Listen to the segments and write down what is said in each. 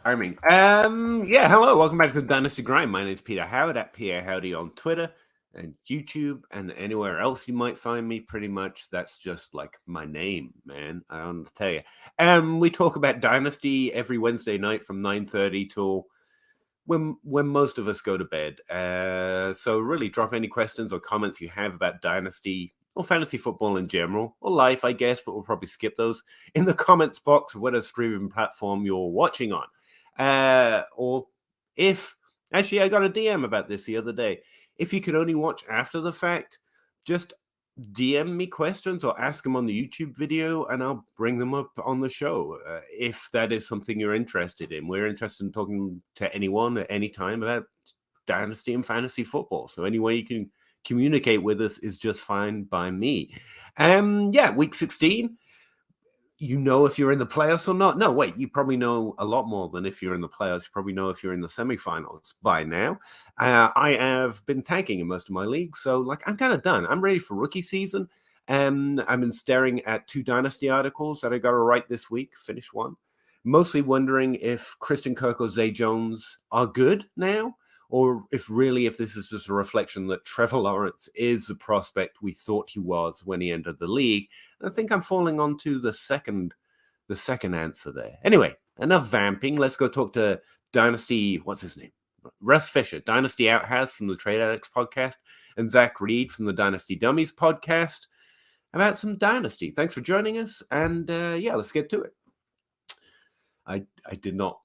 Timing. Hello, welcome back to the Dynasty Grind. My name is Peter Howard at Pierre Howdy on Twitter and YouTube and anywhere else you might find me. Pretty much, that's just like my name, man. I don't know to tell you. We talk about Dynasty every Wednesday night from 9:30 till when most of us go to bed. So really, drop any questions or comments you have about Dynasty or fantasy football in general, or life, I guess, but we'll probably skip those in the comments box of whatever streaming platform you're watching on. Or if actually I got a DM about this the other day. If you could only watch after the fact, just DM me questions or ask them on the YouTube video and I'll bring them up on the show if that is something you're interested in. We're interested in talking to anyone at any time about Dynasty and fantasy football. So any way you can communicate with us is just fine by me. Week 16. You know if you're in the playoffs or not. No, wait, you probably know a lot more than if you're in the playoffs. You probably know if you're in the semifinals by now. I have been tanking in most of my leagues, so I'm kind of done. I'm ready for rookie season. I've been staring at 2 Dynasty articles that I got to write this week, finish one. Mostly wondering if Christian Kirk or Zay Jones are good now, or if this is just a reflection that Trevor Lawrence is the prospect we thought he was when he entered the league. I think I'm falling onto the second answer there. Anyway, enough vamping. Let's go talk to Dynasty, what's his name? Russ Fisher, Dynasty Outhouse from the Trade Addicts podcast, and Zach Reed from the Dynasty Dummies podcast about some Dynasty. Thanks for joining us, and let's get to it. I did not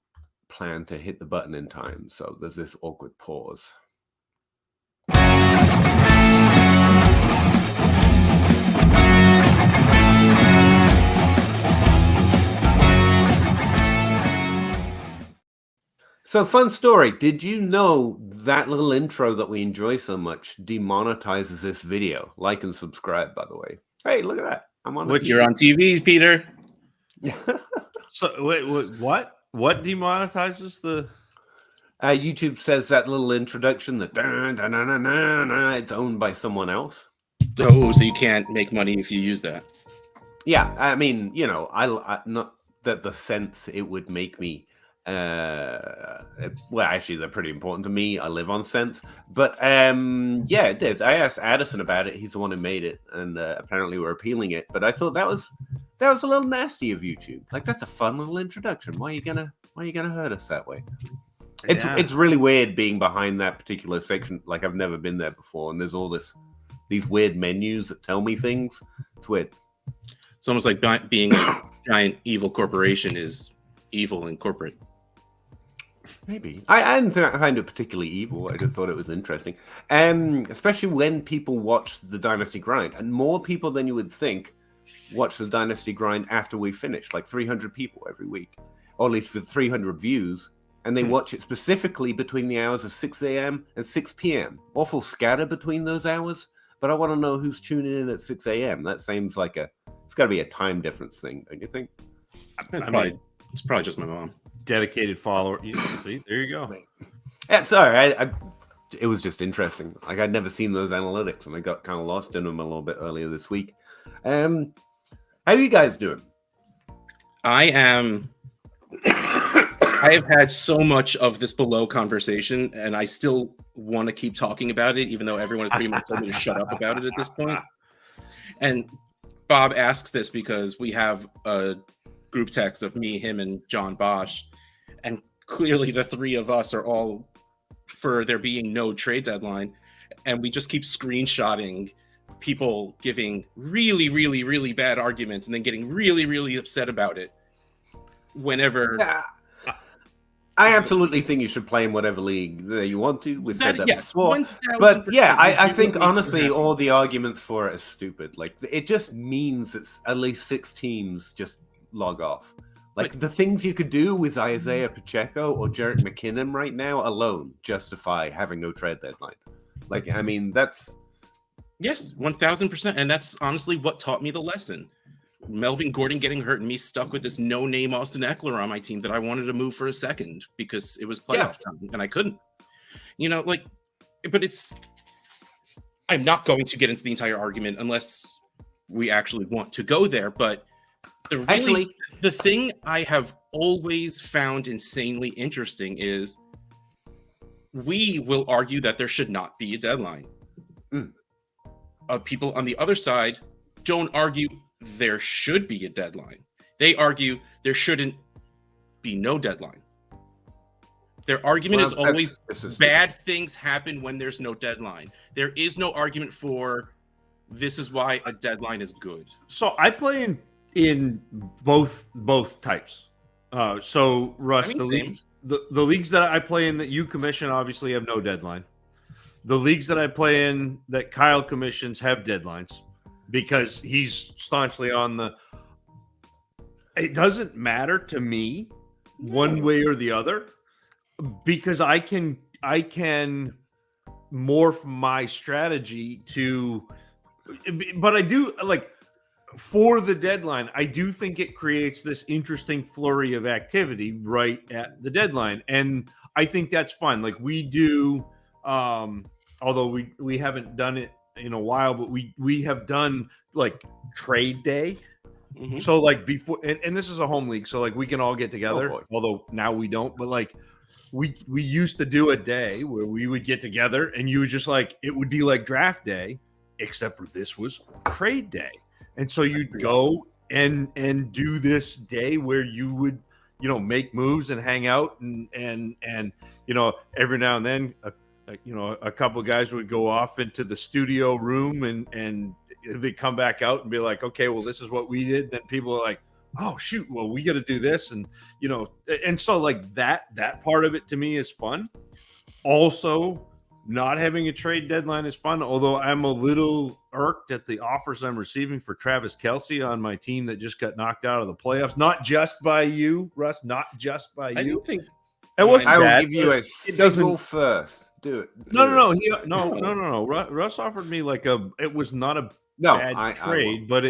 plan to hit the button in time, so there's this awkward pause. So, fun story. Did you know that little intro that we enjoy so much demonetizes this video? Like and subscribe, by the way. Hey, look at that. I'm on TV. You're on TV, Peter. So, wait, what? What demonetizes the... YouTube says that little introduction that it's owned by someone else. Oh, so you can't make money if you use that. Yeah, I mean, I not that the sense it would make me... actually, they're pretty important to me. I live on cents. But, it is. I asked Addison about it. He's the one who made it. And apparently we're appealing it. But I thought that was a little nasty of YouTube. That's a fun little introduction. Why are you gonna hurt us that way? It's really weird being behind that particular section. I've never been there before, and there's all these weird menus that tell me things. It's weird. It's almost like being a giant evil corporation is evil and corporate. Maybe. I didn't find it particularly evil. I just thought it was interesting. Especially when people watch the Dynasty Grind, and more people than you would think watch the Dynasty Grind after we finish, 300 people every week, or at least with 300 views, and they watch it specifically between the hours of 6 a.m. and 6 p.m. Awful scatter between those hours, but I want to know who's tuning in at 6 a.m. That seems like it's got to be a time difference thing, don't you think? It's probably just my mom. Dedicated follower. See, there you go. Yeah, sorry. It was just interesting. I'd never seen those analytics, and I got kind of lost in them a little bit earlier this week. How are you guys doing? I have had so much of this below conversation, and I still want to keep talking about it, even though everyone has pretty much told me to shut up about it at this point. And Bob asks this because we have a group text of me, him, and John Bosch, and clearly the three of us are all for there being no trade deadline, and we just keep screenshotting people giving really, really, really bad arguments and then getting really, really upset about it whenever. Yeah. I absolutely think you should play in whatever league that you want to. We've said that before. But yeah, I think honestly all the arguments for it are stupid. It just means it's at least 6 teams just log off. The things you could do with Isaiah Pacheco or Jerick McKinnon right now alone justify having no trade deadline. That's... Yes, 1,000%. And that's honestly what taught me the lesson. Melvin Gordon getting hurt and me stuck with this no-name Austin Eckler on my team that I wanted to move for a second because it was playoff time and I couldn't. But I'm not going to get into the entire argument unless we actually want to go there. But Actually, the thing I have always found insanely interesting is we will argue that there should not be a deadline. Mm. People on the other side don't argue there should be a deadline. They argue there shouldn't be no deadline. Their argument is always bad things happen when there's no deadline. There is no argument for this is why a deadline is good. So I play in both types. So Russ, the leagues that I play in that you commission obviously have no deadline. The leagues that I play in that Kyle commissions have deadlines because he's staunchly on the. It doesn't matter to me one way or the other because I can morph my strategy to. But I do like for the deadline. I do think it creates this interesting flurry of activity right at the deadline, and I think that's fun. Like we do, although we haven't done it in a while, but we have done like trade day. Mm-hmm. So like before, and this is a home league, so like we can all get together. Although now we don't, but like we used to do a day where we would get together, and you would just like it would be like draft day. Except for this was trade day. And so you'd go and do this day where you would, make moves and hang out and every now and then, a couple of guys would go off into the studio room and they'd come back out and be like, okay, well, this is what we did. Then people are like, oh shoot, well, we got to do this. And, and so like that part of it to me is fun. Also, not having a trade deadline is fun, although I'm a little irked at the offers I'm receiving for Travis Kelce on my team that just got knocked out of the playoffs. Not just by you, Russ. Not just by you. I don't think it wasn't I bad. will give you a single first. Do it. No. Russ offered me like it was not a bad trade, but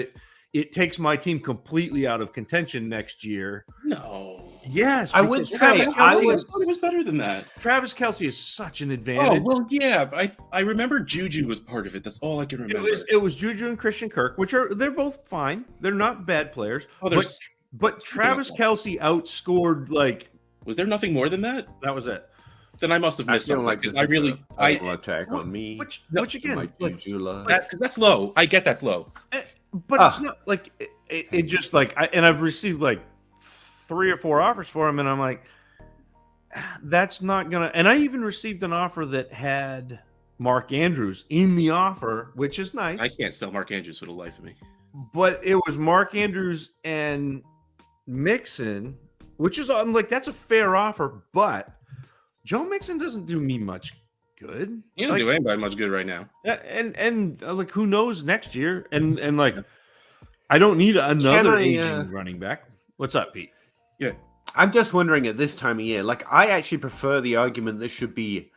it takes my team completely out of contention next year. No. Yes, I would say I thought it was better than that. Travis Kelce is such an advantage. Oh well, yeah. But I remember Juju was part of it. That's all I can remember. It was Juju and Christian Kirk, they're both fine. They're not bad players. But Travis Kelce outscored like. Was there nothing more than that? That was it. Then I must have missed something. Like I really attack on me. Which again, that's low. I get that's low. But it's not like it just like and I've received like 3 or 4 offers for him, and I'm like, that's not gonna. And I even received an offer that had Mark Andrews in the offer, which is nice. I can't sell Mark Andrews for the life of me. But it was Mark Andrews and Mixon, which is I'm like that's a fair offer, but Joe Mixon doesn't do me much good. You don't do anybody much good right now. And like who knows next year? And like I don't need another aging running back. What's up, Pete? Yeah. I'm just wondering at this time of year, like I actually prefer the argument there should be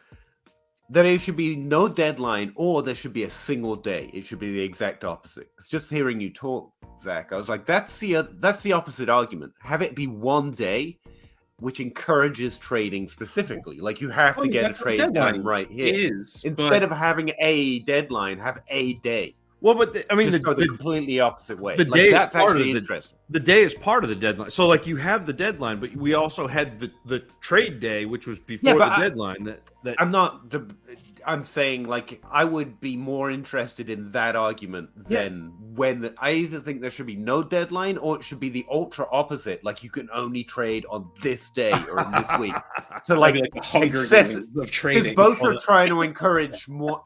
no deadline or there should be a single day. It should be the exact opposite. Just hearing you talk, Zach, I was like, that's the opposite argument. Have it be one day, which encourages trading specifically. Like you have to get a trade done right here. Instead of having a deadline, have a day. Well, but the completely opposite way. The day that's is part actually of interesting. The day is part of the deadline. So, like, you have the deadline, but we also had the trade day, which was before the deadline. That I'm saying, like, I would be more interested in that argument than I either think there should be no deadline or it should be the ultra opposite. Like, you can only trade on this day or in this week. So, like excessive of trading. Because both are trying to encourage more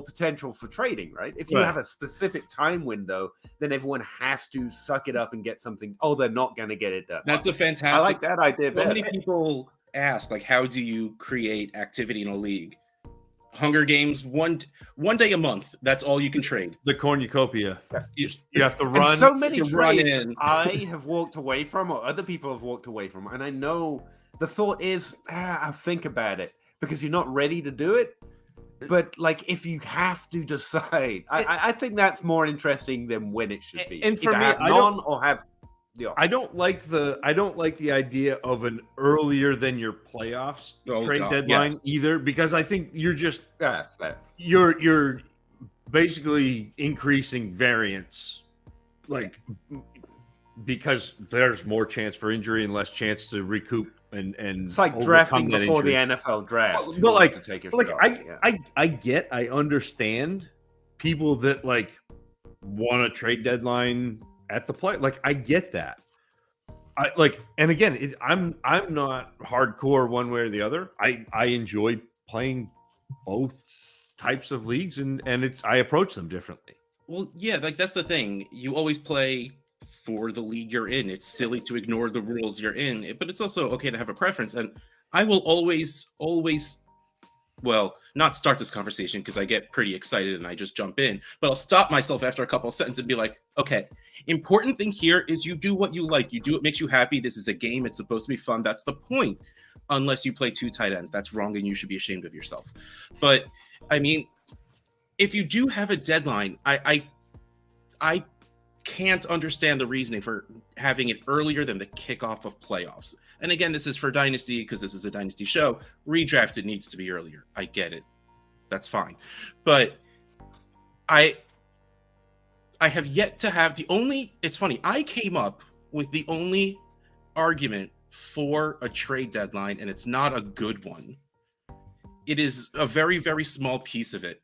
potential for trading, right? If you have a specific time window, then everyone has to suck it up and get something. Oh, they're not going to get it done. That's a fantastic. I like that idea. So many people ask, like, how do you create activity in a league? Hunger Games, one day a month. That's all you can trade. The cornucopia. You have to run. And so many trades I have walked away from, or other people have walked away from, and I know the thought is, I'll think about it because you're not ready to do it. But like, if you have to decide, I think that's more interesing than when it should be. And for me, have none or have. I don't like the idea of an earlier than your playoffs trade deadline either, because I think you're just you're basically increasing variance. Like because there's more chance for injury and less chance to recoup and It's like overcome drafting that before the injury. NFL draft. Who But wants like, to take a like shot? I understand people that like want a trade deadline at the play. Like, I get that. I like, and again, I'm not hardcore one way or the other. I enjoy playing both types of leagues, and I approach them differently. Well, yeah, like that's the thing. You always play for the league you're in. It's silly to ignore the rules you're in, but it's also okay to have a preference. And I will always, well, not start this conversation because I get pretty excited and I just jump in, but I'll stop myself after a couple of sentences and be like, okay, important thing here is you do what you like. You do what makes you happy. This is a game. It's supposed to be fun. That's the point. Unless you play 2 tight ends. That's wrong and you should be ashamed of yourself. But I mean, if you do have a deadline, I can't understand the reasoning for having it earlier than the kickoff of playoffs. And again, this is for Dynasty because this is a Dynasty show. Redraft, it needs to be earlier. I get it. That's fine. But I have yet to have it's funny, I came up with the only argument for a trade deadline, and it's not a good one. It is a very, very small piece of it.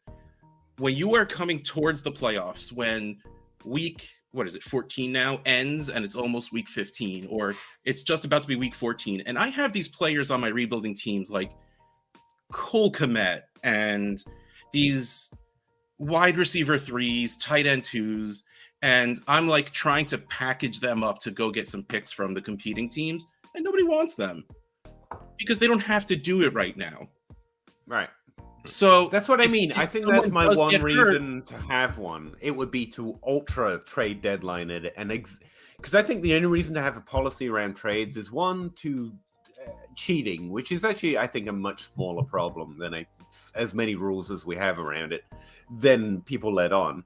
When you are coming towards the playoffs, when week, 14 now ends and it's almost week 15, or it's just about to be week 14. And I have these players on my rebuilding teams like Cole Kmet and these wide receiver 3s, tight end 2s. And I'm like trying to package them up to go get some picks from the competing teams. And nobody wants them because they don't have to do it right now. Right. So that's what I mean. I think that's my one reason to have one. It would be to ultra trade deadline it, and because I think the only reason to have a policy around trades is one, to cheating, which is actually I think a much smaller problem than as many rules as we have around it, than people let on,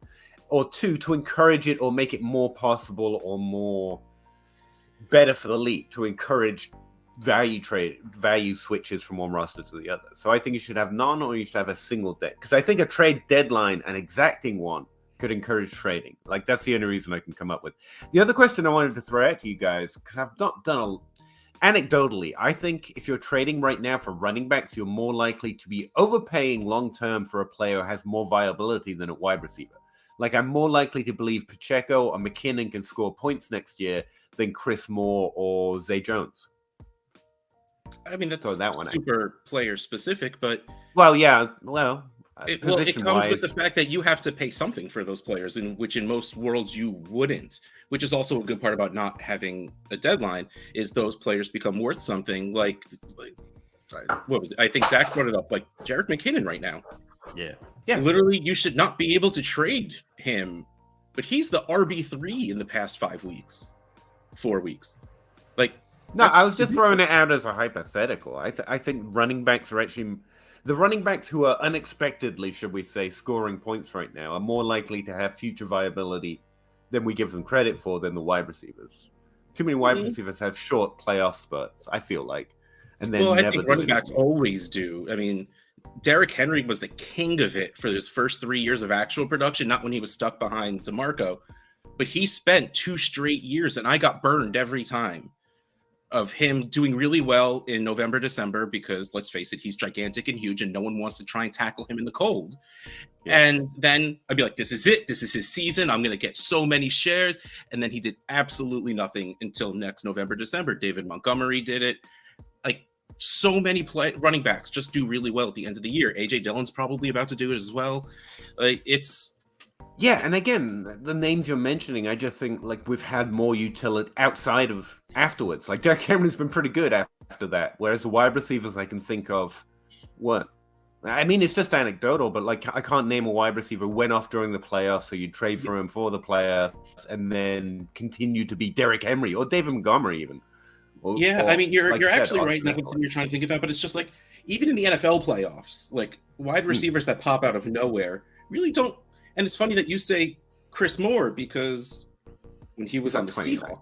or two, to encourage it or make it more possible or more better for the league to encourage value switches from one roster to the other. So I think you should have none, or you should have a single deck, because I think a trade deadline, an exacting one, could encourage trading. Like, that's the only reason I can come up with. The other question I wanted to throw out to you guys, because I've not done anecdotally, I think if you're trading right now for running backs, you're more likely to be overpaying long term for a player who has more viability than a wide receiver. Like, I'm more likely to believe Pacheco or McKinnon can score points next year than Chris Moore or Zay Jones. I mean, that's super player specific, but it comes with the fact that you have to pay something for those players, which in most worlds you wouldn't. Which is also a good part about not having a deadline, is those players become worth something. Like what was it? I think Zach brought it up. Like Jerick McKinnon right now. Yeah. Literally, you should not be able to trade him, but he's the RB3 in the past 4 weeks. Like. No, I was just throwing it out as a hypothetical. I think running backs are actually the running backs who are unexpectedly, should we say, scoring points right now are more likely to have future viability than we give them credit for than the wide receivers. Too many wide receivers have short playoff spurts, I feel like, and then I think running backs always do. I mean, Derrick Henry was the king of it for his first 3 years of actual production, not when he was stuck behind DeMarco, but he spent 2 straight years, and I got burned every time, of him doing really well in November, December, because let's face it, he's gigantic and huge and no one wants to try and tackle him in the cold. Yeah. And then I'd be like, this is it. This is his season. I'm going to get so many shares. And then he did absolutely nothing until next November, December. David Montgomery did it. Like, so many running backs just do really well at the end of the year. AJ Dillon's probably about to do it as well. Yeah, and again, the names you're mentioning, I just think like we've had more utility outside of afterwards. Like Derrick Henry's been pretty good after that, whereas the wide receivers I can think of, I mean, it's just anecdotal, but like I can't name a wide receiver who went off during the playoffs, so you trade for him for the playoffs, and then continue to be Derrick Henry or David Montgomery even. I mean, you're actually right. Like what you're trying to think about, but it's just like even in the NFL playoffs, like wide receivers that pop out of nowhere really don't. And it's funny that you say Chris Moore, because when he was on the Seahawks,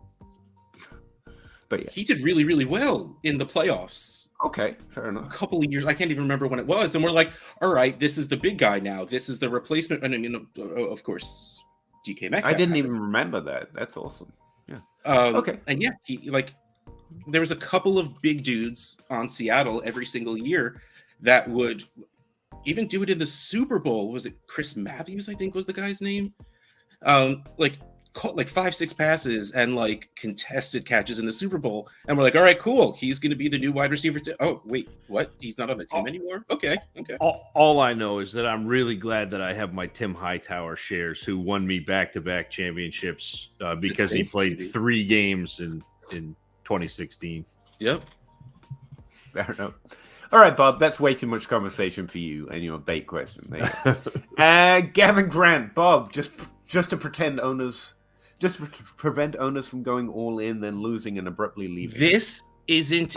but he did really, really well in the playoffs. Okay, fair enough. A couple of years, I can't even remember when it was. And we're like, all right, this is the big guy now. This is the replacement. And of course, DK Metcalf. I didn't even remember that. That's awesome. Yeah. Okay. And yeah, there was a couple of big dudes on Seattle every single year that would even do it in the Super Bowl. Was it Chris Matthews? I think was the guy's name. Caught like 5-6 passes and like contested catches in the Super Bowl, and we're like, all right, cool. He's going to be the new wide receiver. Oh wait, what? He's not on the team anymore. Okay. All I know is that I'm really glad that I have my Tim Hightower shares, who won me back-to-back championships because he played 3 games in 2016. Yep. Fair enough. All right, Bob, that's way too much conversation for you and your bait question. There you go. Gavin Grant, Bob, just to prevent owners from going all in, then losing and abruptly leaving. This isn't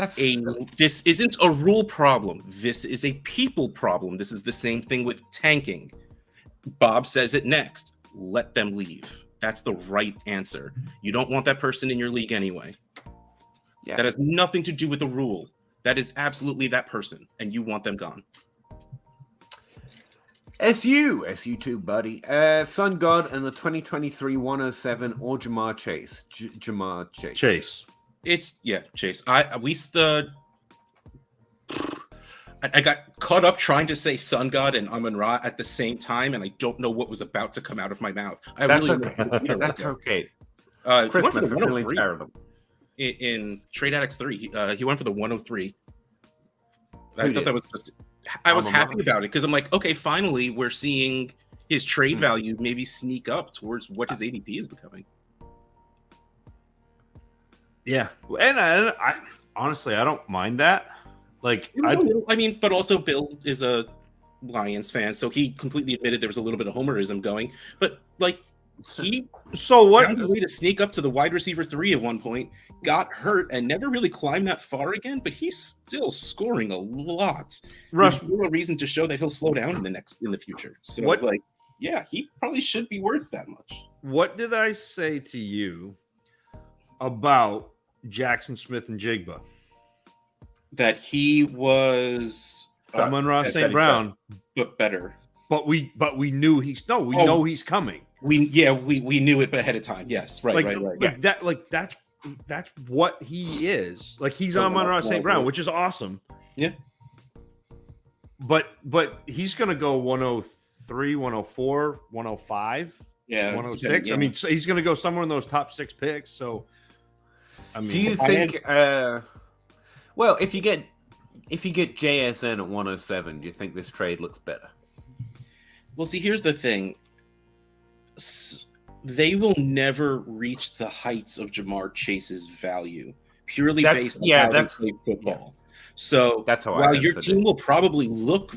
a rule problem. This is a people problem. This is the same thing with tanking. Bob says it next. Let them leave. That's the right answer. You don't want that person in your league anyway. Yeah. That has nothing to do with the rule. That is absolutely that person, and you want them gone. SU2, buddy. Sun God and the 2023 107 or Jamar Chase. Jamar Chase. Chase. Chase. I got caught up trying to say Sun God and Amon-Ra at the same time, and I don't know what was about to come out of my mouth. That's okay. It's Christmas. I'm really terrible. In Trade Addicts 3, he went for the 103. I thought that was just. I was happy about it because I'm like, okay, finally we're seeing his trade value maybe sneak up towards what his ADP is becoming. Yeah, and I honestly I don't mind that. Like, but also Bill is a Lions fan, so he completely admitted there was a little bit of homerism going. But like, he found a way to sneak up to the wide receiver 3 at one point, got hurt, and never really climbed that far again. But he's still scoring a lot. Russ, there's no reason to show that he'll slow down in the future. So he probably should be worth that much. What did I say to you about Jackson Smith and Jigba? That he was Amon-Ra St. Brown, but better. But we knew know he's coming. We knew it ahead of time. Yes, right. That's what he is. Like, he's Amon-Ra St. Brown, which is awesome. Yeah. But he's gonna go 103, 104, 105, 106. I mean, so he's gonna go somewhere in those top 6 picks. So, I mean, do you think? Well, if you get JSN at 107, do you think this trade looks better? Well, see, here's the thing. They will never reach the heights of Jamar Chase's value purely based on how they play football. Yeah. So that's how while your team will probably look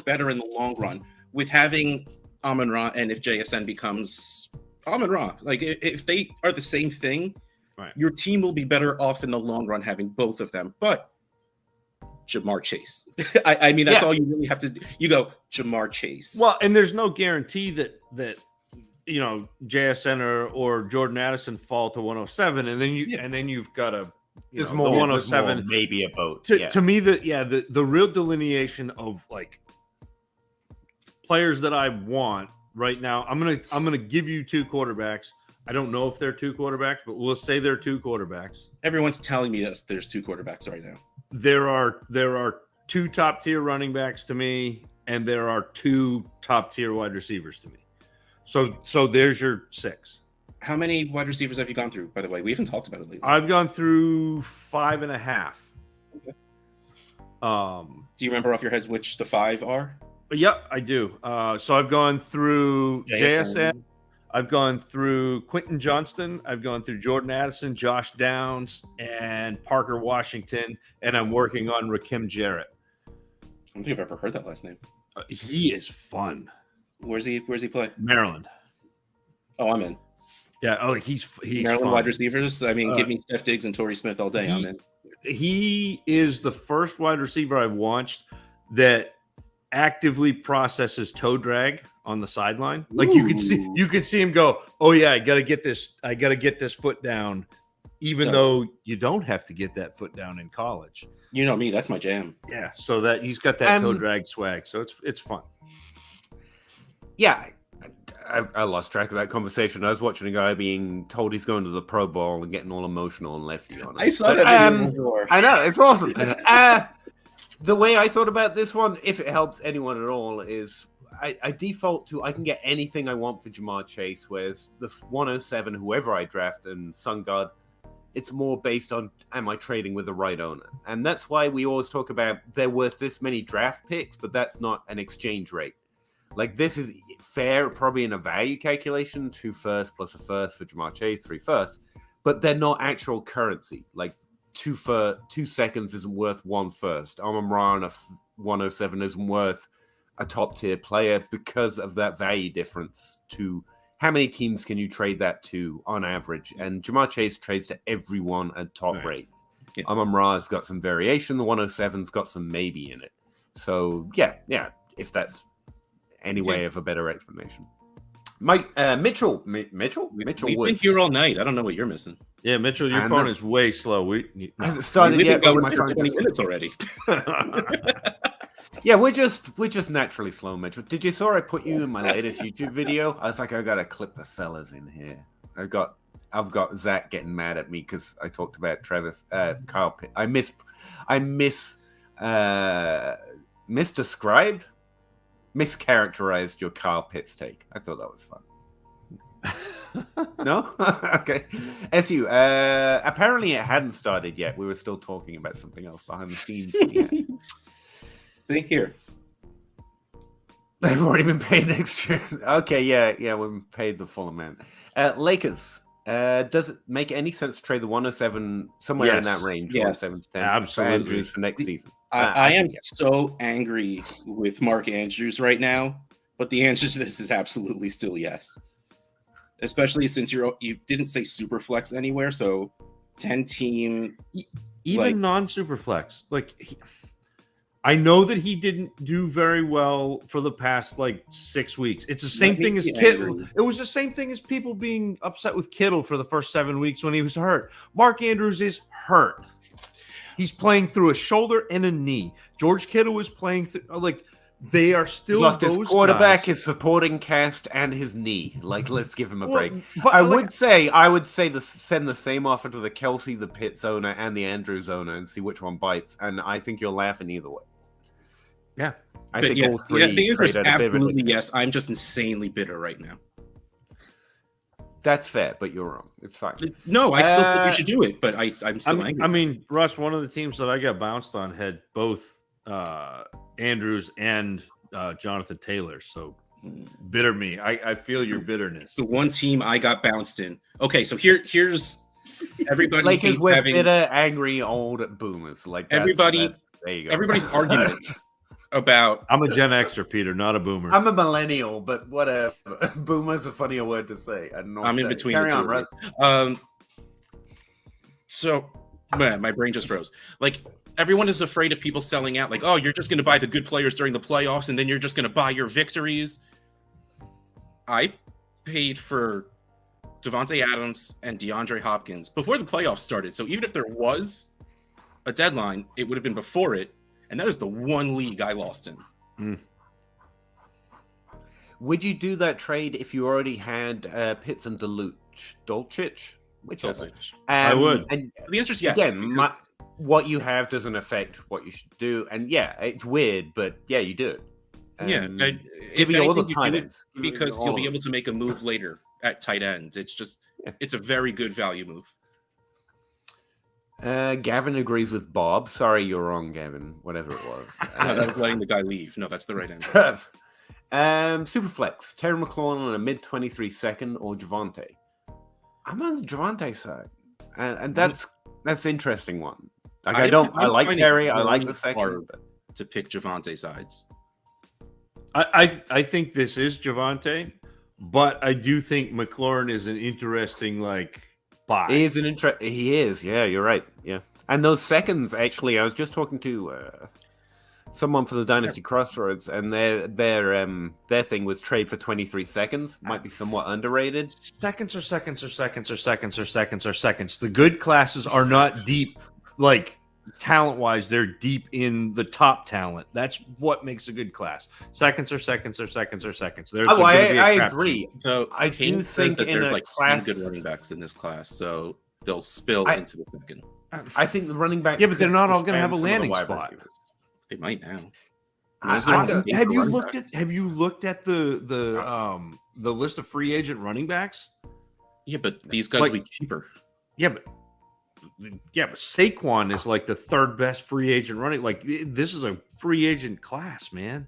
better in the long run with having Amon-Ra, and if JSN becomes Amon-Ra, like if they are the same thing, right, your team will be better off in the long run having both of them. But Jamar Chase, I mean, that's all you really have to do. You go Jamar Chase. Well, and there's no guarantee that JSN or Jordan Addison fall to 107, and then you've got a there's more 107, maybe a boat. To me, the real delineation of like players that I want right now. I'm gonna give you 2 quarterbacks. I don't know if they're 2 quarterbacks, but we'll say they're 2 quarterbacks. Everyone's telling me there's 2 quarterbacks right now. There are 2 top tier running backs to me, and there are 2 top tier wide receivers to me. So there's your 6. How many wide receivers have you gone through, by the way? We haven't talked about it lately. I've gone through 5.5. Okay. Do you remember off your heads which the 5 are? Yep, I do. So I've gone through JSN. I've gone through Quentin Johnston. I've gone through Jordan Addison, Josh Downs, and Parker Washington. And I'm working on Rakim Jarrett. I don't think I've ever heard that last name. He is fun. Where's he play? Maryland. Oh, I'm in. Yeah. Oh, he's Maryland fun. Wide receivers. I mean, give me Steph Diggs and Torrey Smith all day. I'm in. He is the first wide receiver I've watched that actively processes toe drag on the sideline. Like, you can see him go, oh yeah, I gotta get this foot down, even though you don't have to get that foot down in college. You know me, that's my jam. Yeah, so that he's got that toe drag swag, so it's fun. Yeah, I lost track of that conversation. I was watching a guy being told he's going to the Pro Bowl and getting all emotional and lefty on it. I saw that video before. I know, it's awesome. The way I thought about this one, if it helps anyone at all, is I default to I can get anything I want for Jamar Chase, whereas the 107, whoever I draft, and Sun God, it's more based on am I trading with the right owner? And that's why we always talk about they're worth this many draft picks, but that's not an exchange rate. Like, this is fair, probably in a value calculation, 2 firsts plus a first for Jamar Chase, 3 firsts, but they're not actual currency. Like, 2 seconds isn't worth 1 first. Amon-Ra on a 107 isn't worth a top-tier player because of that value difference to how many teams can you trade that to on average? And Jamar Chase trades to everyone at top rate. Yeah. Amon-Ra's got some variation. The 107's got some maybe in it. So, yeah, if that's any way of a better explanation. Mike Mitchell We've Wood. been here all night. I don't know what you're missing. Yeah, Mitchell, your phone is way slow. Has it started We've yet? been going My for phone 20 minutes already. Yeah, we're just naturally slow, Mitchell. Did you saw I put you in my latest YouTube video? I was like, I gotta clip the fellas in here. I've got Zach getting mad at me because I talked about Kyle Pitt. I mischaracterized your Kyle Pitts take. I thought that was fun. No? Okay. SU, apparently it hadn't started yet. We were still talking about something else behind the scenes. See here. They've already been paid next year. Okay, yeah, we've been paid the full amount. Lakers. Does it make any sense to trade the 107 somewhere in that range? Yes, 107 to 10 absolutely. for Andrews for next season. I am so angry with Mark Andrews right now, but the answer to this is absolutely still yes. Especially since you didn't say super flex anywhere, so 10 team, even non-super flex. I know that he didn't do very well for the past 6 weeks. It's the same thing as Kittle. It was the same thing as people being upset with Kittle for the first 7 weeks when he was hurt. Mark Andrews is hurt. He's playing through a shoulder and a knee. George Kittle is playing through they are still lost those his quarterback, guys. his supporting cast, and his knee. Let's give him a break. But I would say send the same offer to the Kelsey, the Pitts owner, and the Andrews owner, and see which one bites. And I think you're laughing either way. Yeah, I think all three. Yeah, the answer is trade at a absolutely vivid- yes. I'm just insanely bitter right now. That's fair, but you're wrong. It's fine. No, I still think you should do it, but I'm still angry. I mean, Russ, one of the teams that I got bounced on had both Andrews and Jonathan Taylor. So bitter me. I feel your bitterness. The one team I got bounced in. Okay, so here's everybody. Lakers with bitter, angry old boomers. There you go. Everybody's argument about. I'm a Gen Xer, Peter, not a boomer. I'm a millennial, but whatever. Boomer's a funnier word to say. I don't know. I'm in between. Carry on, Russ. So, man, my brain just froze. Everyone is afraid of people selling out. Oh, you're just going to buy the good players during the playoffs, and then you're just going to buy your victories. I paid for Devontae Adams and DeAndre Hopkins before the playoffs started. So even if there was a deadline, it would have been before it. And that is the one league I lost in. Would you do that trade if you already had Pitts and Dolchich? I would. And the answer is yes. Again, what you have doesn't affect what you should do. And yeah, it's weird, but yeah, you do it. Give you all the tight ends. Because you'll be able to make a move later at tight ends. It's a very good value move. Gavin agrees with Bob. Sorry, you're wrong, Gavin. Whatever it was. No, that was letting the guy leave. No, that's the right answer. Superflex. Terry McLaurin on a mid-23 second or Javante. I'm on the Javante side. And that's interesting one. I like Terry. I like the second. To pick Javante sides. I think this is Javante, but I do think McLaurin is an interesting buy. He is. Yeah, you're right. Yeah. And those seconds, actually, I was just talking to someone for the Dynasty Crossroads, and their thing was trade for 23 seconds. Might be somewhat underrated. Seconds. The good classes are not deep. talent-wise, they're deep in the top talent. That's what makes a good class. Seconds are seconds are seconds are seconds. There's Oh, gonna be a I crap agree. sheet. So I Kane do says think that in there's a like class, 10 good running backs in this class, so they'll spill into the second. I think the running backs. Yeah, but they're could not all push going to down have a some of the landing wide spot. receivers. They might now. Have you looked at the list of free agent running backs? Yeah, but these guys will be cheaper. Yeah, but Saquon is like the third best free agent running. Like this is a free agent class, man.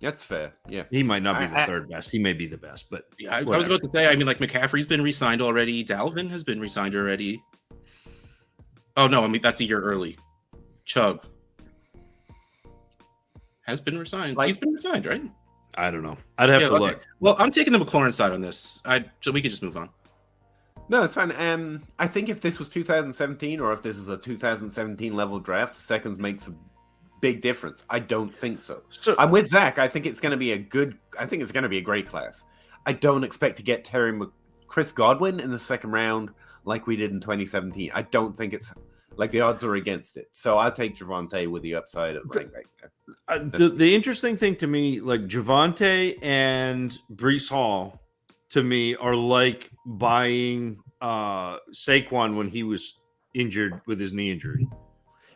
That's fair. Yeah, he might not be the third best. He may be the best, but yeah, I was about to say. I mean, like McCaffrey's been re-signed already. Dalvin has been re-signed already. Oh no, I mean that's a year early. Chubb has been re-signed. He's been re-signed, right? I don't know. I'd have to look. Well, I'm taking the McLaurin side on this. So we could just move on. No, it's fine. I think if this was 2017 or if this is a 2017 level draft, seconds makes a big difference. I don't think so. I'm with Zach. I think it's going to be a great class. I don't expect to get Chris Godwin in the second round like we did in 2017. I don't think it's like the odds are against it. So I'll take Javonte with the upside of running back there. The interesting thing to me, like Javonte and Breece Hall, to me are like buying Saquon when he was injured with his knee injury.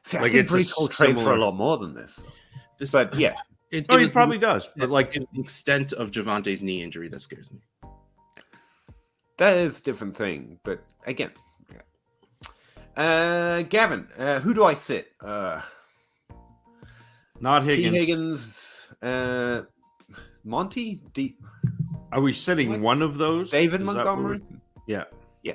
See, like I think Breece Hall trades for a lot more than this. But yeah, he probably does. But like the extent of Javonte's knee injury that scares me. That is a different thing. But again, Gavin, who do I sit? Not Higgins. T. Higgins, Monty. Are we sitting one of those? David Montgomery? Yeah. Yeah.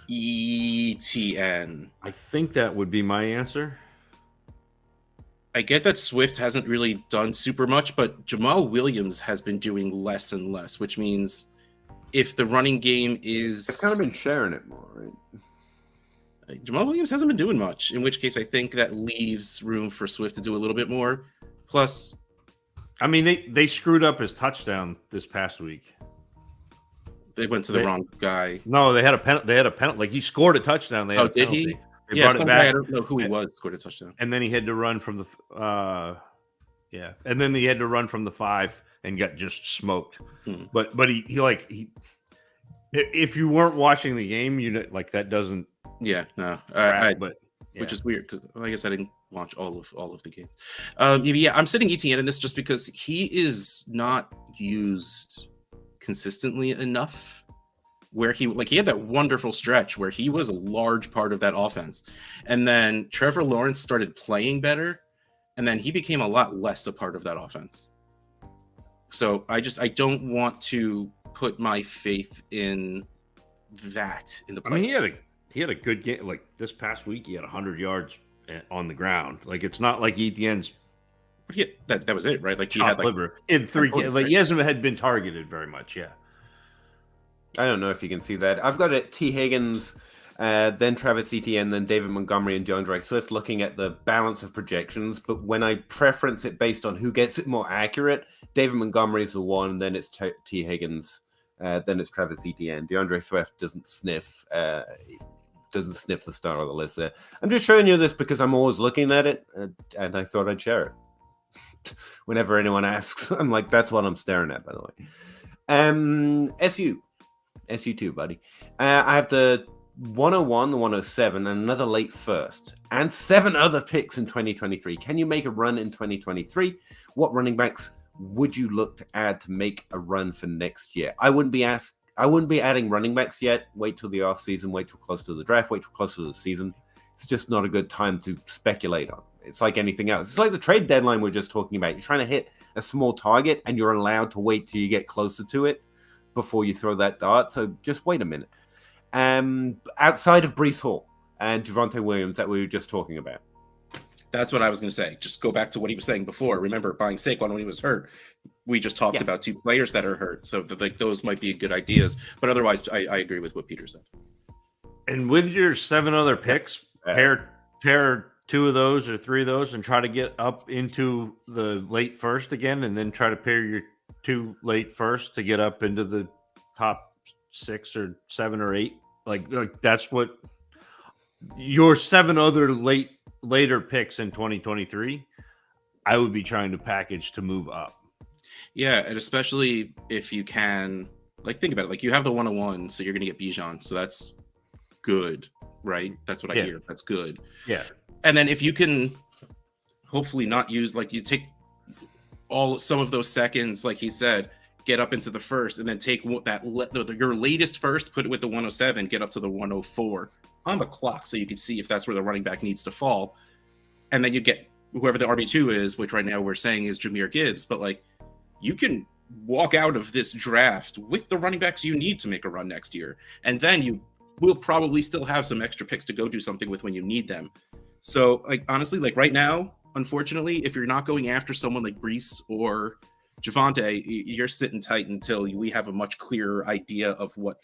ETN. I think that would be my answer. I get that Swift hasn't really done super much, but Jamal Williams has been doing less and less, which means if the running game is... I've kind of been sharing it more, right? Jamal Williams hasn't been doing much, in which case I think that leaves room for Swift to do a little bit more. Plus... I mean, they screwed up his touchdown this past week. They went to the wrong guy. No, they had a penalty. Like he scored a touchdown. They had a did penalty. He? Brought it back. I don't know who he was. Scored a touchdown. And then he had to run from the and then he had to run from the 5 and got just smoked. But he if you weren't watching the game, you know, like that doesn't. Yeah, no, which is weird because I guess I didn't watch all of the games. I'm sitting ETN in this just because he is not used consistently enough. Where he had that wonderful stretch where he was a large part of that offense, and then Trevor Lawrence started playing better, and then he became a lot less a part of that offense. So I don't want to put my faith in that in the play. I mean, he had a good game. Like this past week, he had 100 yards on the ground. Like it's not like ETN's. Yeah, that was it, right? Like he had liver in 3 games. Like he hasn't had been targeted very much. Yeah. I don't know if you can see that. I've got it T. Higgins, then Travis Etienne, then David Montgomery and DeAndre Swift, looking at the balance of projections. But when I preference it based on who gets it more accurate, David Montgomery is the one, then it's T. Higgins, then it's Travis Etienne. DeAndre Swift doesn't sniff the star of the list there. I'm just showing you this because I'm always looking at it, and I thought I'd share it. Whenever anyone asks, I'm like, that's what I'm staring at, by the way. SU2, buddy. I have the 101, the 107, and another late first, and 7 other picks in 2023. Can you make a run in 2023? What running backs would you look to add to make a run for next year? I wouldn't be adding running backs yet. Wait till the off season. Wait till close to the draft. Wait till close to the season. It's just not a good time to speculate on. It's like anything else. It's like the trade deadline we're just talking about. You're trying to hit a small target, and you're allowed to wait till you get closer to it before you throw that dart. So just wait a minute. Outside of Breece Hall and Javonte Williams that we were just talking about. That's what I was going to say. Just go back to what he was saying before. Remember buying Saquon when he was hurt. We just talked about 2 players that are hurt. So like those might be good ideas. But otherwise, I agree with what Peter said. And with your 7 other picks, pair 2 of those or 3 of those and try to get up into the late first again, and then try to pair your 2 late first to get up into the top 6 or 7 or 8. Like that's what your 7 other later picks in 2023. I would be trying to package to move up. Yeah, and especially if you can, like, think about it. Like, you have the 101, so you're going to get Bijan, so that's good, right? That's what I hear. That's good. Yeah. And then if you can hopefully not use, like, you take some of those seconds, like he said, get up into the first, and then take your latest first, put it with the 107, get up to the 104 on the clock, so you can see if that's where the running back needs to fall, and then you get whoever the RB2 is, which right now we're saying is Jahmyr Gibbs, but like you can walk out of this draft with the running backs you need to make a run next year, and then you will probably still have some extra picks to go do something with when you need them. So, like, honestly, like right now, unfortunately, if you're not going after someone like Brees or Javonte, you're sitting tight until we have a much clearer idea of what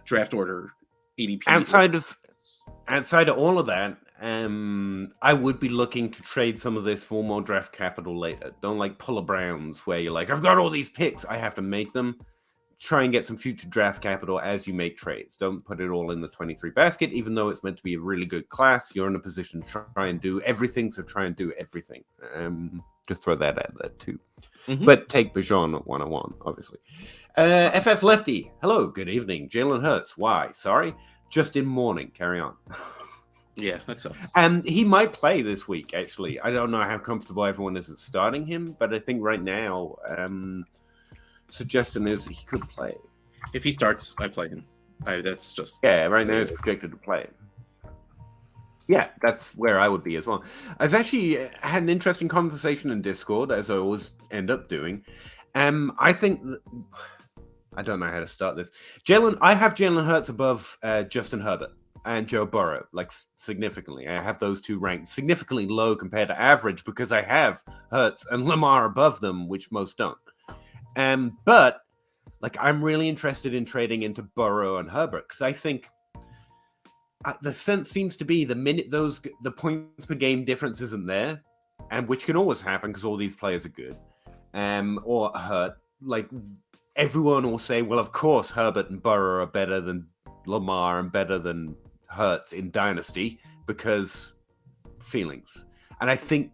draft order ADP outside of all of that. I would be looking to trade some of this for more draft capital later. Don't like pull a Browns where you're like, I've got all these picks, I have to make them. Try and get some future draft capital as you make trades. Don't put it all in the 23 basket, even though it's meant to be a really good class. You're in a position to try and do everything, so try and do everything. Just throw that out there too. Mm-hmm. But take Bijan at 101, obviously. FF Lefty, hello, good evening. Jalen Hurts, why? Sorry, just in mourning. Carry on. Yeah, that sucks. And he might play this week, actually. I don't know how comfortable everyone is at starting him, but I think right now, suggestion is he could play. If he starts, I play him. That's just... Yeah, right now he's projected to play. Yeah, that's where I would be as well. I've actually had an interesting conversation in Discord, as I always end up doing. I think... I don't know how to start this. I have Jalen Hurts above Justin Herbert and Joe Burrow, like significantly. I have those two ranked significantly low compared to average because I have Hurts and Lamar above them, which most don't. But like I'm really interested in trading into Burrow and Herbert because I think the sense seems to be the minute the points per game difference isn't there, and which can always happen because all these players are good, or hurt. Like everyone will say, well, of course Herbert and Burrow are better than Lamar and better than Hurts in Dynasty because feelings. And I think,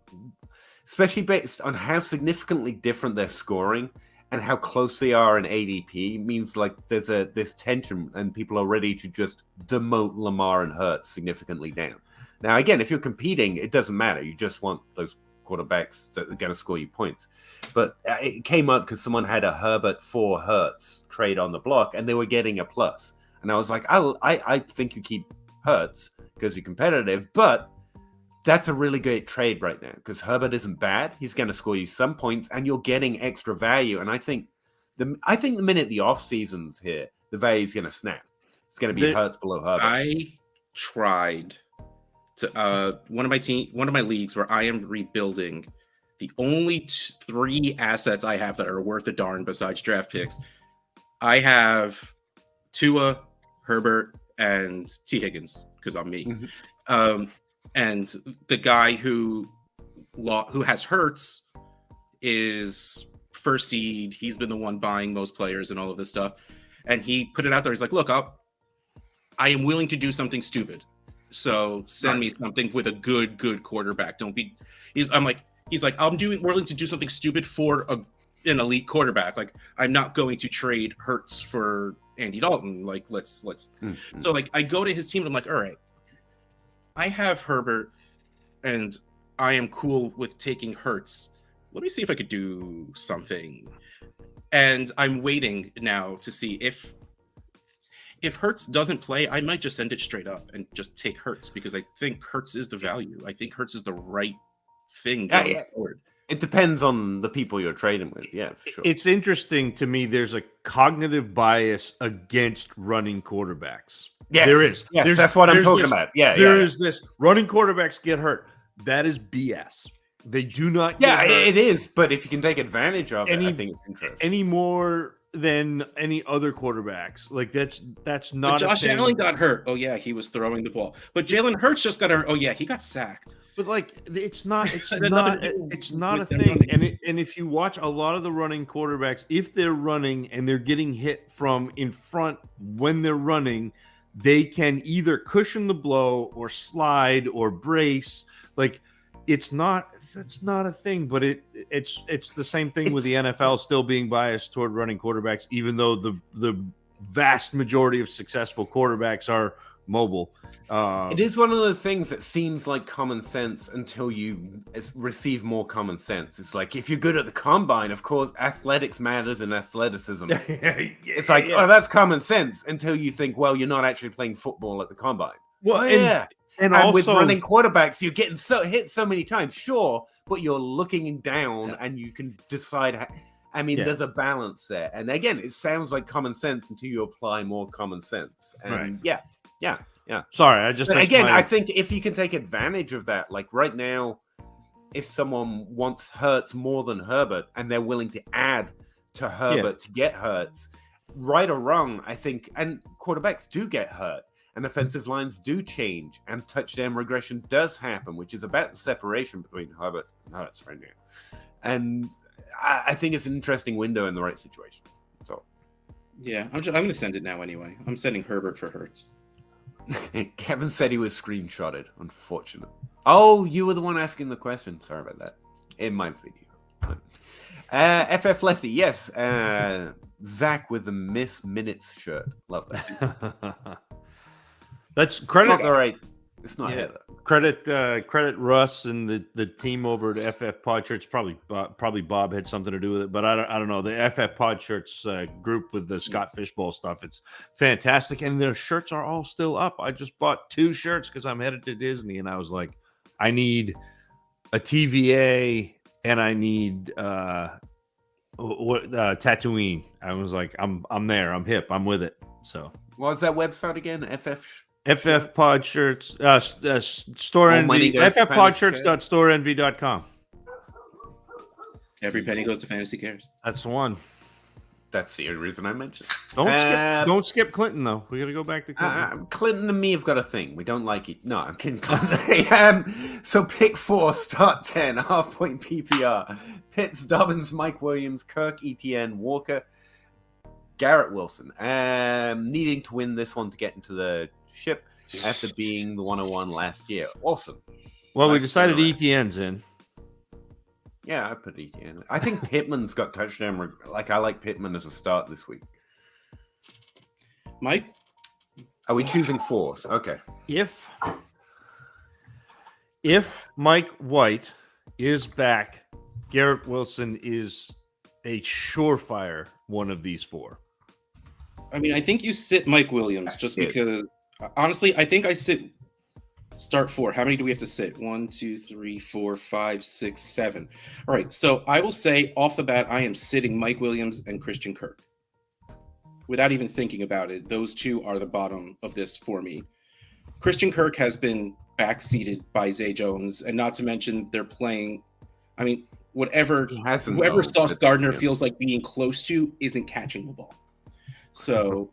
especially based on how significantly different they're scoring and how close they are in ADP, means like there's this tension and people are ready to just demote Lamar and Hurts significantly down. Now, again, if you're competing, it doesn't matter. You just want those quarterbacks that are going to score you points. But it came up because someone had a Herbert for Hurts trade on the block and they were getting a plus. And I was like, I think you keep Hurts because you're competitive, but that's a really great trade right now because Herbert isn't bad. He's going to score you some points and you're getting extra value. And I think the minute the off season's here, the value is going to snap. It's going to be Hurts below Herbert. I tried to one of my leagues where I am rebuilding. The only 3 assets I have that are worth a darn besides draft picks, I have Tua, Herbert, and T. Higgins because I'm me. Mm-hmm. And the guy who has Hurts is first seed. He's been the one buying most players and all of this stuff. And he put it out there. He's like, look, I am willing to do something stupid. So send me something with a good quarterback. He's like, I'm willing to do something stupid for an elite quarterback. Like, I'm not going to trade Hurts for Andy Dalton. Like, let's. Mm-hmm. So like, I go to his team and I'm like, all right, I have Herbert and I am cool with taking Hurts. Let me see if I could do something. And I'm waiting now to see if Hurts doesn't play, I might just send it straight up and just take Hurts because I think Hurts is the value. I think Hurts is the right thing going forward. It depends on the people you're trading with. Yeah, for sure. It's interesting to me. There's a cognitive bias against running quarterbacks. Yes, there is. Yes, that's what I'm talking about. Yeah, there is this running quarterbacks get hurt. That is BS. They do not. Yeah, it is. But if you can take advantage of it, I think it's interesting. Any more than any other quarterbacks, like that's not. But Josh Allen got hurt. Oh yeah, he was throwing the ball. But Jalen Hurts just got hurt. Oh yeah, he got sacked. But like, it's not a thing. And if you watch a lot of the running quarterbacks, if they're running and they're getting hit from in front when they're running, they can either cushion the blow or slide or brace. Like it's not a thing, but it's the same thing with the NFL still being biased toward running quarterbacks, even though the vast majority of successful quarterbacks are mobile. It is one of those things that seems like common sense until you receive more common sense. It's like, if you're good at the combine, of course, athletics matters and athleticism. It's like, oh, that's common sense until you think, well, you're not actually playing football at the combine. Well, and also, with running quarterbacks, you're getting hit so many times, sure, but you're looking down and you can decide. There's a balance there. And again, it sounds like common sense until you apply more common sense. And yeah. Sorry, I think if you can take advantage of that, like right now, if someone wants Hurts more than Herbert and they're willing to add to Herbert to get Hurts, right or wrong, I think, and quarterbacks do get hurt and offensive lines do change and touchdown regression does happen, which is about the separation between Herbert and Hurts right now. And I think it's an interesting window in the right situation. So, yeah, I'm going to send it now anyway. I'm sending Herbert for Hurts. Kevin said he was screenshotted. Unfortunate. Oh, you were the one asking the question. Sorry about that. In my video. FF Lefty, yes. Zach with the Miss Minutes shirt. Love that. That's credit. It's not right. It's not here though. Credit Russ and the team over at FF Pod Shirts. Probably Bob had something to do with it, but I don't know. The FF Pod Shirts group with the Scott Fishbowl stuff. It's fantastic, and their shirts are all still up. I just bought 2 shirts because I'm headed to Disney, and I was like, I need a TVA and I need Tatooine. I was like, I'm there. I'm hip. I'm with it. So what's that website again? FF Pod Shirts, store envy, ffpodshirts.storeenvy.com. Every penny goes to Fantasy Cares. That's the one. That's the only reason I mentioned. Don't skip Clinton though. We got to go back to Clinton. Clinton and me have got a thing. We don't like it. No, I'm kidding. So pick 4, start 10, half point PPR. Pitts, Dobbins, Mike Williams, Kirk, ETN, Walker, Garrett Wilson. Needing to win this one to get into the ship after being the 101 last year. Awesome. Well, we decided ETN's in. Yeah, I put ETN. I think Pittman's got touchdown. I like Pittman as a start this week. Mike? Are we choosing 4th? Okay. If Mike White is back, Garrett Wilson is a surefire one of these 4. I think you sit Mike Williams just because, honestly, I think I sit start 4. How many do we have to sit? 1, 2, 3, 4, 5, 6, 7. All right. So I will say off the bat, I am sitting Mike Williams and Christian Kirk. Without even thinking about it, those 2 are the bottom of this for me. Christian Kirk has been backseated by Zay Jones, and not to mention they're playing. Whoever Sauce Gardner feels like being close to isn't catching the ball. So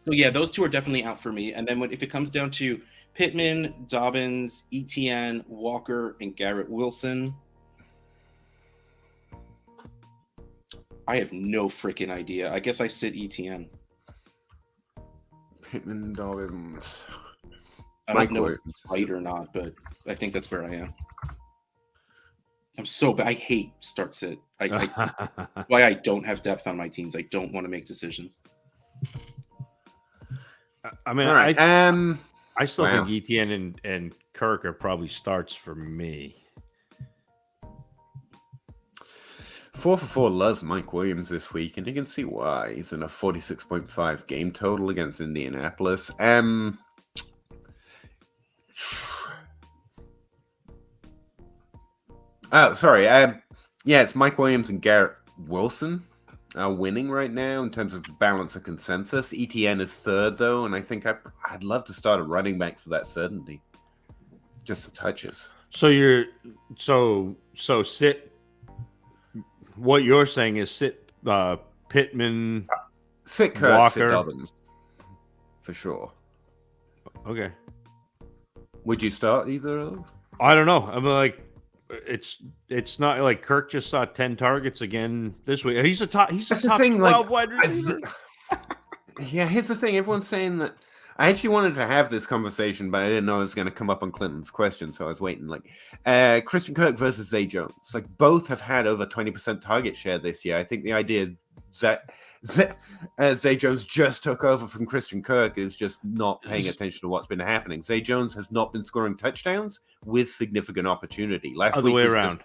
yeah, those 2 are definitely out for me. And then if it comes down to Pittman, Dobbins, ETN, Walker, and Garrett Wilson, I have no freaking idea. I guess I sit ETN. Pittman, Dobbins. I don't know if it's right or not, but I think that's where I am. I'm so bad. I hate start sit. That's why I don't have depth on my teams. I don't want to make decisions. All right. I still think ETN and Kirk are probably starts for me. 4 for 4 loves Mike Williams this week, and you can see why. He's in a 46.5 game total against Indianapolis. It's Mike Williams and Garrett Wilson are winning right now in terms of balance of consensus. ETN is 3rd, though, and I think I'd love to start a running back for that certainty. Just the touches. So sit. What you're saying is sit Pittman, sit Kirk, Walker. Sit Dobbins, for sure. Okay. Would you start either of those? I don't know. It's not like Kirk just saw 10 targets again this week. He's a top 12 wide receiver. Yeah, here's the thing. Everyone's saying that. I actually wanted to have this conversation, but I didn't know it was going to come up on Clinton's question, so I was waiting. Like, Christian Kirk versus Zay Jones. Like, both have had over 20% target share this year. I think the idea that Zay Jones just took over from Christian Kirk is just not paying attention to what's been happening. Zay Jones has not been scoring touchdowns with significant opportunity. Last Other week way was around.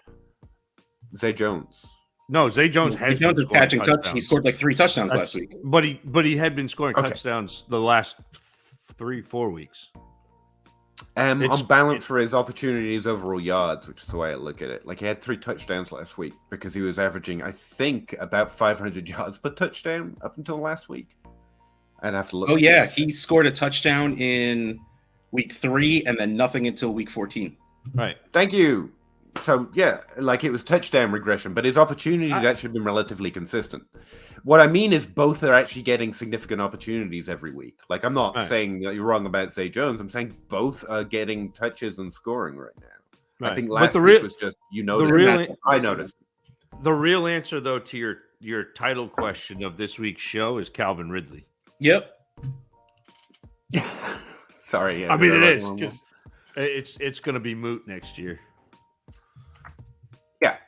Zay Jones. No, Zay Jones has been scoring catching touchdowns. He scored like 3 touchdowns last week. But he had been scoring touchdowns the last 3-4 weeks. On balance for his opportunities, overall yards, which is the way I look at it. Like, he had 3 touchdowns last week because he was averaging, I think, about 500 yards per touchdown up until last week. I'd have to look. Oh, yeah. He scored a touchdown in week 3 and then nothing until week 14. Right. Thank you. So, yeah, like, it was touchdown regression, but his opportunities actually been relatively consistent. What I mean is both are actually getting significant opportunities every week. Like, I'm not saying that you're wrong about Zay Jones. I'm saying both are getting touches and scoring right now. Right. I think last week was just, I noticed. The real answer, though, to your title question of this week's show is Calvin Ridley. Yep. Sorry. Yeah, I mean, it is, because it's going to be moot next year. Yeah,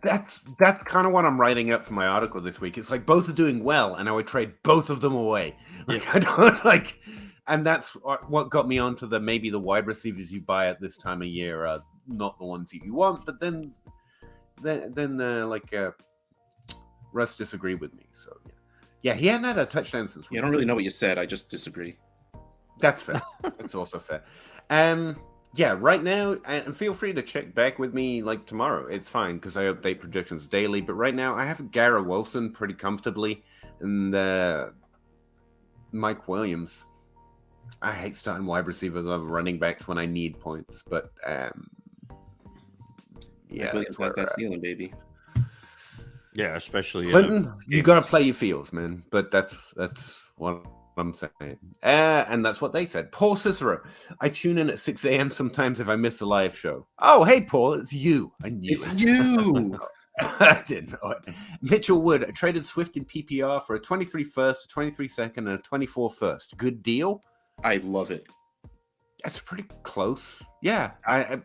that's kind of what I'm writing up for my article this week. It's like both are doing well, and I would trade both of them away. Like, I don't like, and that's what got me onto maybe the wide receivers you buy at this time of year are not the ones that you want. But then Russ disagreed with me. So yeah, he hadn't had a touchdown since. I don't really know what you said. I just disagree. That's fair. That's also fair. Yeah, right now, and feel free to check back with me like tomorrow. It's fine because I update projections daily. But right now, I have Garrett Wilson pretty comfortably, and Mike Williams. I hate starting wide receivers over running backs when I need points, but yeah, Williams has that ceiling, baby. Yeah, especially Clinton. You got to play your fields, man. But that's what I'm saying. And that's what they said. Paul Cicero. I tune in at 6 a.m. sometimes if I miss the live show. Oh, hey, Paul, it's you. I knew it's you. I didn't know it. Mitchell Wood. I traded Swift in PPR for a 23 first, a 23 second, and a 24 first. Good deal. I love it. That's pretty close. Yeah, I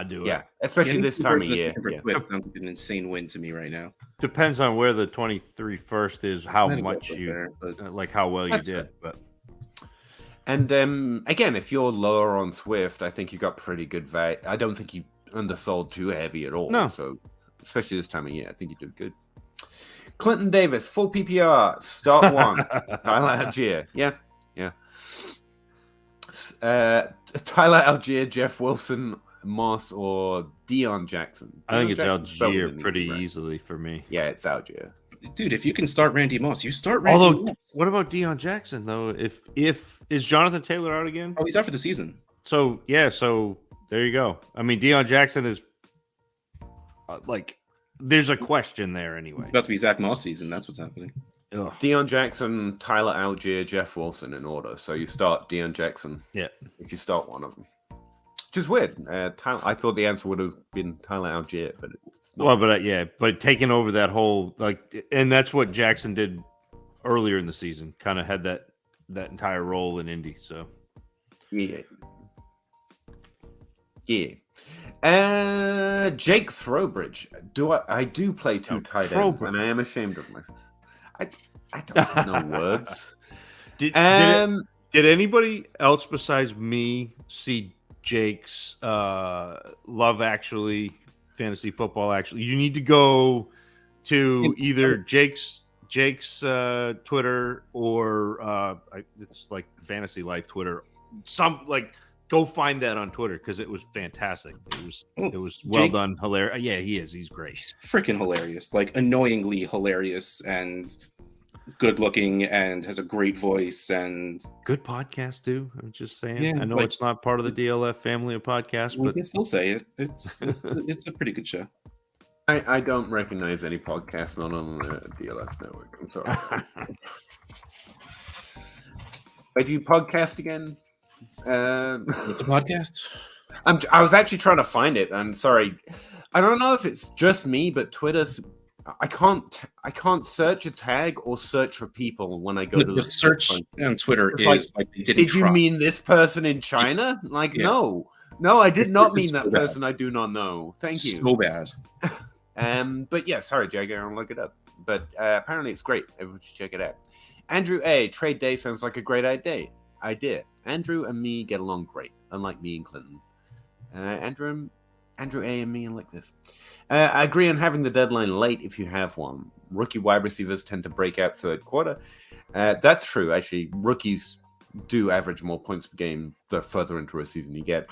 do. Yeah, especially this time of year. Sounds like an insane win to me right now. Depends on where the 23 first is, how much you like, how well you did. But and again, if you're lower on Swift, I think you got pretty good value. I don't think you undersold too heavy at all. No. So especially this time of year, I think you did good. Clinton Davis, full PPR, start 1. Tyler Algier. Yeah. Tyler Algier, Jeff Wilson, Moss, or Deion Jackson. I think it's Algier pretty easily for me. Yeah, it's Algier. Dude, if you can start Randy Moss, you start Randy Moss. What about Deion Jackson though? If is Jonathan Taylor out again? Oh, he's out for the season. So there you go. I mean, Deion Jackson is there's a question there anyway. It's about to be Zach Moss season. That's what's happening. Ugh. Deion Jackson, Tyler Algier, Jeff Wilson in order. So you start Deion Jackson. Yeah. If you start one of them. Which is weird. I thought the answer would have been Tyler Algier, but it's not. Well, but taking over that whole and that's what Jackson did earlier in the season. Kind of had that entire role in Indy. So yeah. Jake Throwbridge. I do play 2 tight ends, and I am ashamed of myself. I don't have no words. Did anybody else besides me see Jake's Love Actually fantasy football? Actually, you need to go to either Jake's Twitter or it's like Fantasy Life Twitter. Go find that on Twitter because it was fantastic. It was well done, hilarious. Yeah, he is. He's great. He's freaking hilarious, like annoyingly hilarious and good looking, and has a great voice and good podcast too. I'm just saying. Yeah, I know it's not part of the DLF family of podcasts, but we can still say it. It's a pretty good show. I don't recognize any podcast not on the DLF network. I'm sorry. Wait, do you podcast again? It's a podcast. I was actually trying to find it. I'm sorry. I don't know if it's just me, but Twitter I can't search a tag or search for people when I go to The search on Twitter It's is like they didn't did you try. mean this person in China? Like, Yeah. no, I did not mean It's that so bad. person I do not know. Thank you. So bad. But yeah, sorry, Jagger, I'll look it up. But apparently it's great. Everyone should check it out. Andrew A. Trade day sounds like a great idea. Andrew and me get along great, unlike me and Clinton. Andrew A. and me are like this. I agree on having the deadline late if you have one. Rookie wide receivers tend to break out third quarter. That's true, actually. Rookies do average more points per game the further into a season you get.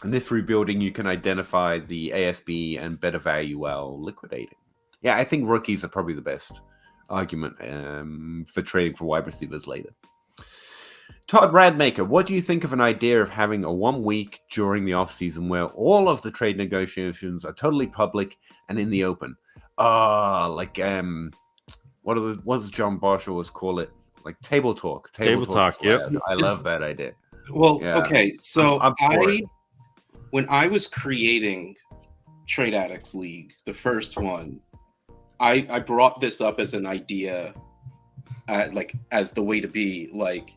And if rebuilding, you can identify the ASB and better value while liquidating. Yeah, I think rookies are probably the best argument for trading for wide receivers later. Todd Radmaker, what do you think of an idea of having a 1 week during the offseason where all of the trade negotiations are totally public and in the open? What does John Bosch always call it? Like table talk. Table talk, yep. I love that idea. Well, Yeah. okay, so I'm for it. when I was creating Trade Addicts League, the first one, I brought this up as an idea, like as the way to be, like,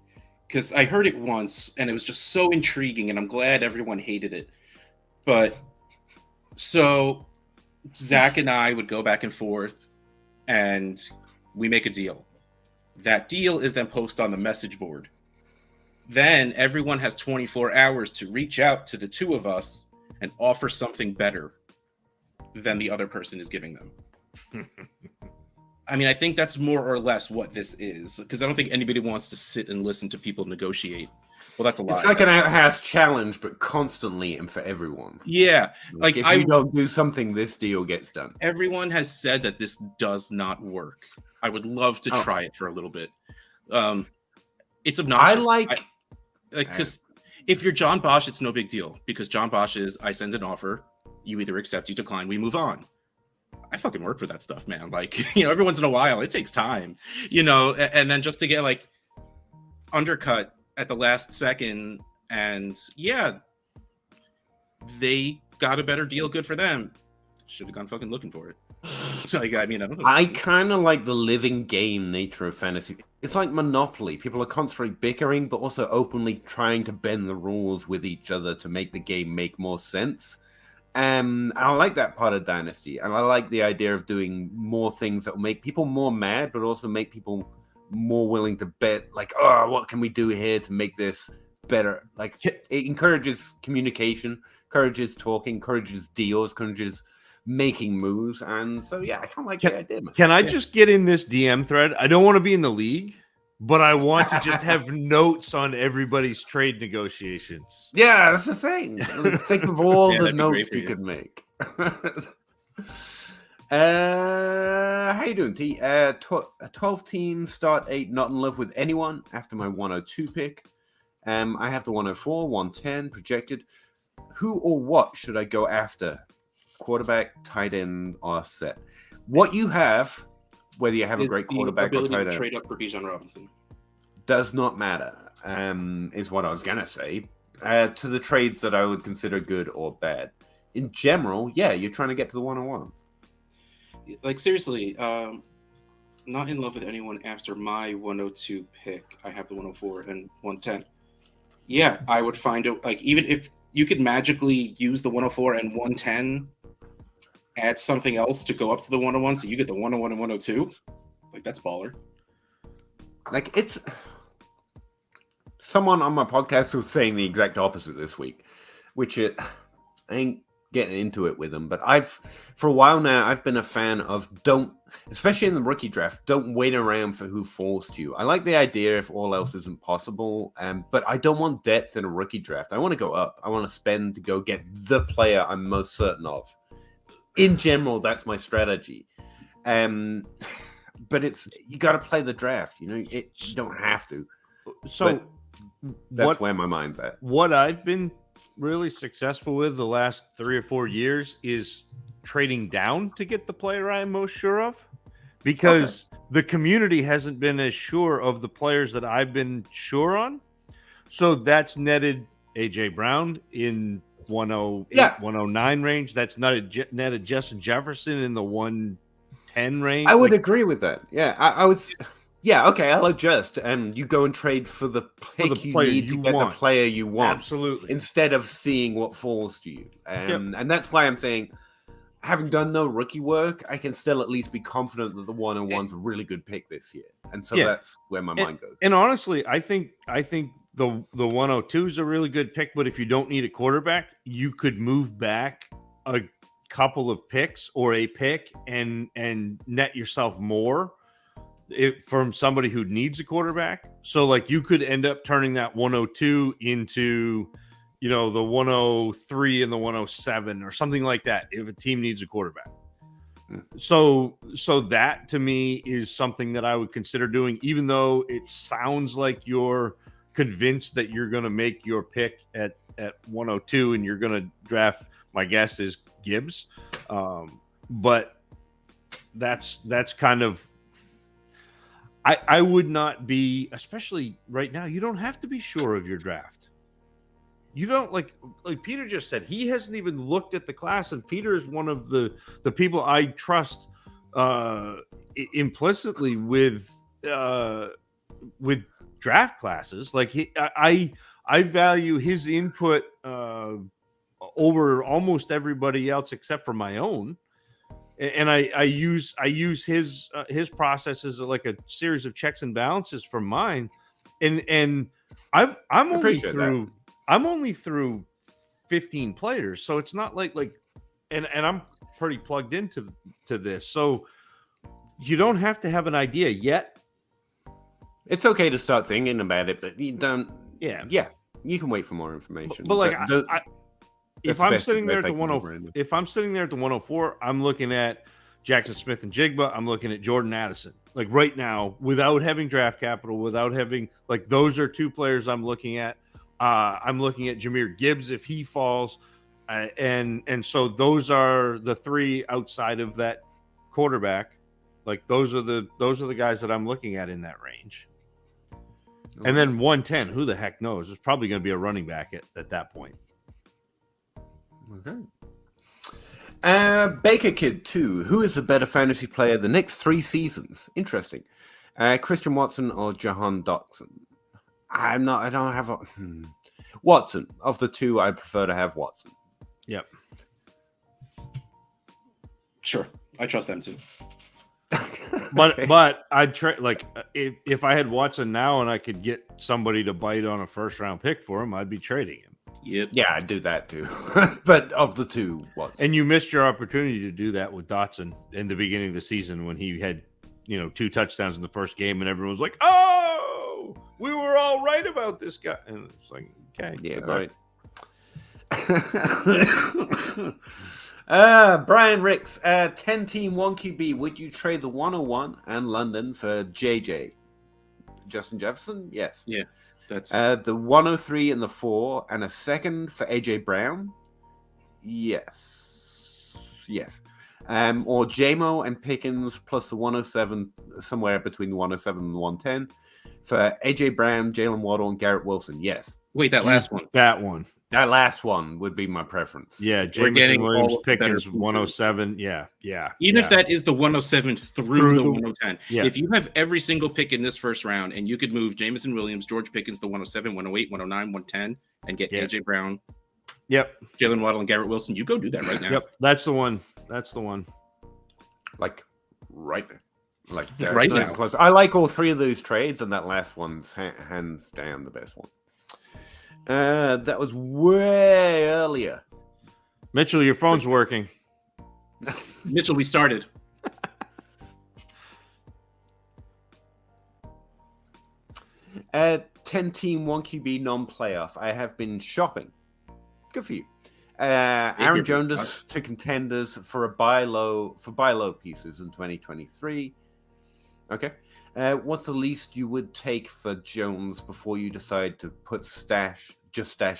because I heard it once and it was just so intriguing, and I'm glad everyone hated it. But so Zach and I would go back and forth, and we make a deal. That deal is then posted on the message board. Then everyone has 24 hours to reach out to the two of us and offer something better than the other person is giving them. I mean, I think that's more or less what this is, because I don't think anybody wants to sit and listen to people negotiate. Well, that's a lie. It's like an outhouse challenge, but constantly and for everyone. Yeah. Like if you don't do something, this deal gets done. Everyone has said that this does not work. I would love to try it for a little bit. It's obnoxious. Because if you're John Bosch, it's no big deal, because John Bosch is, I send an offer, you either accept, you decline, we move on. I fucking work for that stuff, man. Like, every once in a while, it takes time, and then just to get like undercut at the last second, and yeah, they got a better deal, good for them. Should have gone fucking looking for it. Like, I mean, I don't know. I kind of like the living game nature of fantasy. It's like Monopoly. People are constantly bickering, but also openly trying to bend the rules with each other to make the game make more sense. And I like that part of Dynasty. And I like the idea of doing more things that will make people more mad, but also make people more willing to bet, like, oh, what can we do here to make this better? Like, it encourages communication, encourages talking, encourages deals, encourages making moves. And so, yeah, I kind of like the idea. Can I just get in this DM thread? I don't want to be in the league, but I want to just have notes on everybody's trade negotiations. Yeah, that's the thing. Think of all the notes you could make. How you doing, T? 12 teams, start 8, not in love with anyone after my 102 pick. I have the 104, 110 projected. Who or what should I go after? Quarterback, tight end, or set? What you have, whether you have a great quarterback or tight end, trade up for Bijan Robinson does not matter. Is what I was gonna say. To the trades that I would consider good or bad. In general, yeah, you're trying to get to the 101. Like, seriously, not in love with anyone after my 102 pick. I have the 104 and 110. Yeah, I would find it, like, even if you could magically use the 104 and 110, add something else to go up to the 101, so you get the 101 and 102. Like, that's baller. Like, it's someone on my podcast was saying the exact opposite this week, which I ain't getting into it with them, but for a while now, I've been a fan of especially in the rookie draft, don't wait around for who forced you. I like the idea if all else isn't possible, but I don't want depth in a rookie draft. I want to go up. I want to spend to go get the player I'm most certain of. In general, that's my strategy. But you got to play the draft. You don't have to. So that's where my mind's at. What I've been really successful with the last 3 or 4 years is trading down to get the player I'm most sure of, because the community hasn't been as sure of the players that I've been sure on. So that's netted AJ Brown in 108, 109 range. That's netted Justin Jefferson in the 110 10 range. I would agree with that. Yeah, I would. Yeah, okay, I'll adjust, and you go and trade for the pick you player need to you get want. the player you want, Absolutely. instead of seeing what falls to you. And that's why I'm saying, having done no rookie work, I can still at least be confident that the 101's a really good pick this year, and so that's where my mind goes. And honestly, I think the 102 is a really good pick, but if you don't need a quarterback, you could move back a couple of picks or a pick and net yourself more from somebody who needs a quarterback. So like you could end up turning that 102 into, you know, the 103 and the 107 or something like that if a team needs a quarterback. So that to me is something that I would consider doing, even though it sounds like you're convinced that you're going to make your pick at 102 and you're going to draft, my guess is Gibbs. But that's kind of, I would not be, especially right now, you don't have to be sure of your draft. You don't, like Peter just said, he hasn't even looked at the class, and Peter is one of the people I trust implicitly with draft classes. Like I value his input over almost everybody else except for my own. And I use his processes like a series of checks and balances from mine, and I'm only through 15 players, so it's not like and I'm pretty plugged into this, so you don't have to have an idea yet. It's okay to start thinking about it, but you don't. Yeah, you can wait for more information. But like if I'm sitting there at the 104, I'm looking at Jackson Smith and Jigba. I'm looking at Jordan Addison. Like right now, without having draft capital, without having, like, those are two players I'm looking at. I'm looking at Jahmyr Gibbs if he falls, and so those are the three outside of that quarterback. Like those are the guys that I'm looking at in that range. Okay. And then 110, who the heck knows? There's probably going to be a running back at that point. Okay. Baker Kid 2. Who is the better fantasy player the next 3 seasons? Interesting. Christian Watson or Jahan Dotson? I don't have a Watson. Of the two, I prefer to have Watson. Yep. Sure. I trust them too. But I'd trade, like, if I had Watson now and I could get somebody to bite on a first round pick for him, I'd be trading him. Yep. Yeah, I'd do that too. But of the two, Watson. And you missed your opportunity to do that with Dotson in the beginning of the season when he had, 2 touchdowns in the first game, and everyone was like, "Oh, we were all right about this guy." And it's like, okay, yeah, right. Brian Ricks, 10-team 1 QB. Would you trade the 101 and London for JJ? Justin Jefferson? Yes. Yeah. That's the 103 and the 4 and a second for AJ Brown. Yes. Or JMO and Pickens plus the 107, somewhere between the 107 and the 110 for AJ Brown, Jalen Waddle, and Garrett Wilson. Yes. Wait, that last one. That last one would be my preference. Yeah, Jameson Williams, Pickens, 107. Yeah. Even if that is the 107 through the 110. Yeah. If you have every single pick in this first round and you could move Jameson Williams, George Pickens, the 107, 108, 109, 110, and get AJ Brown, Jalen Waddle, and Garrett Wilson, you go do that right now. Yep, that's the one. Like right now. Like right now. Close. I like all 3 of those trades, and that last one's hands down the best one. That was way earlier. Mitchell, your phone's working. Mitchell, we started. 10-team 1 QB non-playoff. I have been shopping. Good for you. Aaron Jones to contenders for buy low pieces in 2023. Okay. What's the least you would take for Jones before you decide to stash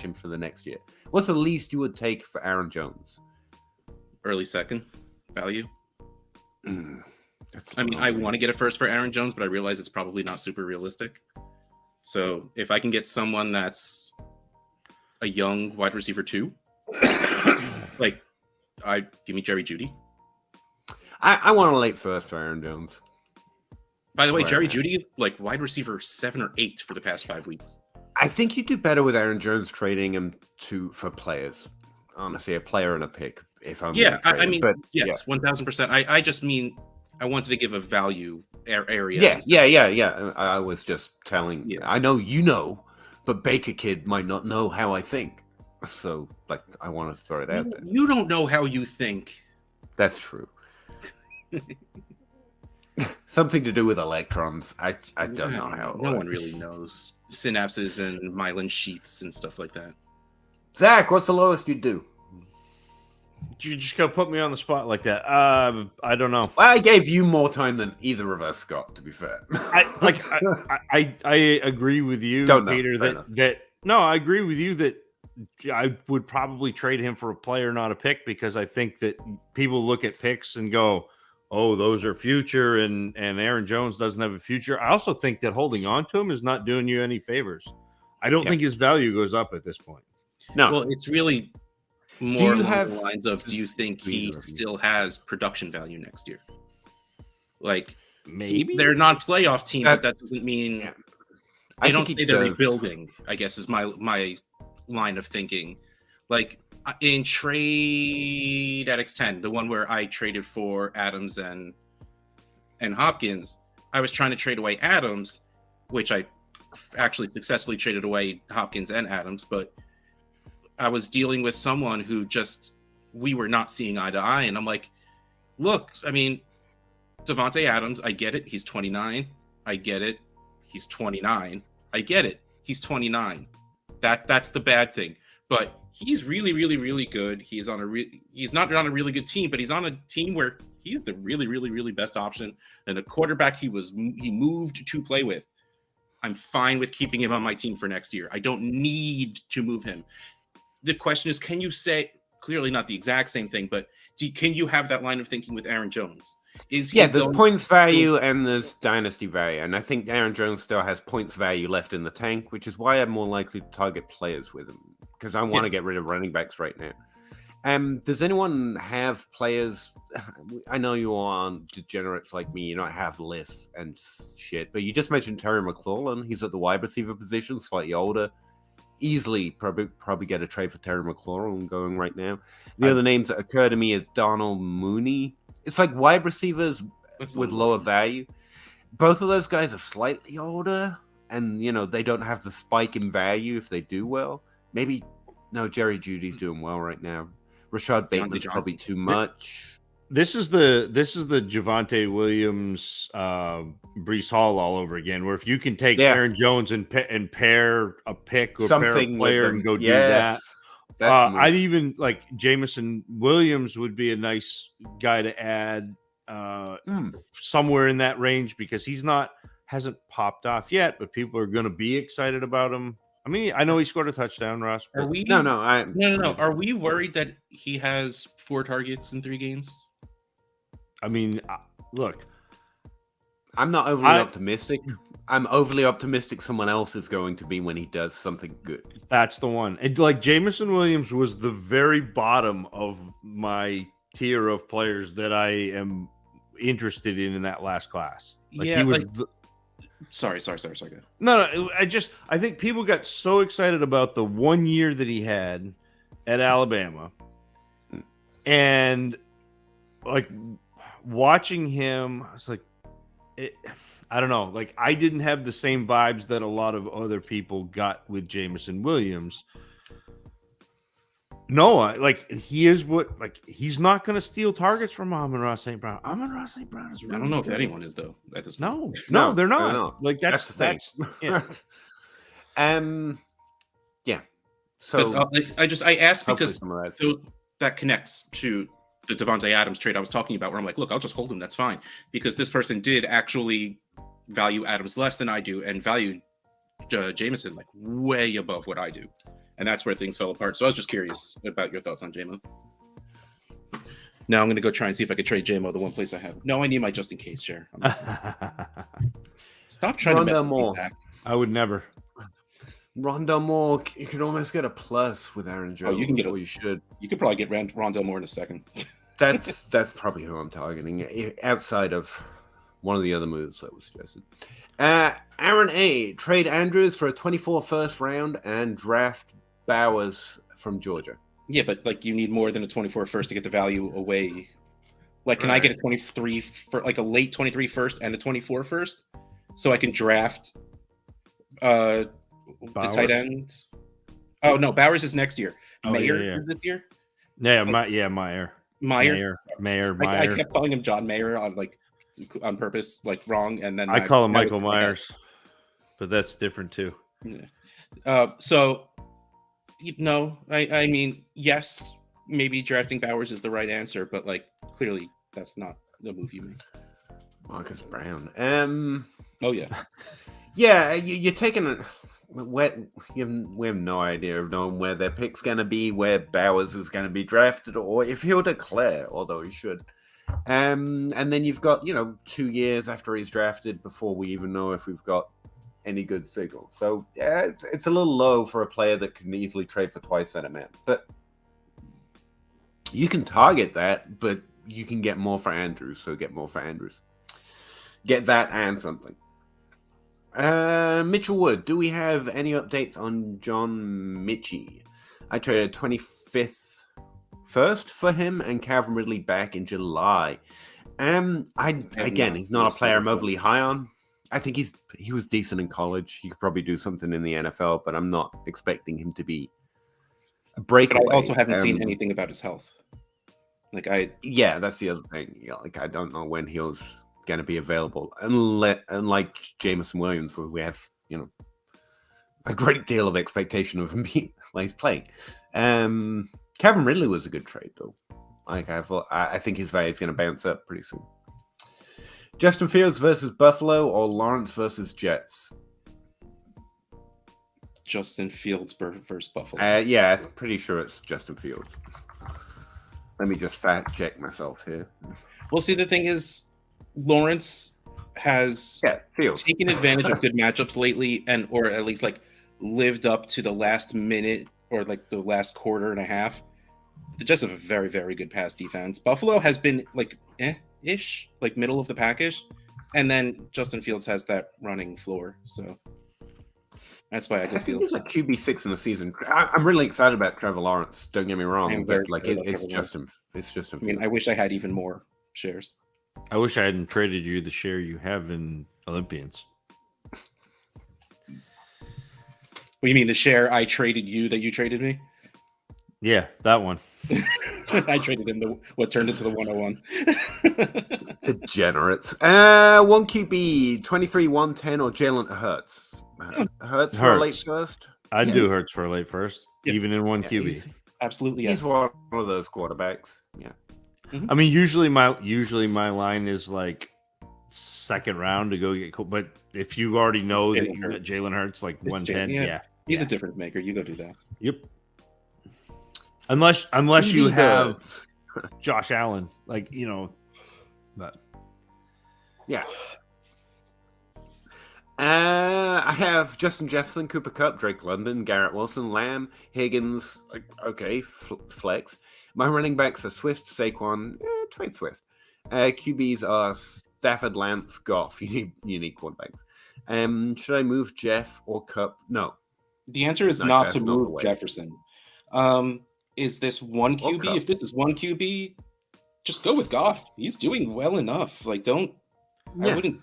him for the next year? What's the least you would take for Aaron Jones? Early second value. I mean, I want to get a first for Aaron Jones, but I realize it's probably not super realistic. So if I can get someone that's a young wide receiver 2, give me Jerry Jeudy. I want a late first for Aaron Jones. By the way, Swear, Jerry man. Jeudy, like wide receiver 7 or 8 for the past 5 weeks. I think you do better with Aaron Jones trading him for players. Honestly, a player and a pick. If I'm Yeah, gonna trade I him. mean, But yes, 1000%. I just mean I wanted to give a value area. yeah. I was just telling. Yeah. I know you know, but Baker Kid might not know how I think. So, like, I want to throw it out there. You don't know how you think. That's true. Something to do with electrons. I don't know how. It No works. one really knows synapses and myelin sheaths and stuff like that. Zach, what's the lowest you'd do? You just gotta put me on the spot like that. I don't know. Well, I gave you more time than either of us got. To be fair, I agree with you, Don't know. Peter. Fair I agree with you that I would probably trade him for a player, not a pick, because I think that people look at picks and go, "Oh, those are future," and Aaron Jones doesn't have a future. I also think that holding on to him is not doing you any favors. I don't think his value goes up at this point. no. Well, it's really more you along have- the lines of, do you think he still has production value next year? Like, Maybe they're not playoff team, but that doesn't mean Yeah. I I don't think say he they're does. rebuilding, I guess is my line of thinking. Like in trade at X10, the one where I traded for Adams and Hopkins, I was trying to trade away Adams, which I actually successfully traded away Hopkins and Adams, but I was dealing with someone who we were not seeing eye to eye. And I'm like, look, I mean, Devontae Adams, I get it. He's 29. I get it. He's 29. I get it. He's 29. That's the bad thing. But he's really, really, really good. He's not on a really good team, but he's on a team where he's the really, really, really best option. And the quarterback he moved to play with. I'm fine with keeping him on my team for next year. I don't need to move him. The question is, can you say, clearly not the exact same thing, but can you have that line of thinking with Aaron Jones? There's points value and there's dynasty value, and I think Aaron Jones still has points value left in the tank, which is why I'm more likely to target players with him, because I want to get rid of running backs right now. Does anyone have players? I know you aren't degenerates like me. You don't have lists and shit, but you just mentioned Terry McLaurin. He's at the wide receiver position, slightly older. Easily probably get a trade for Terry McLaurin going right now. The other names that occur to me is Donald Mooney. It's like wide receivers with lower value. Both of those guys are slightly older, and they don't have the spike in value if they do well. Maybe Jerry Jeudy's doing well right now. Rashad Bateman's probably too much. This is the Javonte Williams, Breece Hall all over again. Where if you can take Aaron Jones and pair a pick or pair a player and go do that. I'd even like Jameson Williams would be a nice guy to add somewhere in that range, because hasn't popped off yet, but people are going to be excited about him. I mean, I know he scored a touchdown, Ross. Are we? No. Are we worried that he has 4 targets in 3 games? I mean, look, I'm not overly optimistic. I'm overly optimistic someone else is going to be when he does something good. That's the one. And like Jameson Williams was the very bottom of my tier of players that I am interested in that last class. Like he was. Sorry. Go. No. I think people got so excited about the 1 year that he had at Alabama, and like watching him, I was like, I don't know. Like I didn't have the same vibes that a lot of other people got with Jameson Williams. No, like he is he's not going to steal targets from Amon-Ra St. Brown. Amon-Ra St. Brown is really I don't know good. if anyone is though at this point. No, they're not. Like that's the thing. Yeah. Yeah. So but, I asked because that connects to the Devontae Adams trade I was talking about, where I'm like, look, I'll just hold him. That's fine, because this person did actually value Adams less than I do and valued Jameson like way above what I do. And that's where things fell apart. So I was just curious about your thoughts on JMO. Now I'm going to go try and see if I could trade JMO, the one place I have. No, I need my just in case share. Stop trying to mess with me, Zach. I would never. Rondell Moore, you could almost get a plus with Aaron Jones. You can get you should. You could probably get Rondell Moore in a second. That's probably who I'm targeting outside of one of the other moves that was suggested. Aaron A. Trade Andrews for a 24 first round and draft Bowers from Georgia. Yeah, but like you need more than a 24 first to get the value away. Like, can I get a 23 for like a late 23 first and a 24 first, so I can draft the tight end? Oh no, Bowers is next year. Mayer is this year. Yeah, Meyer. I kept calling him John Mayer on purpose, like wrong, and then I call him Michael Myers, but that's different too. So, I mean, yes, maybe drafting Bowers is the right answer, but like clearly that's not the move you made. Marcus Brown. Oh yeah. Yeah, you're taking it. We have no idea of knowing where their pick's going to be, where Bowers is going to be drafted, or if he'll declare, although he should. And then you've got 2 years after he's drafted before we even know if we've got any good signal. So yeah, it's a little low for a player that can easily trade for twice that amount. But you can target that, but you can get more for Andrews. So get more for Andrews. Get that and something. Mitchell Wood, do we have any updates on John Mitchie? I traded 25th first for him and Calvin Ridley back in July. He's not a player I'm overly high on. I think he was decent in college. He could probably do something in the NFL, but I'm not expecting him to be a breakaway. But I also haven't seen anything about his health. That's the other thing. I don't know when he was going to be available, unlike Jameson Williams, where we have a great deal of expectation of him being he's playing. Calvin Ridley was a good trade though. I think his value is going to bounce up pretty soon. Justin Fields versus Buffalo or Lawrence versus Jets? Justin Fields versus Buffalo. I'm pretty sure it's Justin Fields. Let me just fact check myself here. Well, see, the thing is, Lawrence has taken advantage of good matchups lately, or at least lived up to the last minute or the last quarter and a half. They just have a very, very good pass defense. Buffalo has been ish, middle of the package, and then Justin Fields has that running floor. So that's why I can feel he's QB6 in the season. I'm really excited about Trevor Lawrence. Don't get me wrong, but it's Justin. It's Justin. I mean, I wish I had even more shares. I wish I hadn't traded you the share you have in Olympians. What, you mean the share I traded you that you traded me? Yeah, that one. I traded in what turned into the 101. Degenerates. 1 QB, 23, 110, or Jalen Hurts? Hurts for a late first? I'd do Hurts for a late first, even in 1 QB. Absolutely, yes. He's one of those quarterbacks. Yeah. Mm-hmm. I mean, usually my line is second round to go get cool. But if you already know that you got Jalen Hurts 110, he's a difference maker. You go do that. Yep. Unless you have Josh Allen, but yeah. I have Justin Jefferson, Cooper Kupp, Drake London, Garrett Wilson, Lamb, Higgins. Flex. My running backs are Swift, Saquon, trade Swift. QBs are Stafford, Lance, Goff. You need quarterbacks. Should I move Jeff or Kupp? No. The answer is not to move Jefferson. Is this 1 QB? If this is 1 QB, just go with Goff. He's doing well enough. I wouldn't.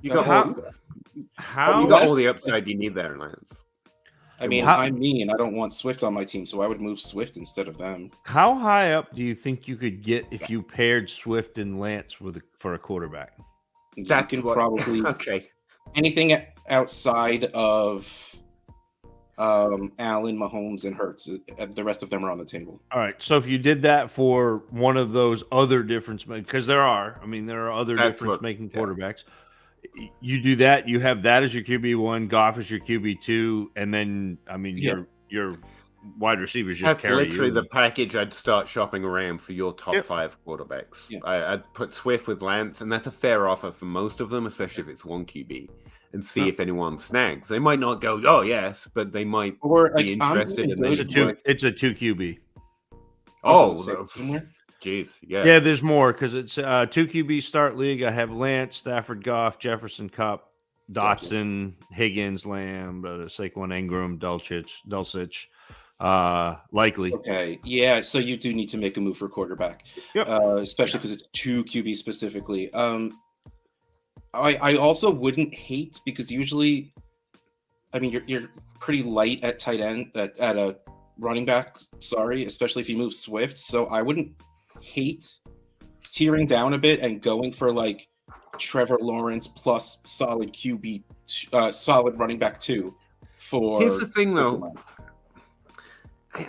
You got all the upside you need there, Lance. I mean, I'm me, and I don't want Swift on my team, so I would move Swift instead of them. How high up do you think you could get if you paired Swift and Lance for a quarterback? That's probably anything outside of Allen, Mahomes, and Hurts. The rest of them are on the table. All right. So if you did that for one of those other difference, because there are other difference-making quarterbacks. You do that. You have that as your QB1, Goff as your QB2, and then your wide receivers just carry you. That's literally the package I'd start shopping around for your top 5 quarterbacks. Yeah. I'd put Swift with Lance, and that's a fair offer for most of them, especially if it's 1 QB, and see if anyone snags. They might not go, oh yes, but they might be interested in It's a 2 QB. Oh, Jeez, yeah. Yeah, there's more because it's 2 QB start league. I have Lance, Stafford, Goff, Jefferson, Cup, Dotson, Higgins, Lamb, Saquon, Ingram, Dulcich, likely. Okay, yeah. So you do need to make a move for quarterback, Yep. especially because it's 2 QB specifically. I also wouldn't hate because usually, I mean, you're pretty light at tight end at a running back. Sorry, especially if you move Swift. So I wouldn't hate tearing down a bit and going for like Trevor Lawrence plus solid QB, solid running back 2. Here's the thing, though.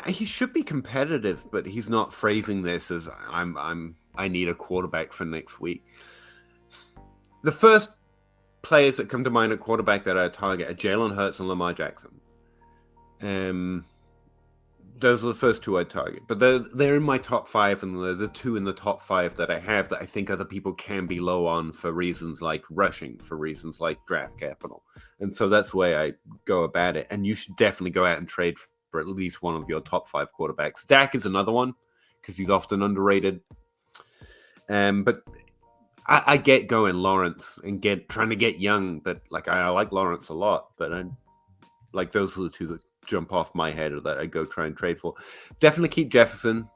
He should be competitive, but he's not phrasing this as I need a quarterback for next week. The first players that come to mind at quarterback that I target are Jalen Hurts and Lamar Jackson. Those are the first 2 I target, but they're in my top 5, and they're the 2 in the top 5 that I have that I think other people can be low on for reasons like rushing, for reasons like draft capital, and so that's the way I go about it. And you should definitely go out and trade for at least one of your top 5 quarterbacks. Dak is another one because he's often underrated, but I get going Lawrence and trying to get young, but like I like Lawrence a lot, but I like those are the 2 that jump off my head or that I go try and trade for. Definitely keep Jefferson.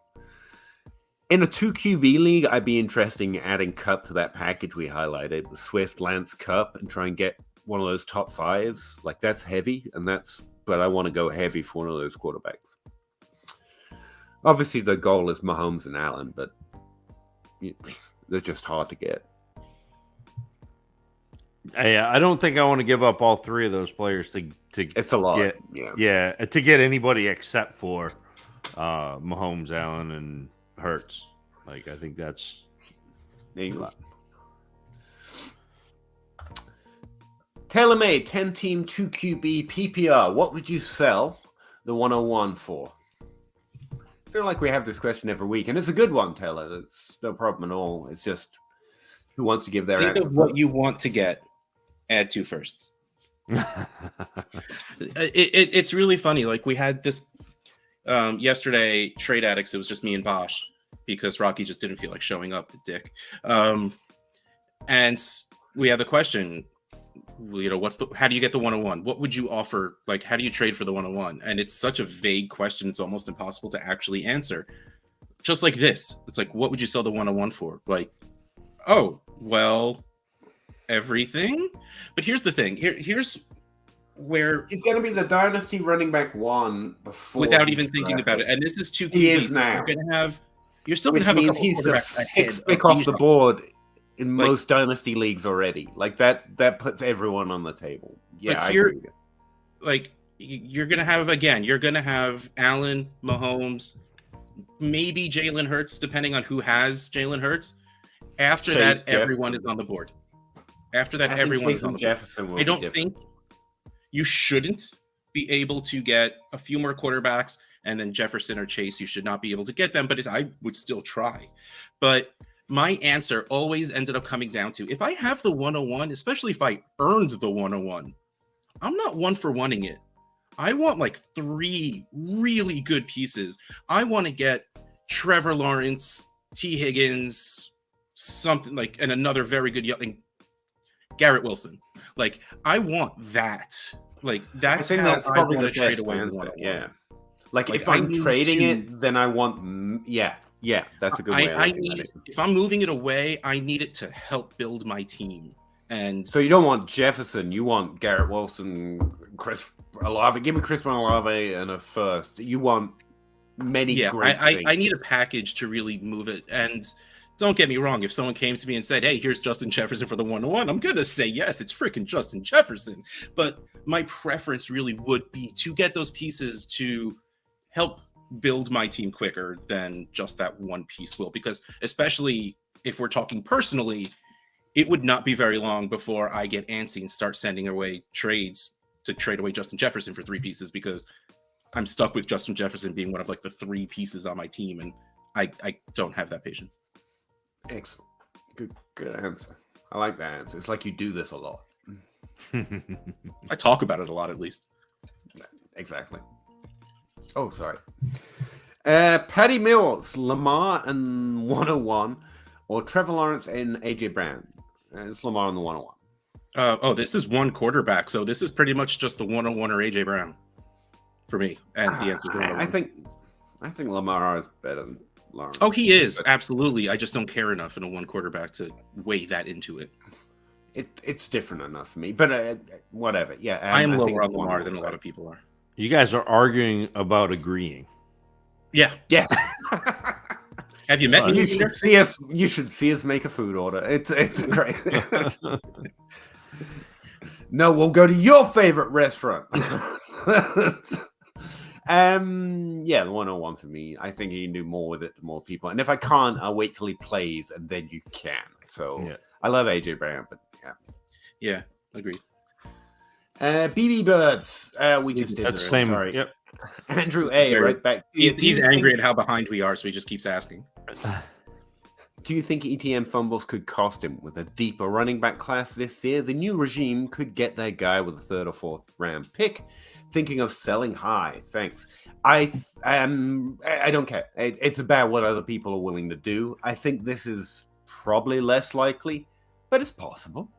In a 2 QB league, I'd be interested in adding Cup to that package we highlighted, the Swift, Lance, Cup, and try and get one of those top 5s. Like that's heavy, but I want to go heavy for one of those quarterbacks. Obviously, the goal is Mahomes and Allen, but they're just hard to get. I don't think I want to give up all 3 of those players to it's a lot. To get anybody except for Mahomes, Allen, and Hurts. Like I think that's a lot. TaylorMade 10-team 2 QB PPR. What would you sell the 101 for? I feel like we have this question every week, and it's a good one, Taylor. It's no problem at all. It's just who wants to give their Think answer. of what you want to get. Add 2 firsts. It's really funny. Like we had this yesterday, Trade Addicts. It was just me and Bosch because Rocky just didn't feel like showing up, the dick. And we had the question, how do you get the 101? What would you offer? Like, how do you trade for the 101? And it's such a vague question. It's almost impossible to actually answer. Just like this. It's like, what would you sell the 101 for? Like, oh, well, everything. But here's the thing. Here's where he's going to be the Dynasty running back 1 before without even thinking about it. And this is 2 QBs. He is now. You're still going to have a couple he's the 6th pick of off the board in most Dynasty leagues already. Like that puts everyone on the table. Yeah, I agree with you. Like you're going to have Allen, Mahomes, maybe Jalen Hurts, depending on who has Jalen Hurts. After that, everyone is on the board. After that, everyone is on the board. I don't think you shouldn't be able to get a few more quarterbacks, and then Jefferson or Chase, you should not be able to get them, but I would still try. But my answer always ended up coming down to, if I have the 101, especially if I earned the 101, I'm not 1-for-1ing it. I want like 3 really good pieces. I want to get Trevor Lawrence, T. Higgins, something like, and another very good young Garrett Wilson. Like, I want that. Like, that's probably the trade away. Yeah. Like if I'm trading it, then I want, yeah, that's a good way. If I'm moving it away, I need it to help build my team. And so you don't want Jefferson, you want Garrett Wilson, Chris Olave. Give me Chris Olave and a first. You want many great things. I need a package to really move it. And don't get me wrong, if someone came to me and said, hey, here's Justin Jefferson for the 101, I'm going to say yes, it's freaking Justin Jefferson. But my preference really would be to get those pieces to help build my team quicker than just that one piece will. Because especially if we're talking personally, it would not be very long before I get antsy and start sending away trades to trade away Justin Jefferson for 3 pieces, because I'm stuck with Justin Jefferson being one of like the 3 pieces on my team, and I don't have that patience. Excellent. Good answer. I like that answer. It's like you do this a lot. I talk about it a lot, at least. Exactly. Oh, sorry. Patty Mills, Lamar and 101, or Trevor Lawrence and AJ Brown. It's Lamar on the 101. This is one quarterback, so this is pretty much just the 101 or AJ Brown for me. And the answer is 101. I think Lamar is better than Lawrence. Oh, he is, absolutely. I just don't care enough in a one quarterback to weigh that into it. It's different enough for me, but whatever. Yeah, I am lower on Lamar than a lot of people are. You guys are arguing about agreeing. Yeah. Yes. Have you met me? You should see us. You should see us make a food order. It's great. No, we'll go to your favorite restaurant. Yeah, the 101 for me. I think he can do more with it to more people. And if I can't, I'll wait till he plays, and then you can. So yeah. I love AJ Brown, but yeah. Yeah, agreed. BB Birds. We just did. That's the same. Sorry. Yep. Andrew A. Right back. He's angry at how behind we are, so he just keeps asking. Do you think ETN fumbles could cost him? With a deeper running back class this year, the new regime could get their guy with a third or fourth round pick. Thinking of selling high. Thanks. I don't care. It's about what other people are willing to do. I think this is probably less likely, but it's possible.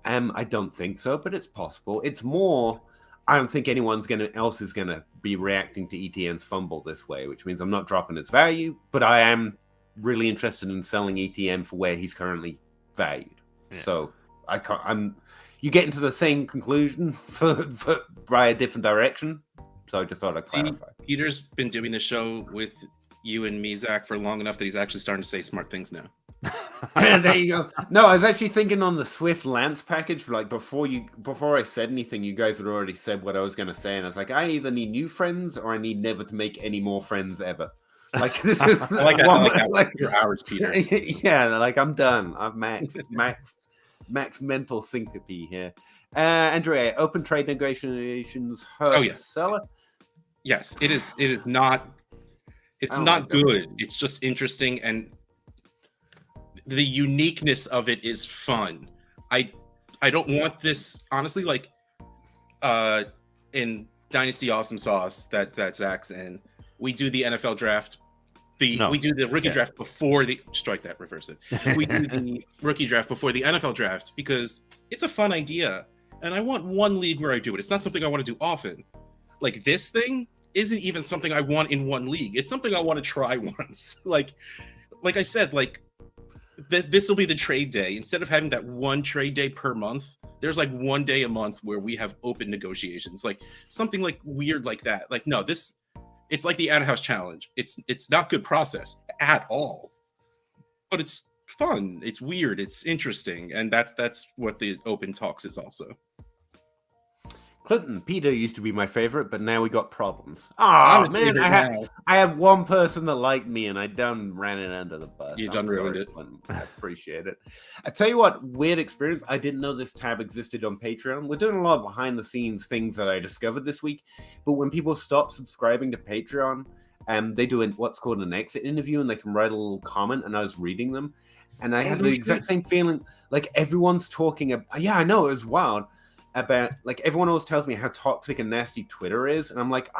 I don't think so, but it's possible. It's more. I don't think anyone else is gonna be reacting to ETN's fumble this way, which means I'm not dropping its value, but I am really interested in selling ETN for where he's currently valued. Yeah. So you get into the same conclusion for by a different direction. So I just thought I'd clarify. Peter's been doing the show with you and me, Zach, for long enough that he's actually starting to say smart things now. There you go. No, I was actually thinking on the Swift Lance package. Like before I said anything, you guys had already said what I was going to say, and I was like, I either need new friends or I need never to make any more friends ever. Like this is I like that. Like your hours, Peter. Yeah, like I'm done. I've max mental syncope here. Andrea, open trade negotiations hurt the seller. Yes, it is. It is not. It's not good. It's just interesting, and the uniqueness of it is fun. I don't want this, honestly, like in Dynasty Awesome Sauce that Zach's in, we do the NFL draft. We do the rookie draft before the strike that, reverse it. We do the rookie draft before the NFL draft because it's a fun idea. And I want one league where I do it. It's not something I want to do often. Like this thing isn't even something I want in one league. It's something I want to try once. Like I said, like this will be the trade day. Instead of having that one trade day per month, there's like one day a month where we have open negotiations, like something like weird like that. Like, no, it's like the Ad House Challenge. It's not good process at all, but it's fun. It's weird. It's interesting. And that's what the open talks is also. Clinton, Peter used to be my favorite, but now we got problems. Oh, man, I had one person that liked me, and I done ran it under the bus. You done ruined it. I appreciate it. I tell you what, weird experience. I didn't know this tab existed on Patreon. We're doing a lot of behind-the-scenes things that I discovered this week, but when people stop subscribing to Patreon, they do what's called an exit interview, and they can write a little comment, and I was reading them, and I had the exact same feeling. Like, everyone's talking. Yeah, I know, it was wild. About like everyone always tells me how toxic and nasty Twitter is, and I'm like,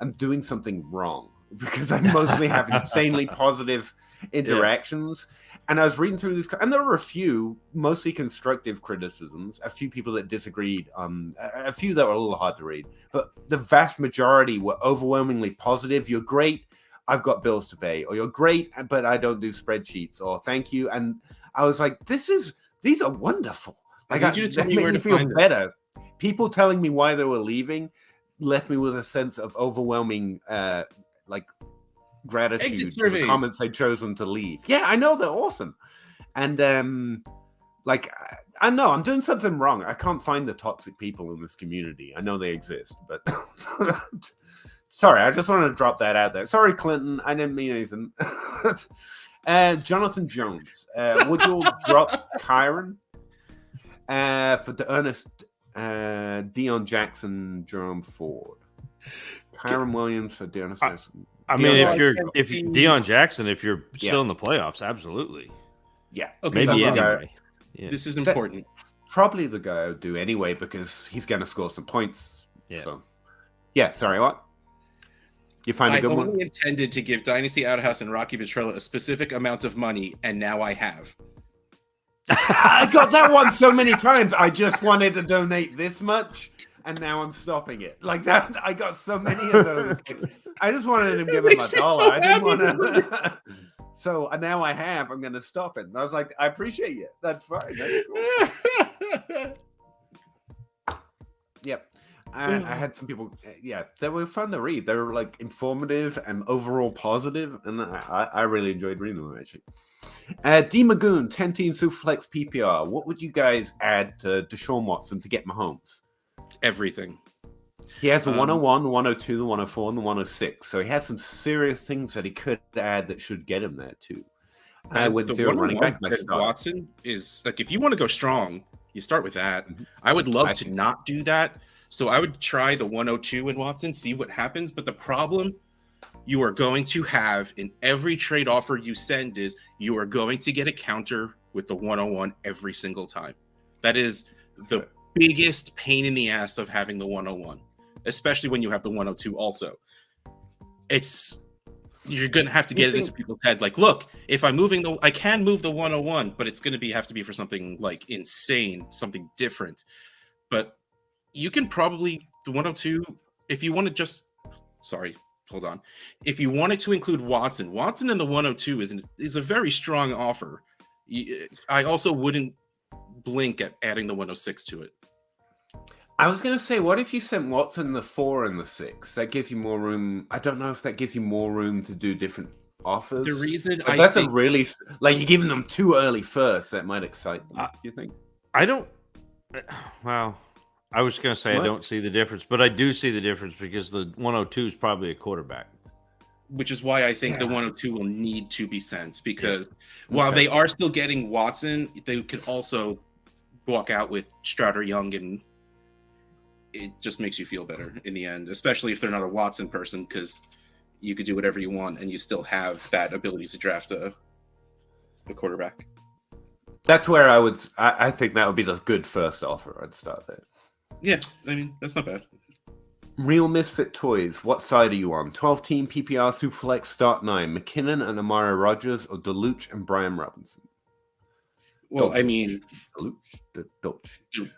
I'm doing something wrong because I mostly have insanely positive interactions. And I was reading through this, and there were a few mostly constructive criticisms, a few people that disagreed, a few that were a little hard to read, but the vast majority were overwhelmingly positive. You're great, I've got bills to pay, or you're great, but I don't do spreadsheets, or thank you. And I was like, these are wonderful. I need you to tell me where to feel better. People telling me why they were leaving left me with a sense of overwhelming, gratitude for the comments I'd chosen to leave. Yeah, I know they're awesome, and I know I'm doing something wrong. I can't find the toxic people in this community. I know they exist, but sorry, I just wanted to drop that out there. Sorry, Clinton, I didn't mean anything. Jonathan Jones, would you drop Kyron? For the Ernest, Deion Jackson, Jerome Ford, Kyron Williams for Deion Jackson. I mean, if Deion Jackson, if you're still in the playoffs, absolutely. Yeah. Okay. Maybe anyway. Yeah. This is important. Probably the guy I would do anyway because he's going to score some points. Yeah. So, yeah. Sorry, what? You find a I good only one? intended to give Dynasty Outhouse and Rocky Petrella a specific amount of money, and now I have. I got that one so many times. I just wanted to donate this much, and now I'm stopping it. Like that, I got so many of those. Like, I just wanted to give him Makes $1. me so I didn't want happy. to. So now I have. I'm going to stop it. And I was like, I appreciate you. That's fine. That's cool. Yep. I had some people, yeah, they were fun to read. They were like informative and overall positive, and I really enjoyed reading them actually. D Magoon, 10 team Superflex PPR. What would you guys add to Deshaun Watson to get Mahomes? Everything. He has the 101, the 102, the 104, and the 106. So he has some serious things that he could add that should get him there too. With The 0 running back, Watson is like, if you want to go strong, you start with that. Mhm. I would love to not do that. So I would try the 102 in Watson, see what happens. But the problem you are going to have in every trade offer you send is you are going to get a counter with the 101 every single time. That is the biggest pain in the ass of having the 101, especially when you have the 102 also. You're going to have to get it into people's head. Like, look, if I'm moving I can move the 101, but it's going to have to be for something like insane, something different. But you can probably, the 102, if you want to just, hold on. If you wanted to include Watson in the 102 is a very strong offer. I also wouldn't blink at adding the 106 to it. I was going to say, what if you sent Watson the 4 and the 6? That gives you more room. I don't know if that gives you more room to do different offers. The reason that's a really, like, you're giving them too early first. That might excite them. Do you think? I don't. Well, I was going to say I don't see the difference, but I do see the difference because the 102 is probably a quarterback. Which is why I think the 102 will need to be sent, because while they are still getting Watson, they can also walk out with Stroud or Young, and it just makes you feel better in the end, especially if they're not a Watson person, because you could do whatever you want and you still have that ability to draft a quarterback. That's where I think that would be the good first offer. I'd start there. Yeah, I mean, that's not bad. Real Misfit Toys. What side are you on? 12-team PPR Superflex start 9. McKinnon and Amari Rodgers, or Deluch and Brian Robinson? Well, I mean, Deluch. The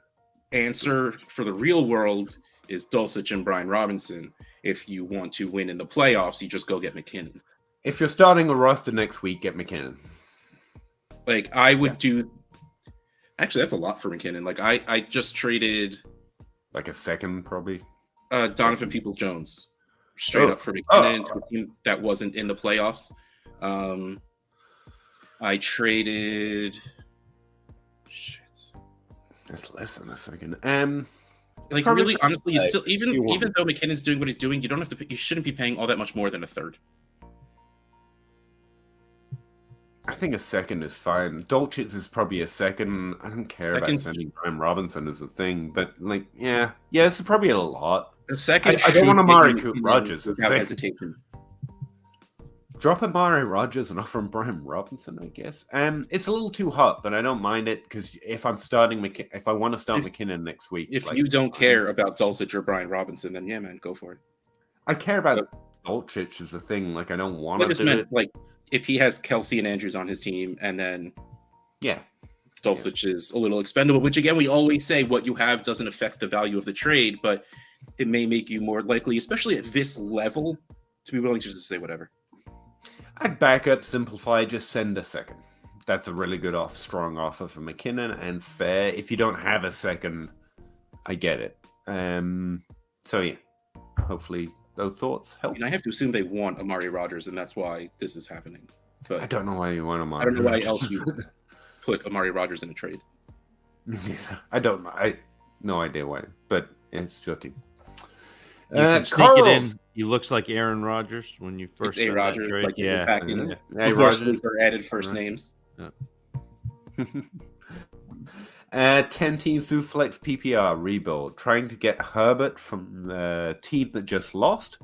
answer for the real world is Dulcich and Brian Robinson. If you want to win in the playoffs, you just go get McKinnon. If you're starting a roster next week, get McKinnon. Like, I would do... Actually, that's a lot for McKinnon. Like, I just traded... Like a second, probably? Donovan Peoples-Jones. Straight up for McKinnon to a team that wasn't in the playoffs. I traded... Shit. That's less than a second. Like, really, honestly, you still even though McKinnon's doing what he's doing, you shouldn't be paying all that much more than a third. I think a second is fine. Dolchitz is probably a second. I don't care about sending Brian Robinson as a thing, but like, yeah, it's probably a lot. A second. I don't want Amari Rodgers without hesitation. Drop Amari Rodgers and offer him Brian Robinson, I guess. It's a little too hot, but I don't mind it because if I'm starting if I want to start McKinnon next week, if you don't care about Dulcich or Brian Robinson, then yeah, man, go for it. I care about Dolchich as a thing. Like, I don't want to do it. Like, if he has Kelsey and Andrews on his team, and then Dulcich is a little expendable, which again, we always say what you have doesn't affect the value of the trade, but it may make you more likely, especially at this level, to be willing to just say whatever. I'd back up, simplify, just send a second. That's a really good strong offer for McKinnon and fair. If you don't have a second, I get it. So yeah, hopefully those thoughts help. I mean, I have to assume they want Amari Rodgers, and that's why this is happening. But I don't know why you want Amari. I don't know why else you put Amari Rodgers in a trade. I don't know. I no idea why, but it's your team. You can sneak it in. He looks like Aaron Rodgers when you first. It's A. Rodgers, trade. like back in before Sleeper added first names. 10-team through flex PPR rebuild, trying to get Herbert from the team that just lost.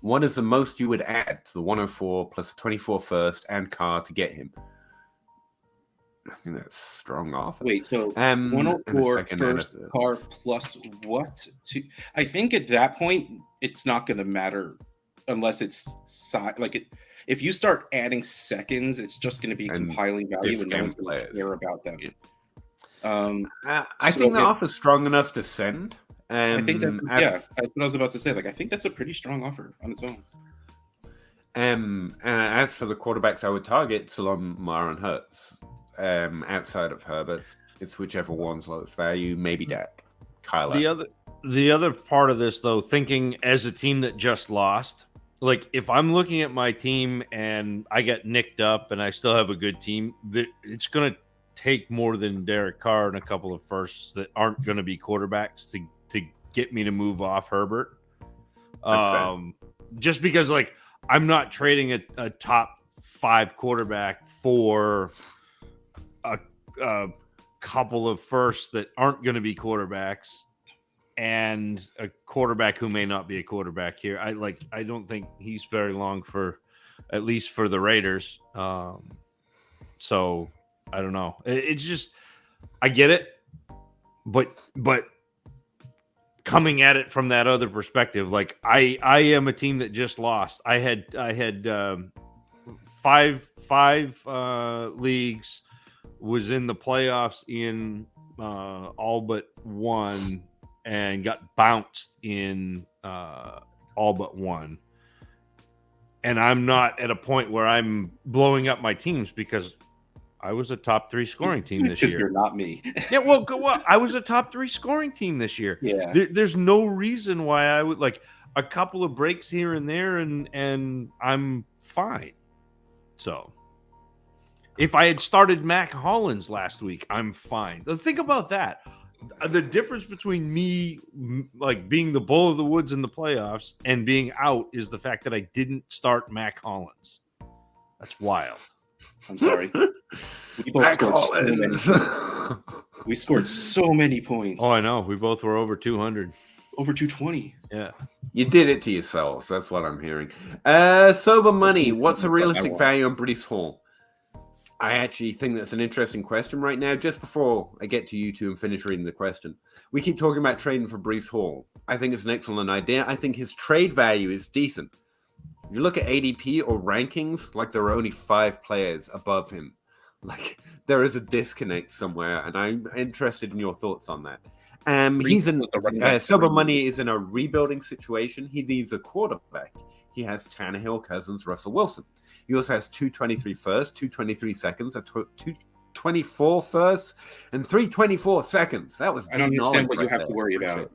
What is the most you would add to the 104 plus a 24 first and Carr to get him? I think that's strong offer. Wait, so 104 first Carr plus what? I think at that point it's not going to matter unless it's like it. If you start adding seconds, it's just going to be And compiling value, and no one's discount going to players. care about them. Yeah. So I think the if- offer's strong enough to send. I think that as- that's what I was about to say. Like, I think that's a pretty strong offer on its own. And as for the quarterbacks I would target, Salon, Mar, and Hurts. Outside of Herbert, it's whichever one's lowest value. Maybe Dak, Kyler. The other part of this, though, thinking as a team that just lost, like if I'm looking at my team and I get nicked up and I still have a good team, it's going to take more than Derek Carr and a couple of firsts that aren't going to be quarterbacks to get me to move off Herbert. Just because, like, I'm not trading a top 5 quarterback for a couple of firsts that aren't going to be quarterbacks and a quarterback who may not be a quarterback here. I don't think he's very long for, at least for the Raiders. So I don't know. It's just, I get it, but coming at it from that other perspective, like I am a team that just lost. I had five leagues, was in the playoffs in all but one, and got bounced in all but one. And I'm not at a point where I'm blowing up my teams because I was a top 3 scoring team this year. Because you're not me. Yeah, well, I was a top 3 scoring team this year. Yeah. There's no reason why I would, like, a couple of breaks here and there, and I'm fine. So if I had started Mac Hollins last week, I'm fine. Think about that. The difference between me, like, being the bull of the woods in the playoffs and being out is the fact that I didn't start Mac Hollins. That's wild. I'm sorry. We both scored so many. We scored so many points. Oh, I know. We both were over 200. Over 220. Yeah. You did it to yourselves. That's what I'm hearing. Sober money. What's a realistic value on Breece Hall? I actually think that's an interesting question right now. Just before I get to you two and finish reading the question, we keep talking about trading for Breece Hall. I think it's an excellent idea. I think his trade value is decent. If you look at ADP or rankings, like there are only 5 players above him. Like there is a disconnect somewhere, and I'm interested in your thoughts on that. He's in sober money is in a rebuilding situation. He needs a quarterback. He has Tannehill, Cousins, Russell Wilson. He also has 223 firsts, 223 seconds, 224 firsts, and 324 seconds. That was. I don't understand what you have to worry about.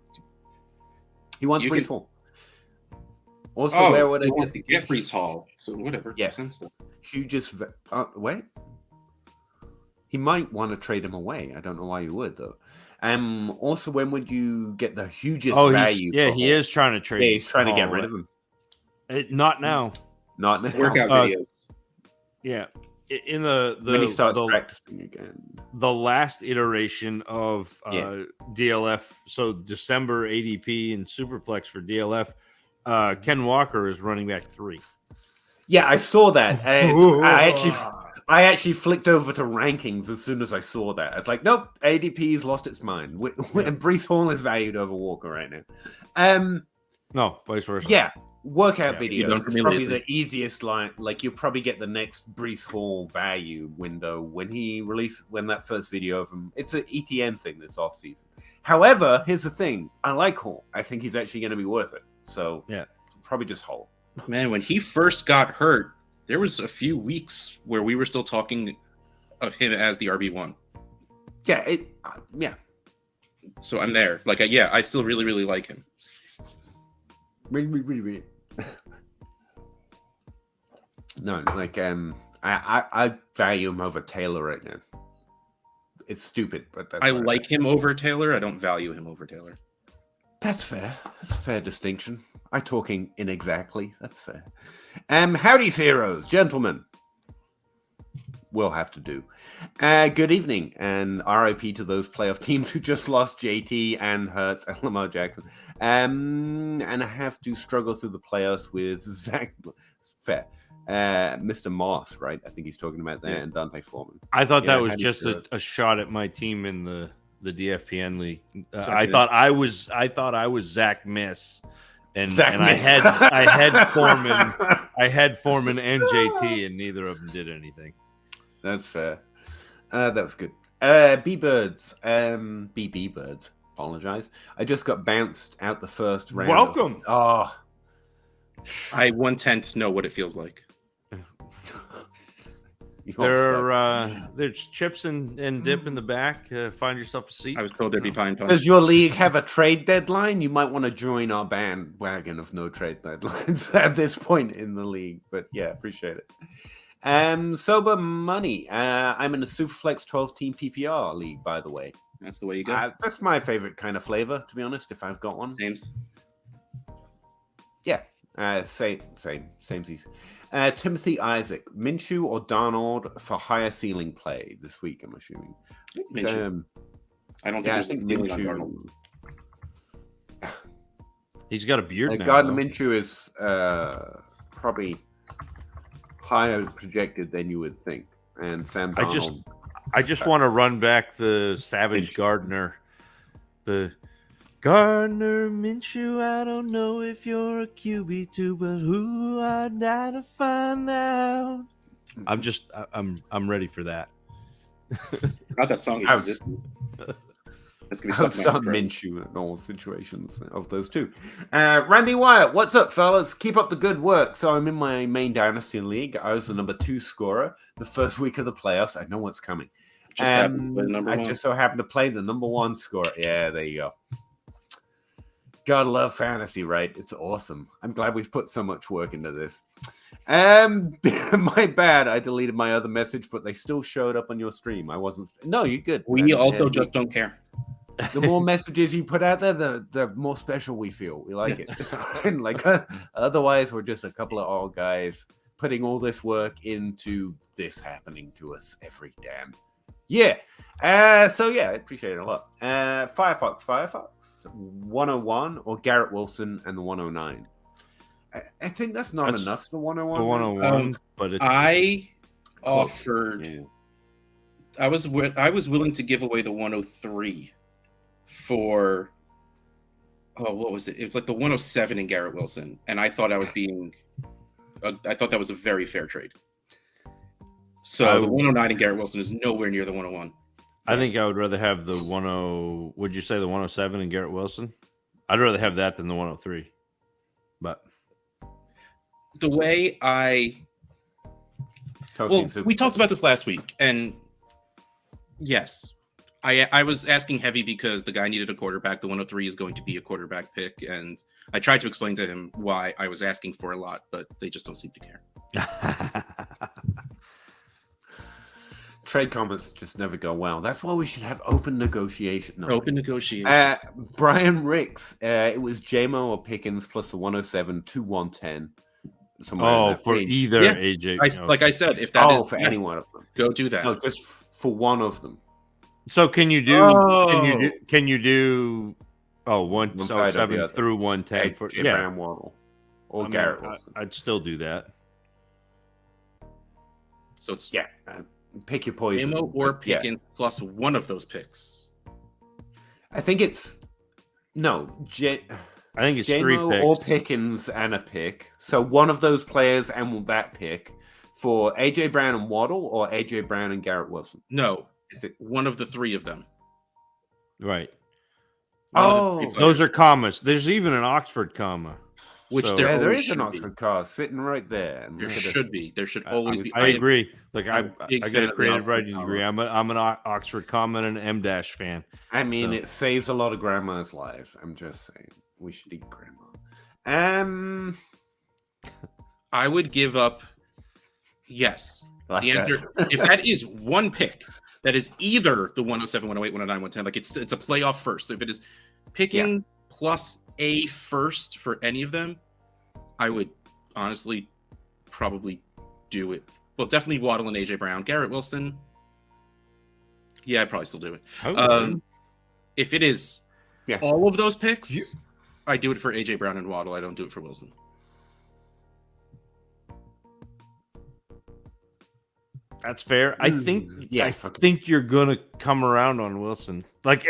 He wants Breece Hall. Also, where would I get Breece Hall? So whatever. Yes. Hugest. Wait. He might want to trade him away. I don't know why you would though. Also, when would you get the hugest value? He is trying to trade. Yeah, he's trying to get rid of him. Not now. Not now. Workout videos. Yeah. In the when he starts practicing again. The last iteration of DLF, so December ADP and Superflex for DLF, Ken Walker is running back 3. Yeah, I saw that. I actually flicked over to rankings as soon as I saw that. I was like, nope, ADP's lost its mind. And Breece Hall is valued over Walker right now. No, vice versa. Yeah, workout videos is probably the easiest line. Like, you'll probably get the next Breece Hall value window when that first video of him. It's an ETN thing this offseason. However, here's the thing. I like Hall. I think he's actually going to be worth it. So, yeah, probably just Hall. Man, when he first got hurt, there was a few weeks where we were still talking of him as the RB1. Yeah, yeah. So I'm there. Like, I still really, really like him. Really. No, like, I value him over Taylor right now. It's stupid, but I like him over Taylor. I don't value him over Taylor. That's fair. That's a fair distinction. I'm talking inexactly. That's fair. Howdy's heroes, gentlemen. We'll have to do. Good evening, and RIP to those playoff teams who just lost JT and Hurts and Lamar Jackson. And I have to struggle through the playoffs with Zach. Fair. Mr. Moss, right? I think he's talking about that, and Dante Foreman. I thought that was just a shot at my team in the DFPN league. I thought I was Zach Miss, and Zach and I Mix. had Foreman and JT, and neither of them did anything. That's fair. That was good. B-Birds. BB Birds. Apologize. I just got bounced out the first round. Welcome. Oh. I 1/10 know what it feels like. There's chips and dip in the back. Find yourself a seat. I was told there'd be pine punch. Does your league have a trade deadline? You might want to join our bandwagon of no trade deadlines at this point in the league. But yeah, appreciate it. Sober money. I'm in a Superflex 12-team PPR league, by the way. That's the way you go. That's my favorite kind of flavor, to be honest, if I've got one. Sames. Yeah. Samesies. Timothy Isaac, Minshew or Darnold for higher ceiling play this week, I'm assuming. Minshew. I don't think there's a ceiling on Darnold. He's got a beard now. Gardner Minshew is probably higher projected than you would think. And Sam Darnold. I just want to run back the Savage Gardner. The Gardner Minshew, I don't know if you're a QB2, but who I die to find out. I'm ready for that. Not that song exists. That's gonna be some Minshew in all situations of those two. Randy Wyatt, what's up, fellas? Keep up the good work. So I'm in my main Dynasty league. I was the number 2 scorer the first week of the playoffs. I know what's coming. I just so happened to play the number 1 scorer. Yeah, there you go. Gotta love fantasy, right? It's awesome. I'm glad we've put so much work into this. My bad. I deleted my other message, but they still showed up on your stream. I wasn't. No, you're good. We also just don't care. The more messages you put out there, the more special we feel. We like it. It's fine. Like otherwise, we're just a couple of old guys putting all this work into this happening to us every damn. Yeah. So yeah, I appreciate it a lot. Firefox 101 or Garrett Wilson and the 109. I think that's not enough. The 101. The 101, but I offered. Yeah. I was willing to give away the 103 for. Oh, what was it? It was like the 107 in Garrett Wilson, and I thought I was being. I thought that was a very fair trade. So the 109 in Garrett Wilson is nowhere near the 101. I think I would rather have the 10. Would you say the 107 in Garrett Wilson? I'd rather have that than the 103. But the way we talked about this last week, and yes, I was asking heavy because the guy needed a quarterback. The 103 is going to be a quarterback pick, and I tried to explain to him why I was asking for a lot, but they just don't seem to care. Trade comments just never go well. That's why we should have open negotiation. No, open negotiation. Brian Ricks. It was JMO or Pickens plus the 107 to 110. For range. Either AJ. Like I said, if that is for any one of them, go do that. No, just for one of them. So can you do? Can you do? 107 through 110 for Brown Waddle or Garrett Wilson. I'd still do that. So it's pick your poison. Amo or Pickens plus one of those picks. I think it's I think it's J-Mo 3 picks. or Pickens and a pick. So one of those players and that pick for AJ Brown and Waddle or AJ Brown and Garrett Wilson. No, one of the 3 of them. Right. Those are commas. There's even an Oxford comma. There is an Oxford car sitting right there. And there should be. There should always be. I agree. Like I got a creative writing degree. I'm an Oxford comma and an M- fan. I mean, it saves a lot of grandma's lives. I'm just saying, we should eat grandma. I would give up. Yes, the answer. If that is one pick, that is either the 107, 108, 109, 110. Like it's a playoff first. So if it is picking plus a first for any of them, I would honestly probably do it. Well, definitely Waddle and AJ Brown. Garrett Wilson, I'd probably still do it. If it is all of those picks, I do it for AJ Brown and Waddle. I don't do it for Wilson. That's fair. I think yeah, I think you're gonna come around on Wilson. Like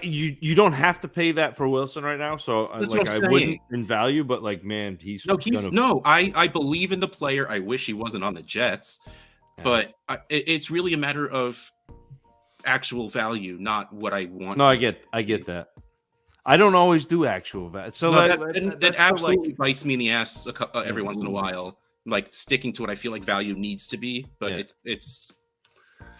you don't have to pay that for Wilson right now. So That's like what I'm I saying. wouldn't in value, but like man, he's gonna. No. I believe in the player. I wish he wasn't on the Jets, but it's really a matter of actual value, not what I want. No, I get that. I don't always do actual value. So No, that that absolutely bites me in the ass every once in a while. Like sticking to what I feel like value needs to be, but it's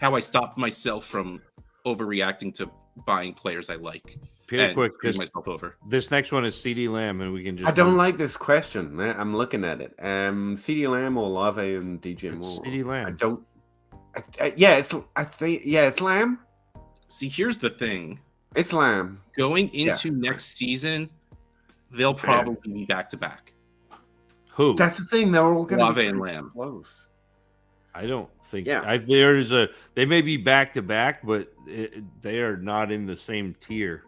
how I stop myself from overreacting to buying players I like. Peter, quick, myself over. This next one is CD Lamb, and we can just. I don't like this question. I'm looking at it. CD Lamb or Lave and DJ Moore. CD Lamb. I don't. Yeah, it's. I think. Yeah, it's Lamb. See, here's the thing. It's Lamb. Going into next season, they'll probably be back to back. Who? That's the thing. They're all going to be and Lamb. Close. I don't think. Yeah. They may be back to back, but they are not in the same tier.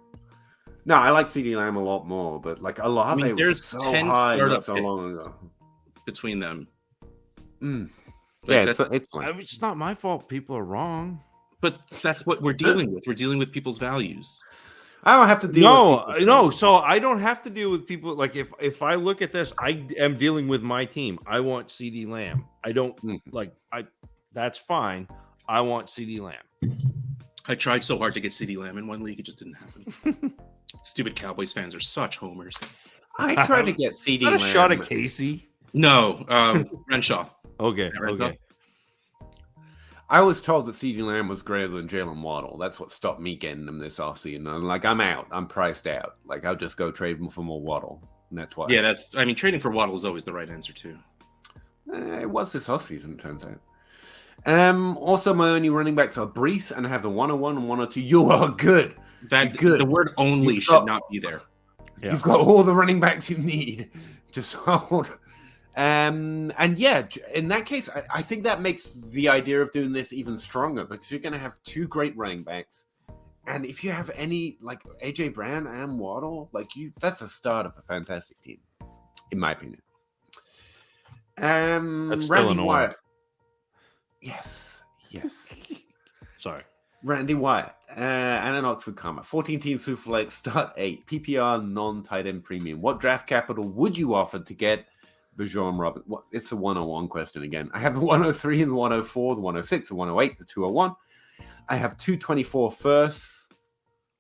No, I like CD Lamb a lot more, but like Olave there's was so 10 high not startup so long ago. Between them. Yeah, it's Lamb. It's not my fault. People are wrong. But that's what we're dealing with. We're dealing with people's values. I don't have to deal with no. So I don't have to deal with people. Like if I look at this, I am dealing with my team. I want CD Lamb. I don't that's fine. I want CD Lamb. I tried so hard to get CD Lamb in one league, it just didn't happen. Stupid Cowboys fans are such homers. I tried to get CD Lamb. A shot at Casey. No, Renshaw. Okay. I was told that CD Lamb was greater than Jalen Waddle. That's what stopped me getting him this offseason. I'm like, I'm out. I'm priced out. Like, I'll just go trade him for more Waddle. And that's why. Yeah, trading for Waddle is always the right answer, too. It was this offseason, it turns out. Also, my only running backs are Brees, and I have the 101 and 102. You are good. The word only should not be there. Yeah. You've got all the running backs you need. Just hold. And yeah, in that case, I think that makes the idea of doing this even stronger because you're going to have two great running backs. And if you have any, like AJ Brown and Waddle, that's a start of a fantastic team, in my opinion. That's Randy still Wyatt. Yes. Sorry. Randy Wyatt and an Oxford comma. 14-team Superflex, start 8. PPR, non-tight end premium. What draft capital would you offer to get Bijan Robinson? It's a 101 question again. I have the 103 and the 104, the 106, the 108, the 201. I have 224 firsts.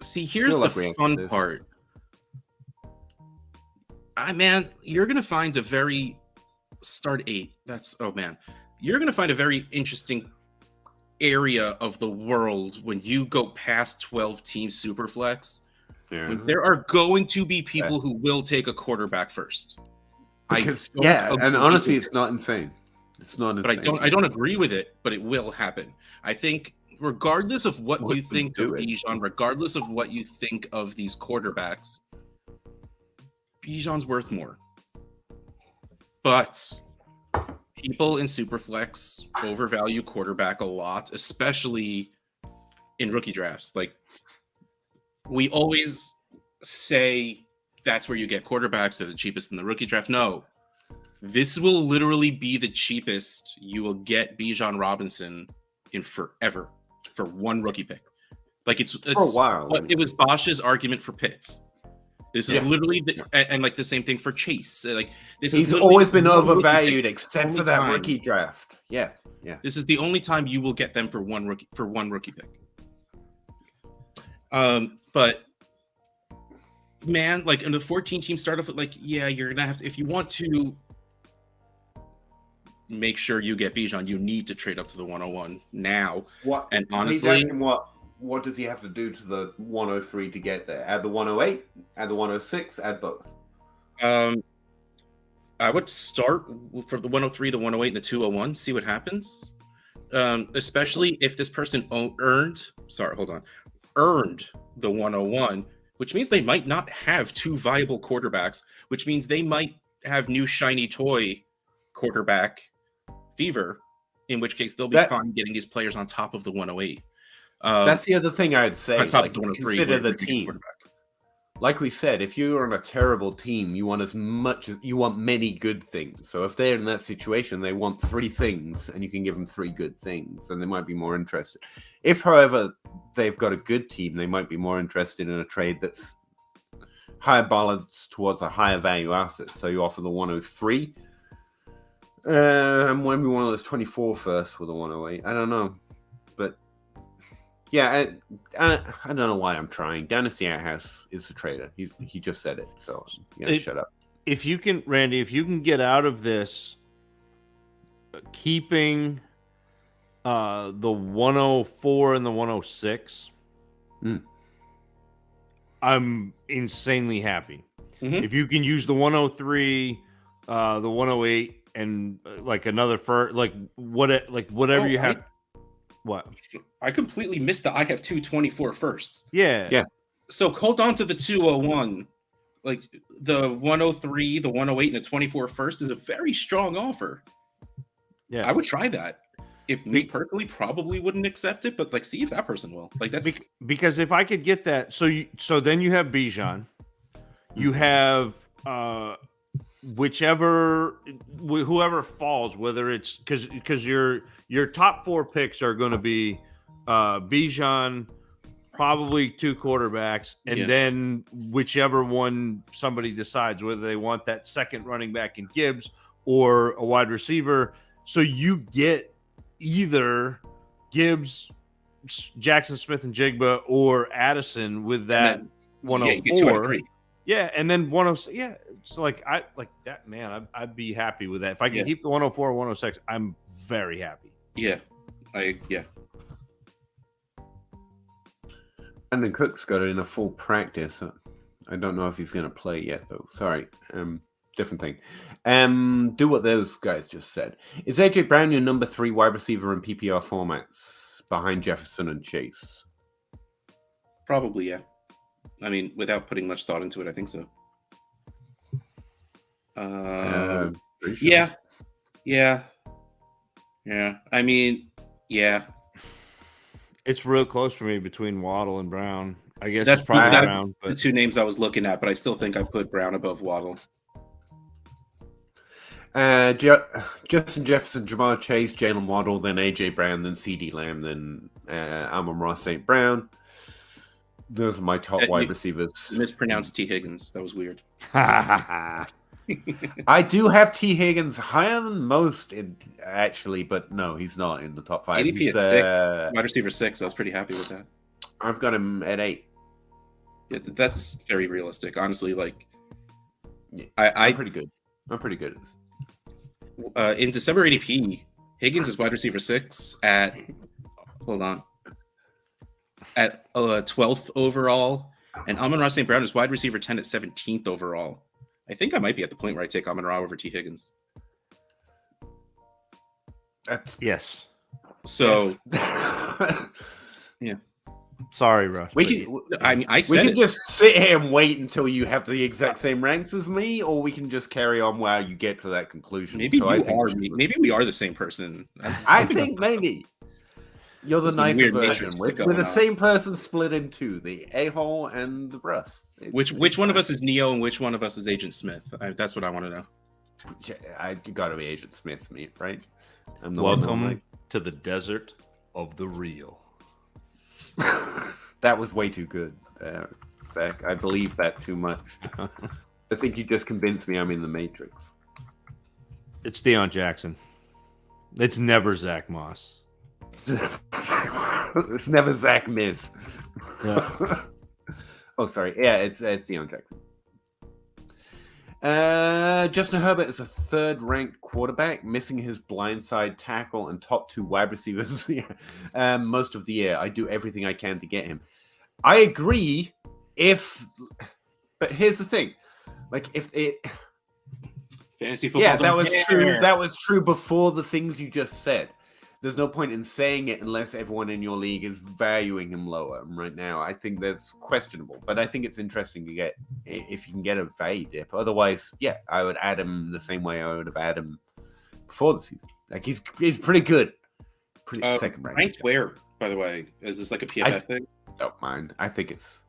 See, here's the fun part. Man, you're going to find a very start 8. You're going to find a very interesting area of the world when you go past 12-team Superflex. Yeah. There are going to be people who will take a quarterback first. And honestly, it's not insane. It's not insane. But I don't agree with it, but it will happen. I think regardless of what you think of Bijan, regardless of what you think of these quarterbacks, Bijan's worth more. But people in Superflex overvalue quarterback a lot, especially in rookie drafts. Like, we always say that's where you get quarterbacks. They're the cheapest in the rookie draft. No, this will literally be the cheapest you will get Bijan Robinson in forever for one rookie pick. Like, it's for a while. It was Bosch's argument for Pitts. This is literally and like the same thing for Chase. Like, he's always been overvalued except for that rookie draft. Yeah. This is the only time you will get them for one rookie pick. But man, like in the 14-team startup, you're gonna have to, if you want to make sure you get Bijan, you need to trade up to the 101 now. What? And honestly, he's asking what does he have to do to the 103 to get there? Add the 108, add the 106, add both. I would start from the 103, the 108, and the 201, see what happens. Especially if this person earned the 101, which means they might not have two viable quarterbacks, which means they might have new shiny toy quarterback fever, in which case they'll be fine getting these players on top of the 108. That's the other thing I'd say. Consider the team. like we said, if you're on a terrible team, you want many good things. So if they're in that situation, they want 3 things, and you can give them 3 good things, and they might be more interested. If, however, they've got a good team, they might be more interested in a trade that's higher balance towards a higher value asset. So you offer the 103, and maybe one of those 24 first with a 108. I don't know, but yeah, I don't know why I'm trying. Dynasty Outhouse is a trader. He just said it, so shut up. If you can, Randy, if you can get out of this, keeping the 104 and the 106, I'm insanely happy. If you can use the 103, the 108, and like another whatever you have. What? I completely missed that I have 224 firsts. Yeah. So hold on to the 201. Like the 103, the 108, and the 24 first is a very strong offer. Yeah. I would try that. If me personally probably wouldn't accept it, but like see if that person will. Like that's because if I could get that, so then you have Bijan, you have whoever falls, whether it's because your top 4 picks are going to be Bijan, probably 2 quarterbacks, and then whichever one somebody decides whether they want that second running back in Gibbs or a wide receiver. So you get either Gibbs, Jackson Smith and Jigba, or Addison with that 104. Yeah, and then 106. Yeah, it's like I like that, man. I'd be happy with that. If I can keep the 104 or 106, I'm very happy. Yeah. And then Cook's got it in a full practice. I don't know if he's going to play yet, though. Sorry. Different thing. Do what those guys just said. Is AJ Brown your number 3 wide receiver in PPR formats behind Jefferson and Chase? Probably, yeah. I mean, without putting much thought into it, I think so. Sure. Yeah. I mean, yeah. It's real close for me between Waddle and Brown. I guess it's probably Brown. But the 2 names I was looking at, but I still think I put Brown above Waddle. Justin Jefferson, Jamar Chase, Jalen Waddle, then AJ Brown, then CD Lamb, then Amon-Ra St. Brown. Those are my top wide receivers. Mispronounced T. Higgins. That was weird. I do have T. Higgins higher than most, actually, but no, he's not in the top 5. ADP he's at 6, wide receiver 6. I was pretty happy with that. I've got him at 8. Yeah, that's very realistic. Honestly, like, I'm pretty good. I'm pretty good at this. In December ADP, Higgins is wide receiver 6 at 12th overall, and Amon-Ra St. Brown is wide receiver 10 at 17th overall. I think I might be at the point where I take Amon-Ra over T. Higgins. Yes. So, yeah. Sorry, Russ. We can just sit here and wait until you have the exact same ranks as me, or we can just carry on while you get to that conclusion. Maybe maybe we are the same person. I think maybe you're the nicer version. We're the same person split in 2: the a-hole and the Russ. Which one of us is Neo and which one of us is Agent Smith? That's what I want to know. I got to be Agent Smith, right? Welcome to the desert of the real. That was way too good, Zach. I believe that too much. I think you just convinced me I'm in the Matrix. It's Deion Jackson. It's never Zach Moss. It's never Zach Miz. Yeah. Oh, sorry. Yeah, it's Deion Jackson. Justin Herbert is a 3rd-ranked quarterback, missing his blindside tackle and top 2 wide receivers most of the year. I do everything I can to get him. I agree. But here's the thing: like, if it fantasy football, yeah, that was true. That was true before the things you just said. There's no point in saying it unless everyone in your league is valuing him lower. And right now, I think that's questionable. But I think it's interesting to get if you can get a value dip. Otherwise, yeah, I would add him the same way I would have added him before the season. Like he's pretty good. Pretty second ranked where, by the way? Is this like a PFF thing? Don't mind. I think it's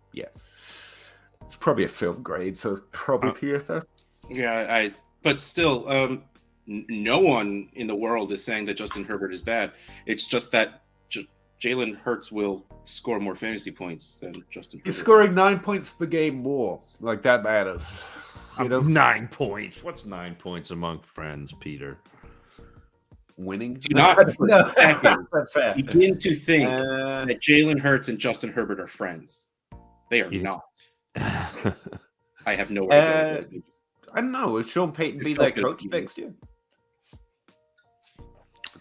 It's probably a film grade, so it's probably PFF. Yeah, but still, no one in the world is saying that Justin Herbert is bad. It's just that Jalen Hurts will score more fantasy points than Justin Herbert. He's scoring 9 points per game more. Like, that matters. You know, 9 points. What's 9 points among friends, Peter? Winning? Do not for a second begin to think that Jalen Hurts and Justin Herbert are friends. They are not. I have no idea. I don't know. Will Sean Payton be their coach next year?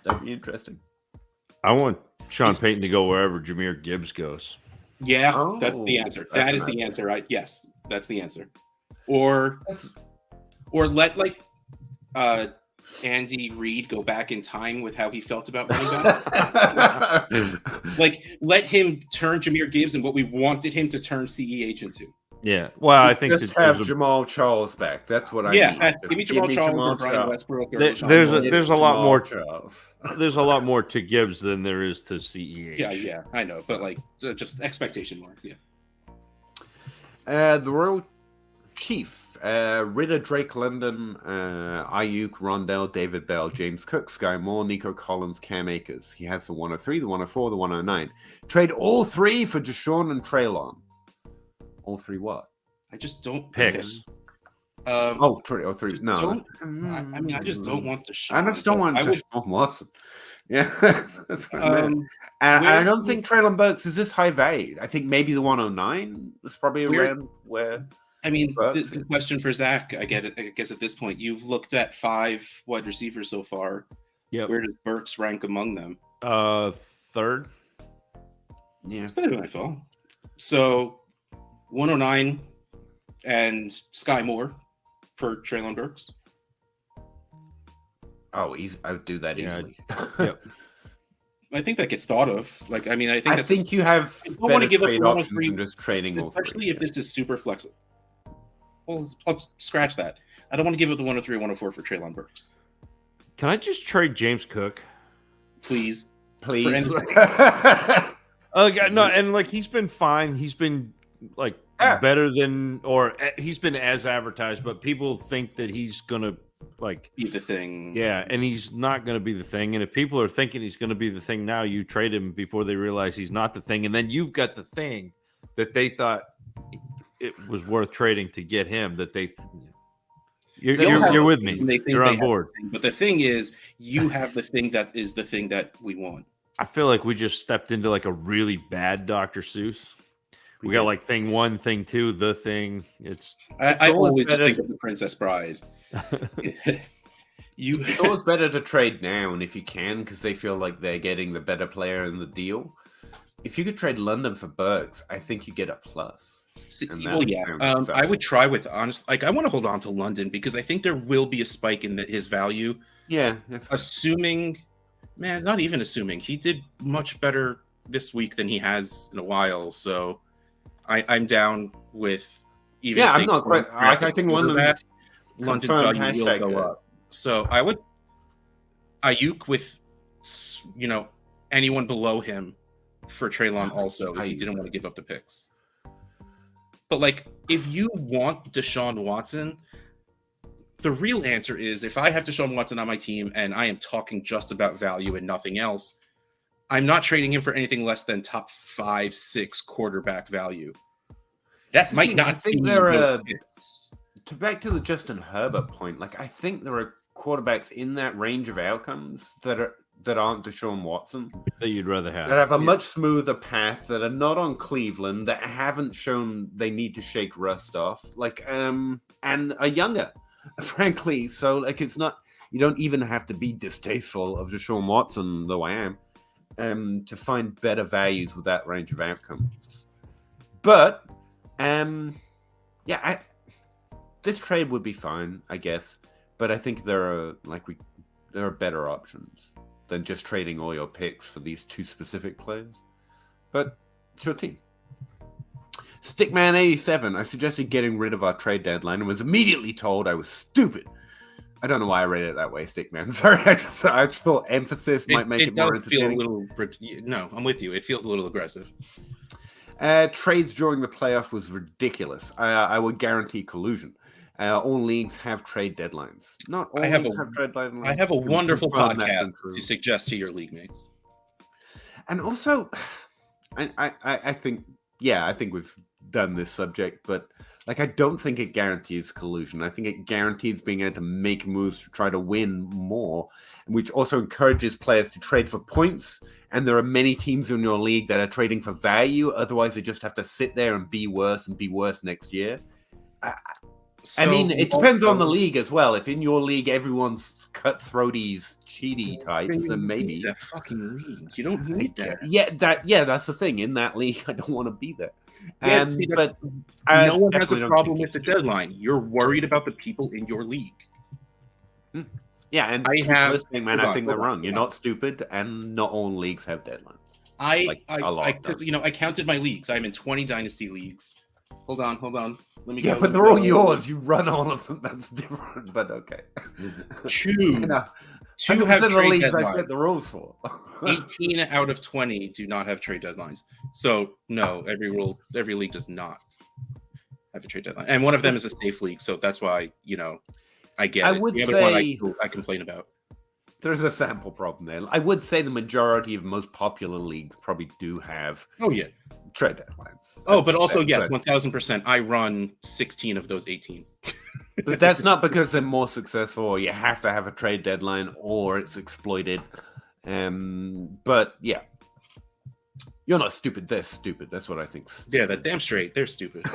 That'd be interesting. I want Sean Payton to go wherever Jahmyr Gibbs goes. Yeah, that's the answer. That is the answer, right? Yes, that's the answer. Or let Andy Reid go back in time with how he felt about running back. Like, let him turn Jahmyr Gibbs and what we wanted him to turn CEH into. Yeah, well, I think just have Jamal Charles back. That's what I need. Yeah, give me Jamal Charles or Brian Westbrook. There's a lot more. There's a lot more to Gibbs than there is to CEH. Yeah, I know, but like just expectation wise, yeah. The Royal Chief, Ritter, Drake London, Ayuk, Rondell, David Bell, James Cook, Sky Moore, Nico Collins, Cam Akers. He has the 103, the 104, the 109. Trade all three for Deshaun and Treylon. All three what? I just don't picks. Three. No, I just don't want Deshaun. I just don't want Deshaun Watson. Yeah, that's what I meant. And I don't think Treylon Burks is this high valued. I think maybe the 109 is probably around where. I mean, the question for Zach, I guess at this point, you've looked at 5 wide receivers so far. Yeah. Where does Burks rank among them? Third. Yeah, it's better than I thought. So 109 and Sky Moore for Treylon Burks. Oh, I would do that easily. Yep. I think that gets thought of. Like, I mean, I think you have better trade options than just trading all three. Especially if this is super flexible. Well, I'll scratch that. I don't want to give up the 103, 104 for Treylon Burks. Can I just trade James Cook? Please. No, and like he's been fine. He's been like better than, or he's been as advertised, but people think that he's gonna like be the thing. Yeah, and he's not gonna be the thing. And if people are thinking he's gonna be the thing now, you trade him before they realize he's not the thing, and then you've got the thing that they thought it was worth trading to get him. That you're with me. You're on board. But the thing is, you have the thing that is the thing that we want. I feel like we just stepped into like a really bad Dr. Seuss. We got like thing 1, thing 2, the thing. I always just think of the Princess Bride. It's always better to trade down if you can, because they feel like they're getting the better player in the deal. If you could trade London for Burks, I think you get a plus. I would try with honest. Like, I want to hold on to London because I think there will be a spike in his value. Yeah, assuming, man, not even assuming, he did much better this week than he has in a while. So I'm down with even. Yeah, I'm not quite. I think London's value will go up. So I would Ayuk with anyone below him for Treylon also if he didn't want to give up the picks. But like, if you want Deshaun Watson, the real answer is if I have Deshaun Watson on my team and I am talking just about value and nothing else, I'm not trading him for anything less than top 5, 6 quarterback value. That might not. I think there are. Back to the Justin Herbert point, like I think there are quarterbacks in that range of outcomes that aren't Deshaun Watson that you'd rather have, that have a much smoother path, that are not on Cleveland, that haven't shown they need to shake rust off, like and are younger, frankly. So like, it's not, you don't even have to be distasteful of Deshaun Watson, though I am, to find better values with that range of outcomes. But this trade would be fine, I guess. But I think there are better options than just trading all your picks for these 2 specific players. But it's your team. Stickman87, I suggested getting rid of our trade deadline and was immediately told I was stupid. I don't know why I read it that way, Stickman. Sorry, I just thought emphasis might make it more entertaining. No, I'm with you. It feels a little aggressive. Trades during the playoff was ridiculous. I would guarantee collusion. All leagues have trade deadlines. Not all leagues have trade deadlines. I have a Can we wonderful confirm that's podcast untrue? to suggest to your league mates. And also, I think, I think we've done this subject, but like, I don't think it guarantees collusion. I think it guarantees being able to make moves to try to win more, which also encourages players to trade for points. And there are many teams in your league that are trading for value. Otherwise, they just have to sit there and be worse next year. I mean, it depends on the league as well. If in your league everyone's cutthroaties, cheaty types, then maybe that fucking league. You don't need that. That's the thing. In that league, I don't want to be there. But no one has a problem with the deadline. You're worried about the people in your league. Yeah, and I think they're wrong. You're not stupid, and not all leagues have deadlines. I counted my leagues. I'm in 20 Dynasty leagues. Hold on. Let me but they're all yours. You run all of them. That's different, but okay. Two have trade leagues deadlines. I set the rules for. 18 out of 20 do not have trade deadlines. So no, every league does not have a trade deadline, and one of them is a safe league. So that's why I get it. The other one I complain about. There's a sample problem there. I would say the majority of most popular leagues probably do have. Oh yeah. Trade deadlines. But also, yes, 1000%. I run 16 of those 18. But that's not because they're more successful, or you have to have a trade deadline, or it's exploited. But yeah, you're not stupid. They're stupid. That's what I think. Yeah, that damn straight. They're stupid.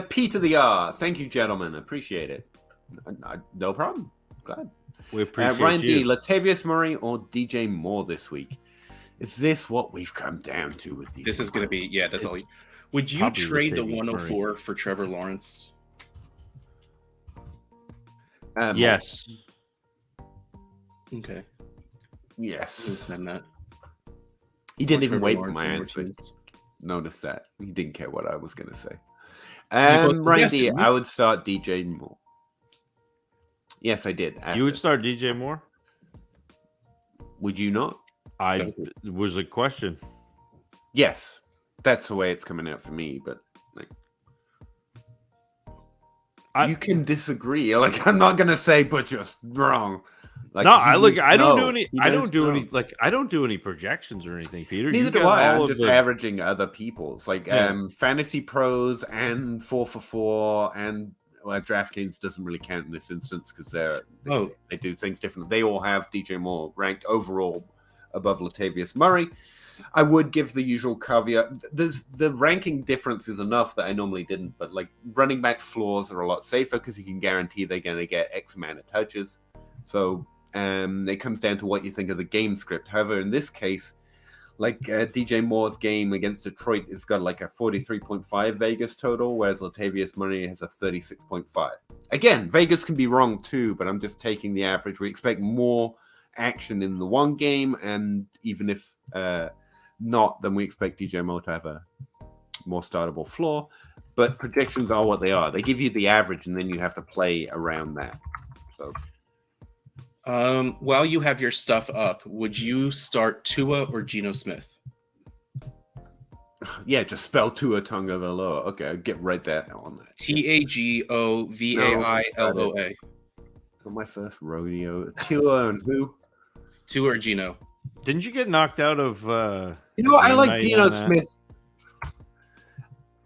P to the R. Thank you, gentlemen. Appreciate it. No problem. Glad. We appreciate Ryan you. D. Latavius Murray or DJ Moore this week? Is this what we've come down to with these? This is going to be, that's all. Would you trade the Latavius 104 Murray for Trevor Lawrence? Yes. Okay. Yes. And that. He didn't even wait for my answer. Notice that. He didn't care what I was going to say. Ryan D. I would start DJ Moore. Yes, I did. You would start DJ Moore? Would you not? It was a question. Yes, that's the way it's coming out for me. But you can disagree. Like, I'm not gonna say, but you're wrong. Like, I don't do any projections or anything, Peter. Neither do I. I'm just averaging other people's. Like, Fantasy Pros and 4for4 and DraftKings doesn't really count in this instance because they do things differently. They all have DJ Moore ranked overall above Latavius Murray. I would give the usual caveat. The ranking difference is enough that I normally didn't, but like running back floors are a lot safer because you can guarantee they're going to get X amount of touches. So it comes down to what you think of the game script. However, in this case, like DJ Moore's game against Detroit has got like a 43.5 Vegas total, whereas Latavius Murray has a 36.5. Again, Vegas can be wrong too, but I'm just taking the average. We expect more action in the one game, and even if not, then we expect DJ Moore to have a more startable floor. But projections are what they are. They give you the average, and then you have to play around that. So, while you have your stuff up, would you start Tua or Geno Smith? Yeah, just spell Tua Tagovailoa. Okay, I'll get right there on that. Tagovailoa. On my first rodeo. Tua and who? Tua or Geno? Didn't you get knocked out of? I like Geno Smith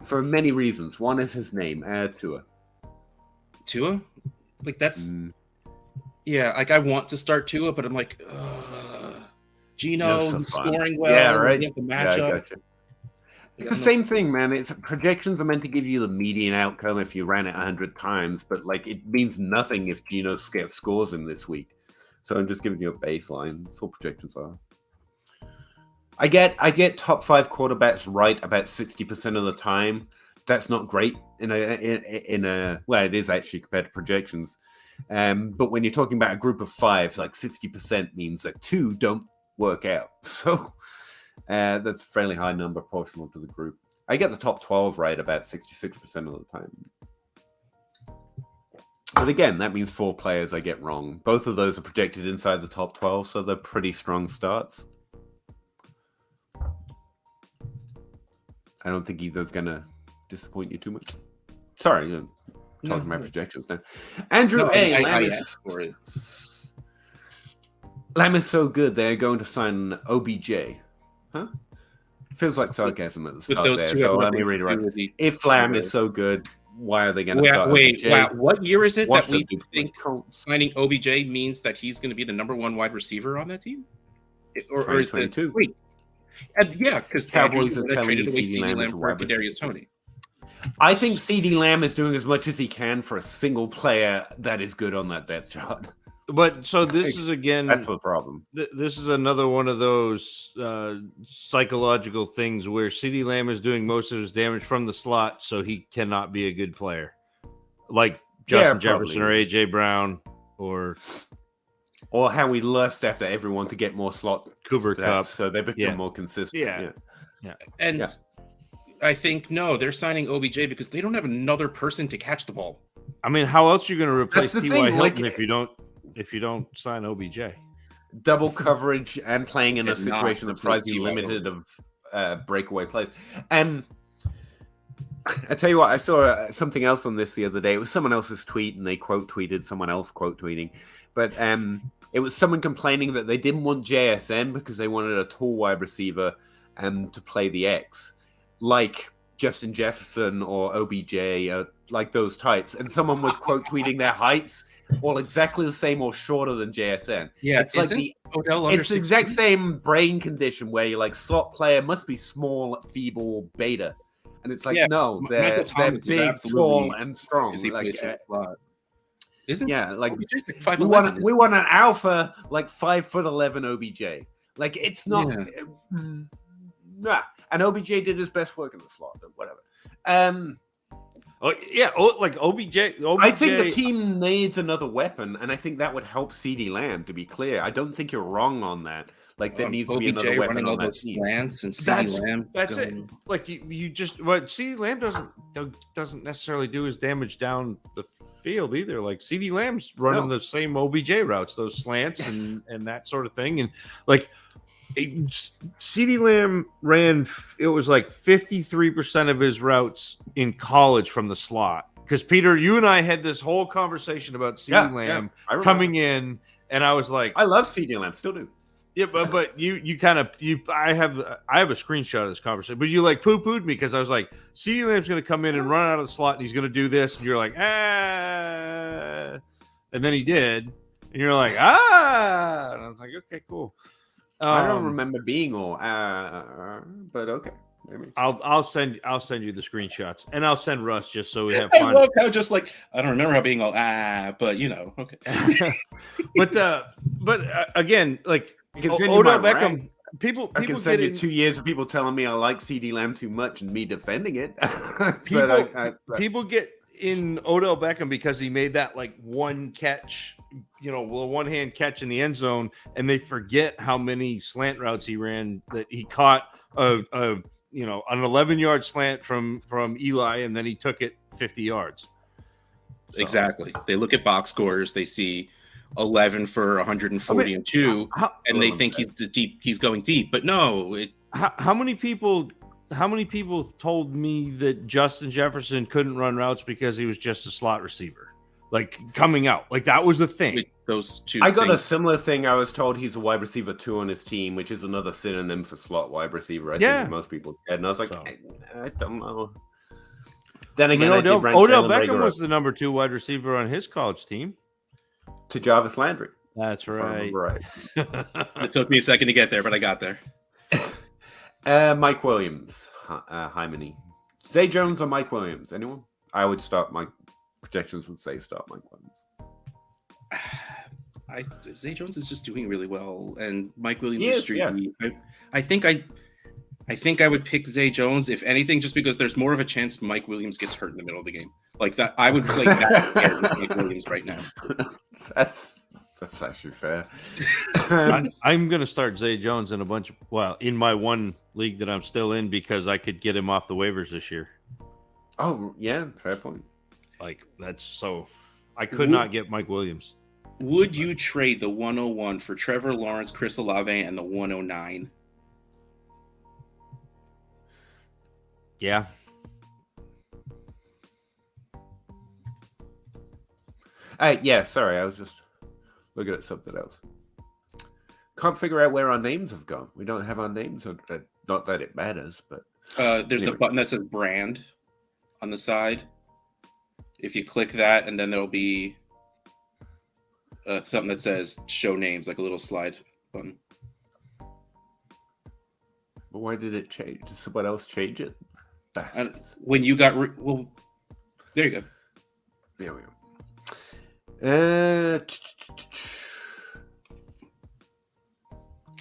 for many reasons. One is his name. Tua. Tua? Like that's. Yeah, like I want to start Tua, but I'm like, Geno scoring well. Yeah, right. The matchup. Yeah, I gotcha. It's the same thing, man. It's projections are meant to give you the median outcome if you ran it 100 times, but like it means nothing if Geno scores in this week. So I'm just giving you a baseline. That's all projections are. I get top 5 quarterbacks right about 60% of the time. That's not great in a well, it is actually compared to projections. But when you're talking about a group of 5, like 60% means that 2 don't work out. So that's a fairly high number proportional to the group. I get the top 12 right about 66% of the time. But again, that means 4 players I get wrong. Both of those are projected inside the top 12, so they're pretty strong starts. I don't think either's gonna disappoint you too much. Sorry, talking my projections now. Andrew I asked for it. Lamb is so good, they're going to sign OBJ. Huh? Feels like sarcasm at the start those there, two so have let me nothing to read do it with right. each If Lamb other. is so good, why are they going to start Wait, OBJ? wow. What year is it that we Washington think signing OBJ means that he's going to be the number one wide receiver on that team? Or is that 2022? wait? Yeah, because Cowboys are telling traded you away CeeDee Lamb is CeeDee a Lamb for wide receiver. Kadarius Toney. I think CeeDee Lamb is doing as much as he can for a single player that is good on that depth chart. But so this is again. That's the problem. This is another one of those psychological things where CeeDee Lamb is doing most of his damage from the slot, so he cannot be a good player, like Justin Jefferson or AJ Brown or how we lust after everyone to get more slot Cooper Kupp, so they become more consistent. Yeah. And I think they're signing OBJ because they don't have another person to catch the ball. I mean, how else are you going to replace T.Y. Hilton if you don't sign OBJ? Double coverage and playing in a situation that tries to be limited of breakaway plays. And I tell you what, I saw something else on this the other day. It was someone else's tweet, and they quote tweeted someone else quote tweeting. But it was someone complaining that they didn't want JSN because they wanted a tall wide receiver to play the X, like Justin Jefferson or OBJ, like those types. And someone was quote tweeting their heights all exactly the same or shorter than JSN. Yeah, it's like it's the exact same brain condition where you're like slot player must be small, feeble, beta, and it's like no, they're big, tall, and strong. Like, isn't like like we want an alpha like 5'11" OBJ. Like it's not. And OBJ did his best work in the slot, but whatever. Like OBJ. I think the team needs another weapon, and I think that would help CeeDee Lamb. To be clear, I don't think you're wrong on that. Like there needs to be another weapon on that team. Slants and CeeDee Lamb. That's it. Like you just what CeeDee Lamb doesn't necessarily do his damage down the field either. Like CeeDee Lamb's running the same OBJ routes, those slants and that sort of thing, and like. CeeDee Lamb ran, it was like 53% of his routes in college from the slot. Because Peter, you and I had this whole conversation about CeeDee Lamb coming in, and I was like, I love CeeDee Lamb, still do. Yeah, but I have a screenshot of this conversation, but you like poo-pooed me because I was like, CeeDee Lamb's going to come in and run out of the slot, and he's going to do this, and you're like, and then he did, and you're like, and I was like, okay, cool. I don't remember being all but okay. Maybe. I'll send you the screenshots, and I'll send Russ just so we have fun. I love how just like I don't remember how being all but okay. but again, like Odell Beckham, people I can send you 2 years of people telling me I like CeeDee Lamb too much and me defending it. People get in Odell Beckham because he made that like one catch, one hand catch in the end zone, and they forget how many slant routes he ran that he caught an 11-yard slant from Eli, and then he took it 50 yards. So. Exactly. They look at box scores, they see 11 for 140 and 2, and they think he's going deep, but no. How many people told me that Justin Jefferson couldn't run routes because he was just a slot receiver? Like coming out, like that was the thing. Those two. I got a similar thing. I was told he's a wide receiver 2 on his team, which is another synonym for slot wide receiver. I think most people did, and I was like, I don't know. Then again, Odell Beckham was the number 2 wide receiver on his college team. To Jarvis Landry. That's right. It took me a second to get there, but I got there. Mike Williams, Hymany. Zay Jones or Mike Williams? Anyone? I would start. My projections would say start Mike Williams. Zay Jones is just doing really well, and Mike Williams is streaky. Yeah. I think I would pick Zay Jones, if anything, just because there's more of a chance Mike Williams gets hurt in the middle of the game. Like that, I would play that scared with Mike Williams right now. That's actually fair. I'm going to start Zay Jones in in my one league that I'm still in because I could get him off the waivers this year. Oh, yeah, fair point. Like, that's so... I could not get Mike Williams. Would you trade the 101 for Trevor Lawrence, Chris Olave, and the 109? Yeah. Yeah, sorry, I was just looking at something else. Can't figure out where our names have gone. We don't have our names. Not that it matters, but There's a button that says brand on the side. If you click that, and then there'll be something that says show names, like a little slide button. But why did it change? Did someone else change it? And when you got well, there you go. There we go.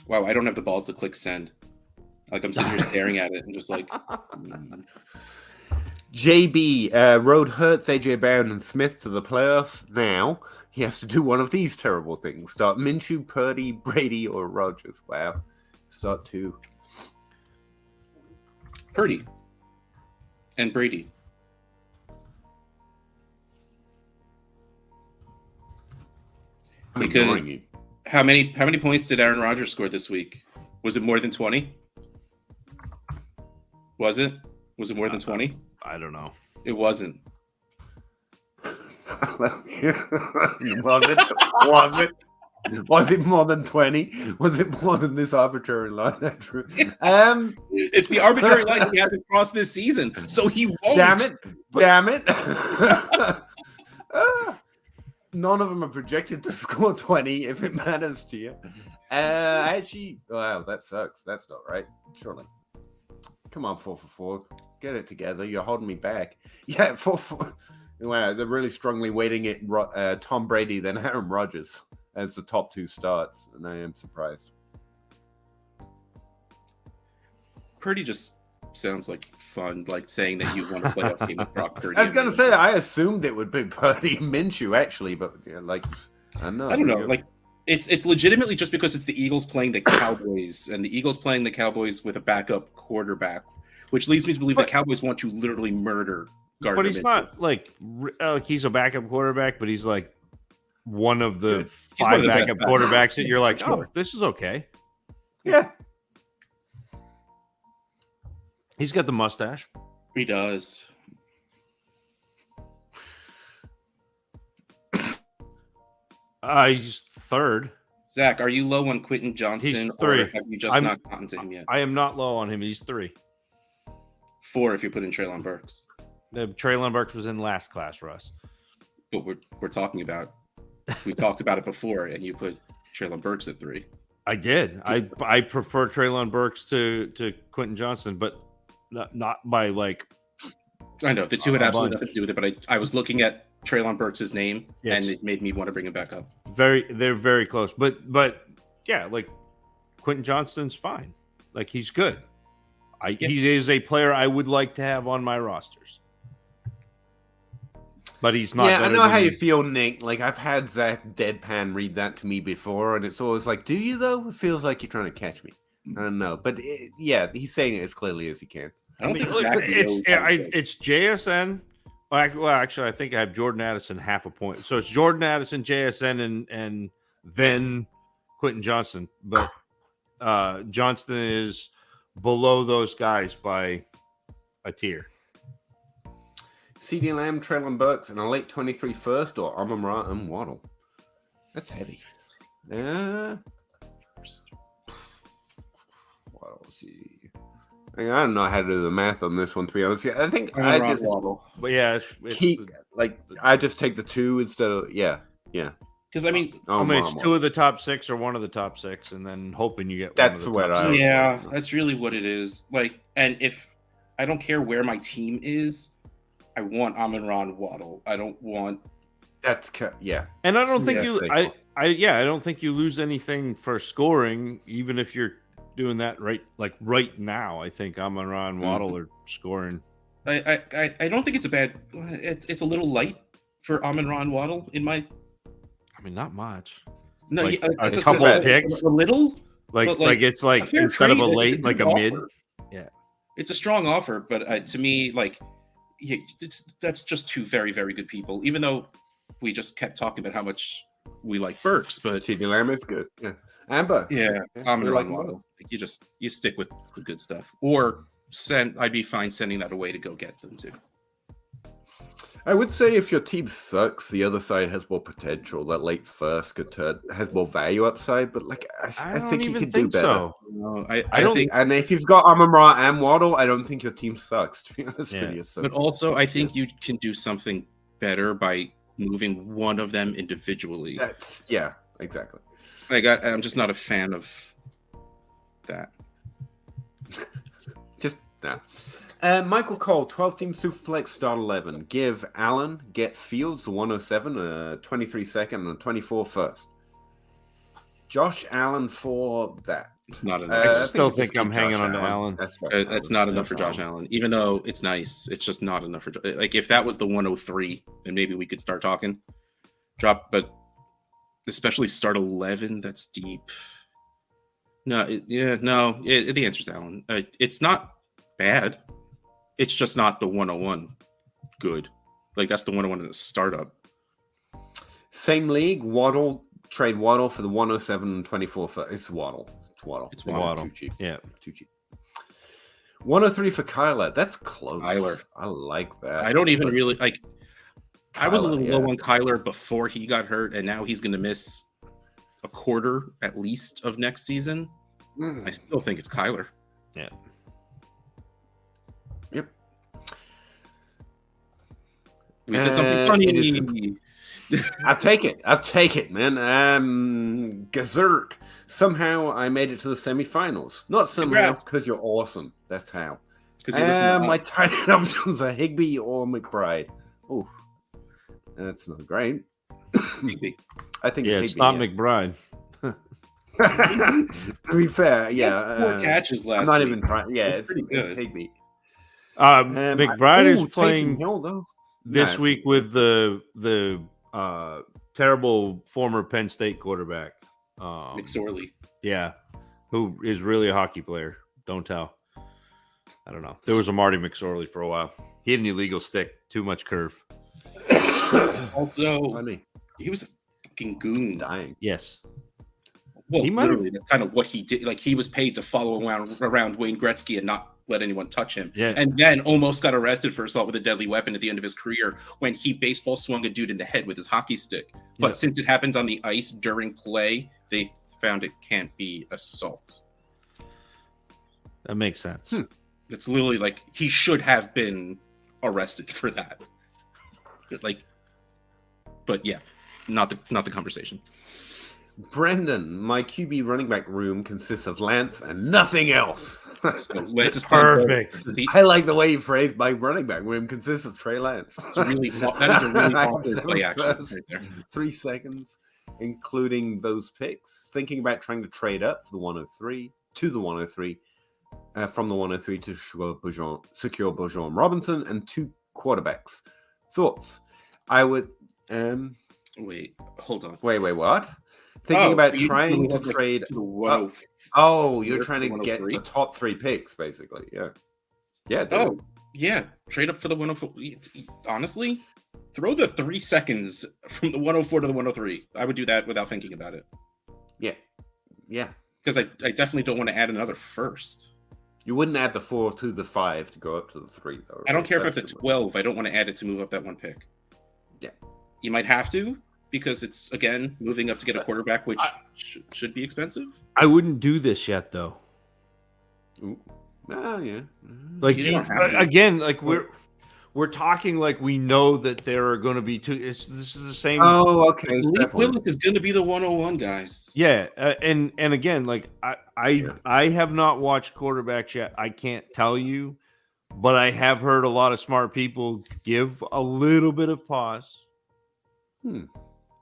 Wow, I don't have the balls to click send. Like I'm sitting here staring at it and just like. JB Road Hurts AJ Brown and Smith to the playoffs. Now he has to do one of these terrible things: start Minshew, Purdy, Brady, or Rodgers. Wow, start two. Purdy and Brady. I'm Because ignoring you. how many points did Aaron Rodgers score this week? Was it more than 20? Was it more than 20? I don't know. It wasn't. Was it more than 20? Was it more than this arbitrary line, Andrew? It's the arbitrary line he hasn't crossed this season, so he won't. Damn it. None of them are projected to score 20 if it matters to you. Actually, wow, that sucks. That's not right. Surely. Come on, 4-for-4. Get it together. You're holding me back. Yeah, 4-4. Wow, they're really strongly weighting it Tom Brady than Aaron Rodgers as the top two starts, and I am surprised. Purdy just sounds like fun, like saying that you want to play a game with Brock Purdy. I was going to say, I assumed it would be Purdy and Minshew, actually, but yeah, like, I don't know. I don't know. Like, it's legitimately just because it's the Eagles playing the Cowboys, and the Eagles playing the Cowboys with a backup quarterback, which leads me to believe the Cowboys want to literally murder Gardner. But he's not like he's a backup quarterback, but he's like one of the five backup quarterbacks that you're like, oh, this is okay. Yeah. He's got the mustache. He does. He's third. Zach, are you low on Quentin Johnston? He's three. Or have you just not gotten to him yet? I am not low on him. He's 3. 4 if you put in Treylon Burks. Treylon Burks was in last class, Russ. But we're talking about. We talked about it before, and you put Treylon Burks at 3. I did. I prefer Treylon Burks to Quentin Johnston, but not by like. I know the two had absolutely nothing to do with it, but I was looking at Treylon Burks' name, yes, and it made me want to bring him back up. They're very close, but yeah, like Quentin Johnston's fine. Like he's good. He is a player I would like to have on my rosters. But he's not. Yeah, I know how you feel, Nick. Like I've had Zach deadpan read that to me before, and it's always like, "Do you though?" It feels like you're trying to catch me. I don't know, but yeah, he's saying it as clearly as he can. It's JSN. Well, actually, I think I have Jordan Addison half a point. So it's Jordan Addison, JSN, and then Quentin Johnston. But Johnston is below those guys by a tier. CeeDee Lamb, Treylon Burks, and a late 23 first, or Amon-Ra and Waddle. That's heavy. Waddle, see. I don't know how to do the math on this one, to be honest. Yeah, I think I just Waddle. But yeah, I just take the 2 instead of yeah. Because I mean, it's 2 of the top 6 or 1 of the top 6, and then hoping you get. That's what I. Yeah, that's really what it is. Like, and if I don't care where my team is, I want Amon-Ra Waddle. I don't want. Yeah. And I don't think I don't think you lose anything for scoring, even if you're doing that right now. I think Amon-Ra and Waddle are scoring. I don't think it's a bad. It's a little light for Amon-Ra Waddle in my. I mean, not much. No, like, a couple of picks. A little. Like it's like instead of a late, like a mid. Yeah, it's a strong offer, but to me, like, yeah, that's just 2 very, very good people. Even though we just kept talking about how much we like Burks, but CeeDee Lamb is good. Yeah, Amber. Yeah, Amon-Ra Waddle. You stick with the good stuff, or I'd be fine sending that away to go get them too. I would say if your team sucks, the other side has more potential. That late first has more value upside, but like I don't think you even can think do better. so. No, I don't think, and if you've got Amon-Ra and Waddle, I don't think your team sucks. To be honest with you, so. But also, I think you can do something better by moving one of them individually. Yeah, exactly. Like I'm just not a fan of that. Just no. Michael Cole, 12 team Superflex start 11. Give Allen, get Fields, the 107, 23 second, and 24 first. Josh Allen for that. It's not enough. I still think I'm hanging on to Allen. That's not enough for Josh Allen. Even though it's nice, it's just not enough for. Like if that was the 103, then maybe we could start talking. But especially start 11, that's deep. No, the answer's Allen. It's not bad. It's just not the 101 good. Like that's the 101 in the startup. Same league, trade Waddle for the 107 and 24 for it's Waddle. It's Waddle. Too cheap. Yeah. Too cheap. 103 for Kyler. That's close. Kyler. I like that. I don't even really like Kyler, I was a little low on Kyler before he got hurt, and now he's gonna miss a quarter at least of next season. I still think it's Kyler. Yeah. Yep. We said something funny. I'll take it, man. Gazerk. Somehow I made it to the semifinals. Not somehow, because you're awesome. That's how. My tight end options are Higbee or McBride. Oh, that's not great. Higbee. I think it's Higbee, not McBride. To be fair, yeah. 4 catches last week. Not even trying. Yeah, it's pretty good. Higbee. McBride is playing Hill, this week with the terrible former Penn State quarterback. McSorley. Yeah, who is really a hockey player. Don't tell. I don't know. There was a Marty McSorley for a while. He had an illegal stick. Too much curve. Also, he was a fucking goon. Dying. Yes. Well, literally, that's kind of what he did. Like, he was paid to follow around Wayne Gretzky and not let anyone touch him. Yeah. And then almost got arrested for assault with a deadly weapon at the end of his career when he baseball swung a dude in the head with his hockey stick. But since it happens on the ice during play, they found it can't be assault. That makes sense. It's literally like he should have been arrested for that. But yeah, not the conversation. Brendan, my QB running back room consists of Lance and nothing else. So Lance is perfect. I like the way you phrased my running back room consists of Trey Lance. That is a really popular play action right there. 3 seconds, including those picks. Thinking about trying to trade up for the 103 to the 103, from the 103 to secure Bourgeon Robinson and 2 quarterbacks. Thoughts? I would. Wait, hold on. Wait, what? Thinking about trying to trade. You're trying to get the top 3 picks, basically. Yeah. Yeah. Yeah. Trade up for the 104. Honestly, throw the 3 seconds from the 104 to the 103. I would do that without thinking about it. Yeah. Because I definitely don't want to add another first. You wouldn't add the 4 to the 5 to go up to the 3, though. Right? I don't care if I have the 12. I don't want to add it to move up that 1 pick. Yeah. You might have to, because it's, again, moving up to get a quarterback, which should be expensive. I wouldn't do this yet, though. Ooh. Oh, yeah. Like, again, like we're talking like we know that there are going to be 2. This is the same. Oh, okay. Malik Willis is going to be the 101, guys. Yeah, and again, like I have not watched quarterbacks yet. I can't tell you, but I have heard a lot of smart people give a little bit of pause.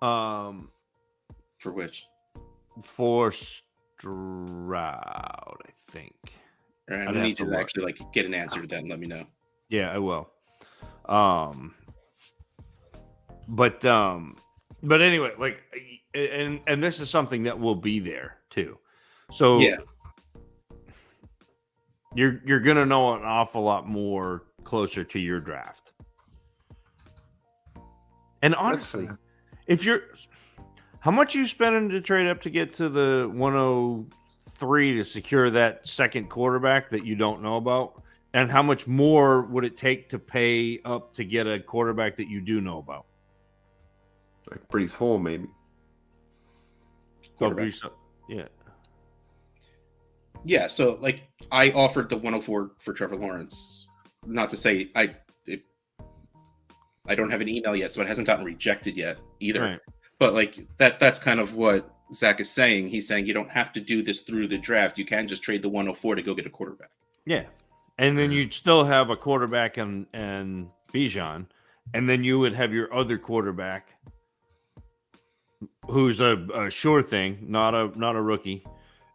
For which? For Stroud, I think. All right, I need you to actually get an answer to that and let me know. Yeah, I will. But anyway, like, and this is something that will be there too. So yeah, you're gonna know an awful lot more closer to your draft. And honestly, how much you spending to trade up to get to the 103 to secure that second quarterback that you don't know about? And how much more would it take to pay up to get a quarterback that you do know about? Like Brees Hall, maybe. Quarterback. Yeah. Yeah, so like I offered the 104 for Trevor Lawrence. Not to say I don't have an email yet, so it hasn't gotten rejected yet either. Right. But like that's kind of what Zach is saying. He's saying you don't have to do this through the draft. You can just trade the 104 to go get a quarterback. Yeah. And then you'd still have a quarterback and Bijan, and then you would have your other quarterback who's a sure thing, not a rookie.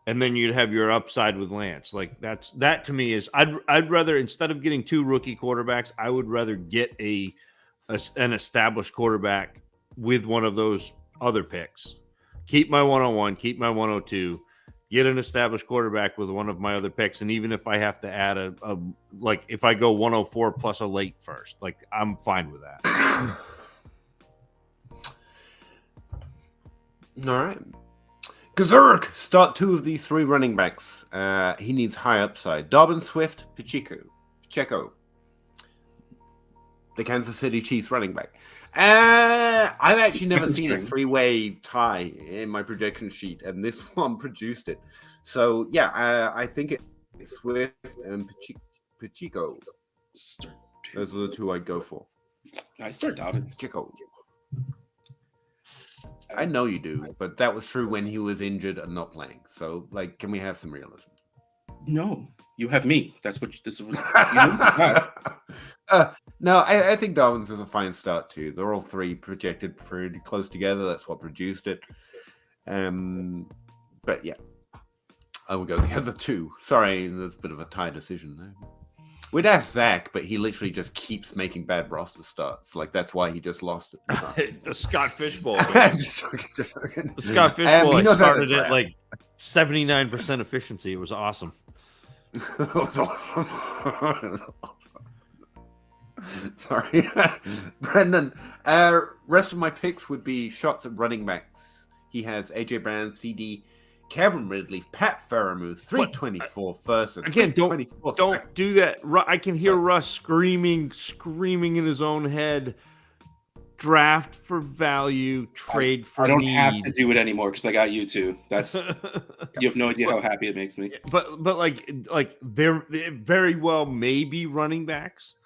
And then you'd have your upside with Lance. Like that to me is I'd rather, instead of getting 2 rookie quarterbacks, I would rather get an established quarterback with one of those other picks. Keep my 101, keep my 102, get an established quarterback with one of my other picks. And even if I have to add a like if I go 104 plus a late first, like I'm fine with that. All right. Gazurk, start 2 of these 3 running backs. He needs high upside. Dobbins, Swift, Pacheco. The Kansas City Chiefs running back. I've actually never seen a 3-way tie in my projection sheet, and this one produced it. So, yeah, I think it's Swift and Pacheco. Those are the 2 I'd go for. I start Dobbins. Pacheco. I know you do, but that was true when he was injured and not playing. So, like, can we have some realism? No, you have me. That's what this is. No, I think Dobbins is a fine start too. They're all 3 projected pretty close together. That's what produced it. But yeah, I will go the other 2. Sorry, there's a bit of a tie decision there. We'd ask Zach, but he literally just keeps making bad roster starts. Like, that's why he just lost it. The Scott Fishbowl. The Scott Fishbowl I started at like 79% efficiency. It was awesome. It was awesome. Sorry. Brendan, rest of my picks would be shots at running backs. He has AJ Brown, CD, Kevin Ridley, Pat Fairmouth, 324 first. Again, don't do that. I can hear Russ screaming in his own head. Draft for value, trade for need. I don't have to do it anymore because I got you two. That's you have no idea how happy it makes me. But like they're very well may be running backs,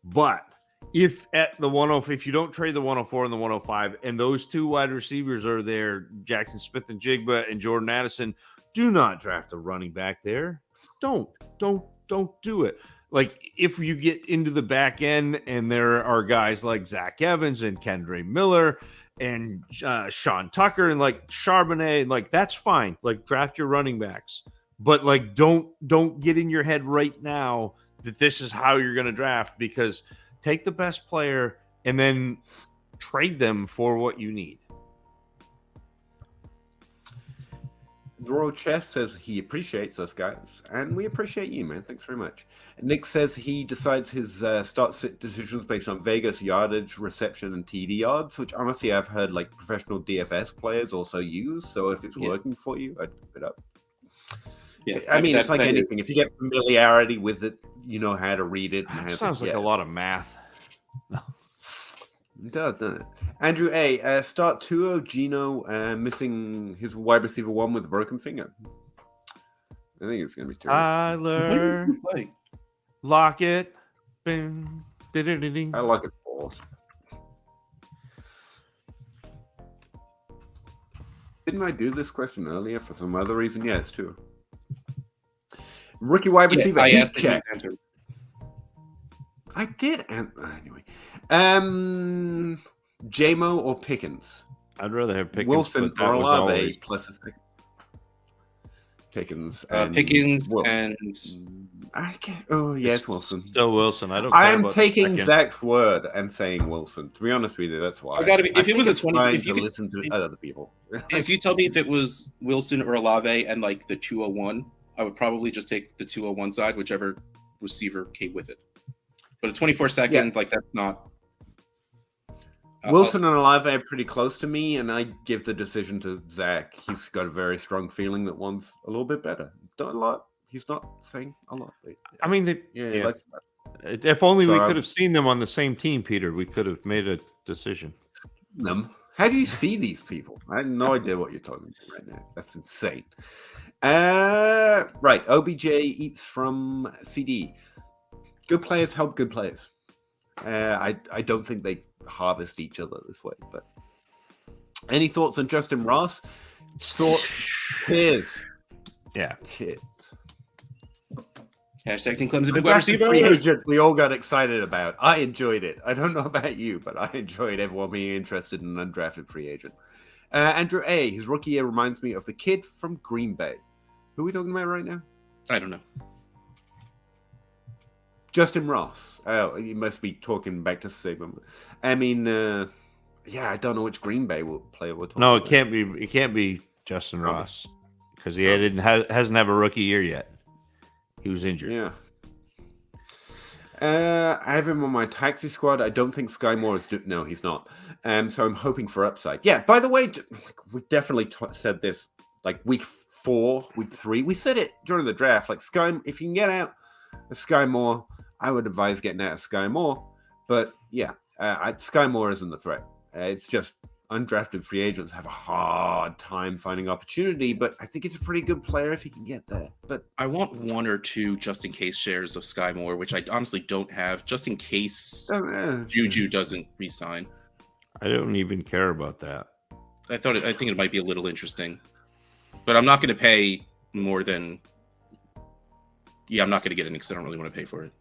but if at the 104, if you don't trade the 104 and the 105, and those 2 wide receivers are there, Jackson Smith and Jigba and Jordan Addison, do not draft a running back there. Don't do it. Like, if you get into the back end and there are guys like Zach Evans and Kendre Miller and Sean Tucker and like Charbonnet, like that's fine. Like, draft your running backs, but like don't get in your head right now that this is how you're going to draft, because take the best player and then trade them for what you need. Royal Chef says he appreciates us, guys, and we appreciate you, man. Thanks very much. Nick says he decides his start-sit decisions based on Vegas yardage, reception, and TD odds, which honestly I've heard like professional DFS players also use. So if it's working for you, I'd pick it up. Yeah, I mean, it's like anything. If you get familiarity with it, you know how to read it. That sounds like a lot of math. It does, doesn't it? Andrew A. Start Tuo, Gino, missing his wide receiver 1 with a broken finger. I think it's going to be terrible. Tyler Lockett. I like it balls. Didn't I do this question earlier for some other reason? Yeah, it's Tuo. Rookie wide receiver. I asked check. I did. Anyway. JMO or Pickens? I'd rather have Pickens. Wilson or Olave plus a second. Pickens. Pickens and I can't. Oh yes, Wilson. Still Wilson. I'm taking Zach's word and saying Wilson. To be honest with you, that's why. I gotta be. If it was a 20, if you could listen to other people. If you tell me if it was Wilson or Olave and like the 201, I would probably just take the 201 side, whichever receiver came with it. But a 24-second, like that's not. Wilson and Olave are pretty close to me, and I give the decision to Zach. He's got a very strong feeling that one's a little bit better. Not a lot. he's not saying a lot. I mean, Yeah. Let's, if only so, we could have seen them on the same team, Peter, we could have made a decision. them. How do you see these people? I have no idea what you're talking about right now. That's insane. Right. OBJ eats from CD. Good players help good players. I don't think they harvest each other this way. But any thoughts on Justin Ross? Tears. Yeah. Tears. Hashtag Team Clem's a big wide receiver. Free agent we all got excited about. I enjoyed it. I don't know about you, but I enjoyed everyone being interested in an undrafted free agent. Andrew A. His rookie year reminds me of the kid from Green Bay. Who are we talking about right now? I don't know. Justin Ross. Oh, you must be talking back to Saban. I mean, yeah, I don't know which Green Bay player we're talking No, about. it can't be. It can't be Justin Ross because he hasn't have a rookie year yet. He was injured. Yeah. I have him on my taxi squad. I don't think Sky Moore is... No, he's not. So I'm hoping for upside. Yeah, by the way, we definitely said this like week 4, week 3. We said it during the draft. Like, Sky, if you can get out of Sky Moore, I would advise getting out of Sky Moore. But yeah, Sky Moore isn't the threat. It's just undrafted free agents have a hard time finding opportunity, but I think it's a pretty good player if he can get there. But I want 1 or 2 just in case shares of Sky Moore, which I honestly don't have, just in case Juju doesn't resign. I don't even care about that. I think it might be a little interesting, but I'm not going to pay more than. Yeah, I'm not going to get it because I don't really want to pay for it.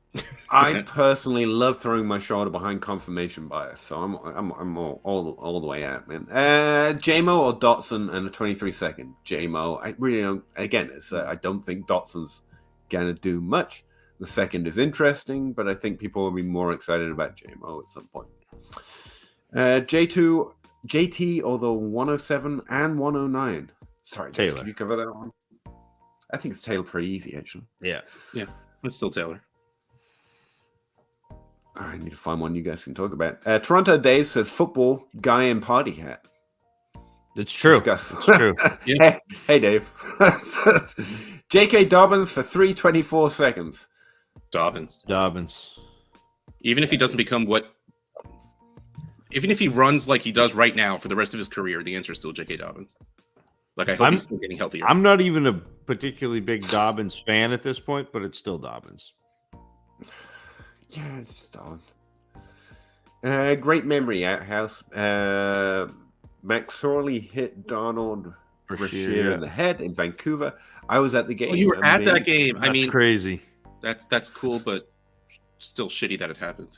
I personally love throwing my shoulder behind confirmation bias, so I'm all the way out, man. JMO or Dotson and a 23-second JMO. I really don't. Again, I don't think Dotson's gonna do much. The second is interesting, but I think people will be more excited about JMO at some point. JT or the 107 and 109. Sorry, Taylor. Can you cover that one? I think it's Taylor pretty easy, actually. Yeah. It's still Taylor. I need to find one you guys can talk about. Toronto Dave says football guy in party hat. It's true. Discuss. It's true. Yeah. Hey, Dave. J.K. Dobbins for 3:24 seconds. Dobbins. Even if he doesn't become even if he runs like he does right now for the rest of his career, the answer is still J.K. Dobbins. Like, I hope he's still getting healthier. I'm not even a particularly big Dobbins fan at this point, but it's still Dobbins. Yeah, it's Dobbins. Great memory, Outhouse. McSorley hit Donald Brashear in the head in Vancouver. I was at the game. Oh, you were at that game. That's crazy. That's cool, but still shitty that it happened.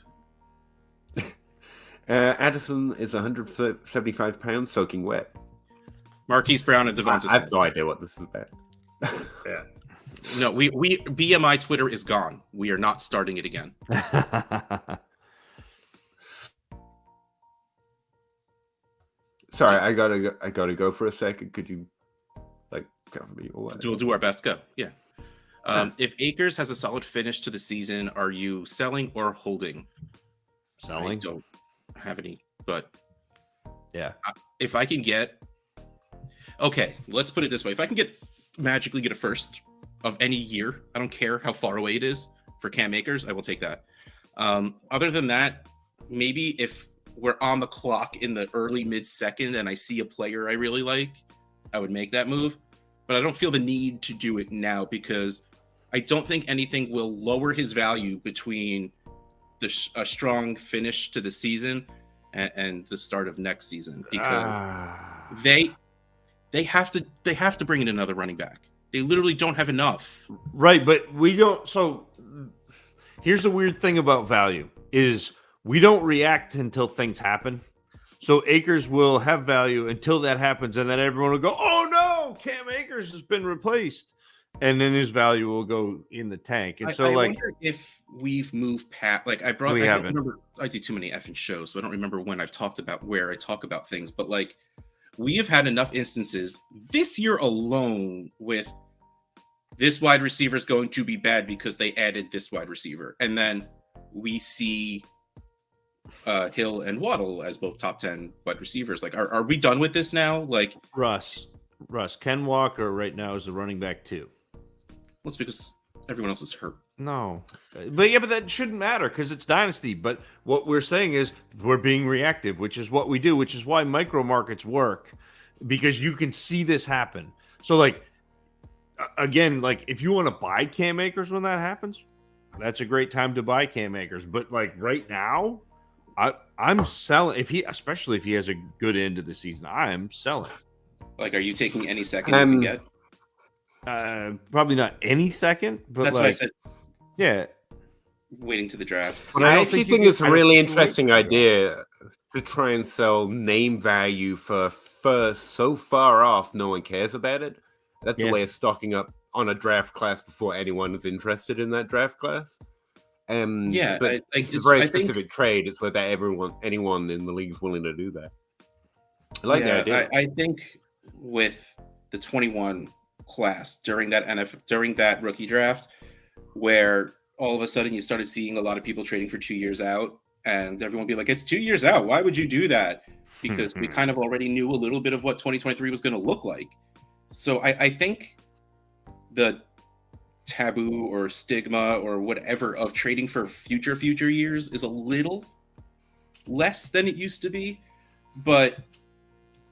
Addison is 175 pounds, soaking wet. Marquise Brown and Devonta I have no idea what this is about. Yeah. No, we BMI Twitter is gone. We are not starting it again. Sorry, I gotta go for a second. Could you cover me or what? We'll do our best. Go. Yeah. If Akers has a solid finish to the season, are you selling or holding? Selling. I don't have any, but yeah. If I can get, okay, let's put it this way: if I can magically get a first of any year, I don't care how far away it is for Cam Akers, I will take that. Other than that, maybe if we're on the clock in the early mid-second and I see a player I really like, I would make that move. But I don't feel the need to do it now because I don't think anything will lower his value between a strong finish to the season and the start of next season, because they have to bring in another running back. They literally don't have enough. Right, but we don't. So here's the weird thing about value is we don't react until things happen. So Akers will have value until that happens, and then everyone will go, "Oh no, Cam Akers has been replaced," and then his value will go in the tank. And so, I wonder if we've moved past. Like, I don't remember. I do too many effing shows, so I don't remember when I've talked about where I talk about things. But like, we have had enough instances this year alone with this wide receiver is going to be bad because they added this wide receiver, and then we see Hill and Waddle as both top 10 wide receivers. Like, are we done with this now? Like, Russ, Ken Walker right now is the running back 2. Well, it's because everyone else is hurt. No, but that shouldn't matter because it's Dynasty. But what we're saying is we're being reactive, which is what we do, which is why micro markets work, because you can see this happen. So, like, again, like if you want to buy Cam Akers when that happens, that's a great time to buy Cam Akers. But like right now, I'm selling especially if he has a good end of the season. I am selling. Like, are you taking any second you can get? Probably not any second, but that's like, why I said, yeah, waiting to the draft. But I actually think it's a really interesting idea to try and sell name value for first so far off no one cares about it. That's a way of stocking up on a draft class before anyone is interested in that draft class. But it's a very specific trade. It's whether anyone in the league is willing to do that. I like the idea. I think with the 21 class during that rookie draft, where all of a sudden you started seeing a lot of people trading for 2 years out, and everyone be like, "It's 2 years out. Why would you do that?" Because we kind of already knew a little bit of what 2023 was going to look like. So I think the taboo or stigma or whatever of trading for future years is a little less than it used to be, but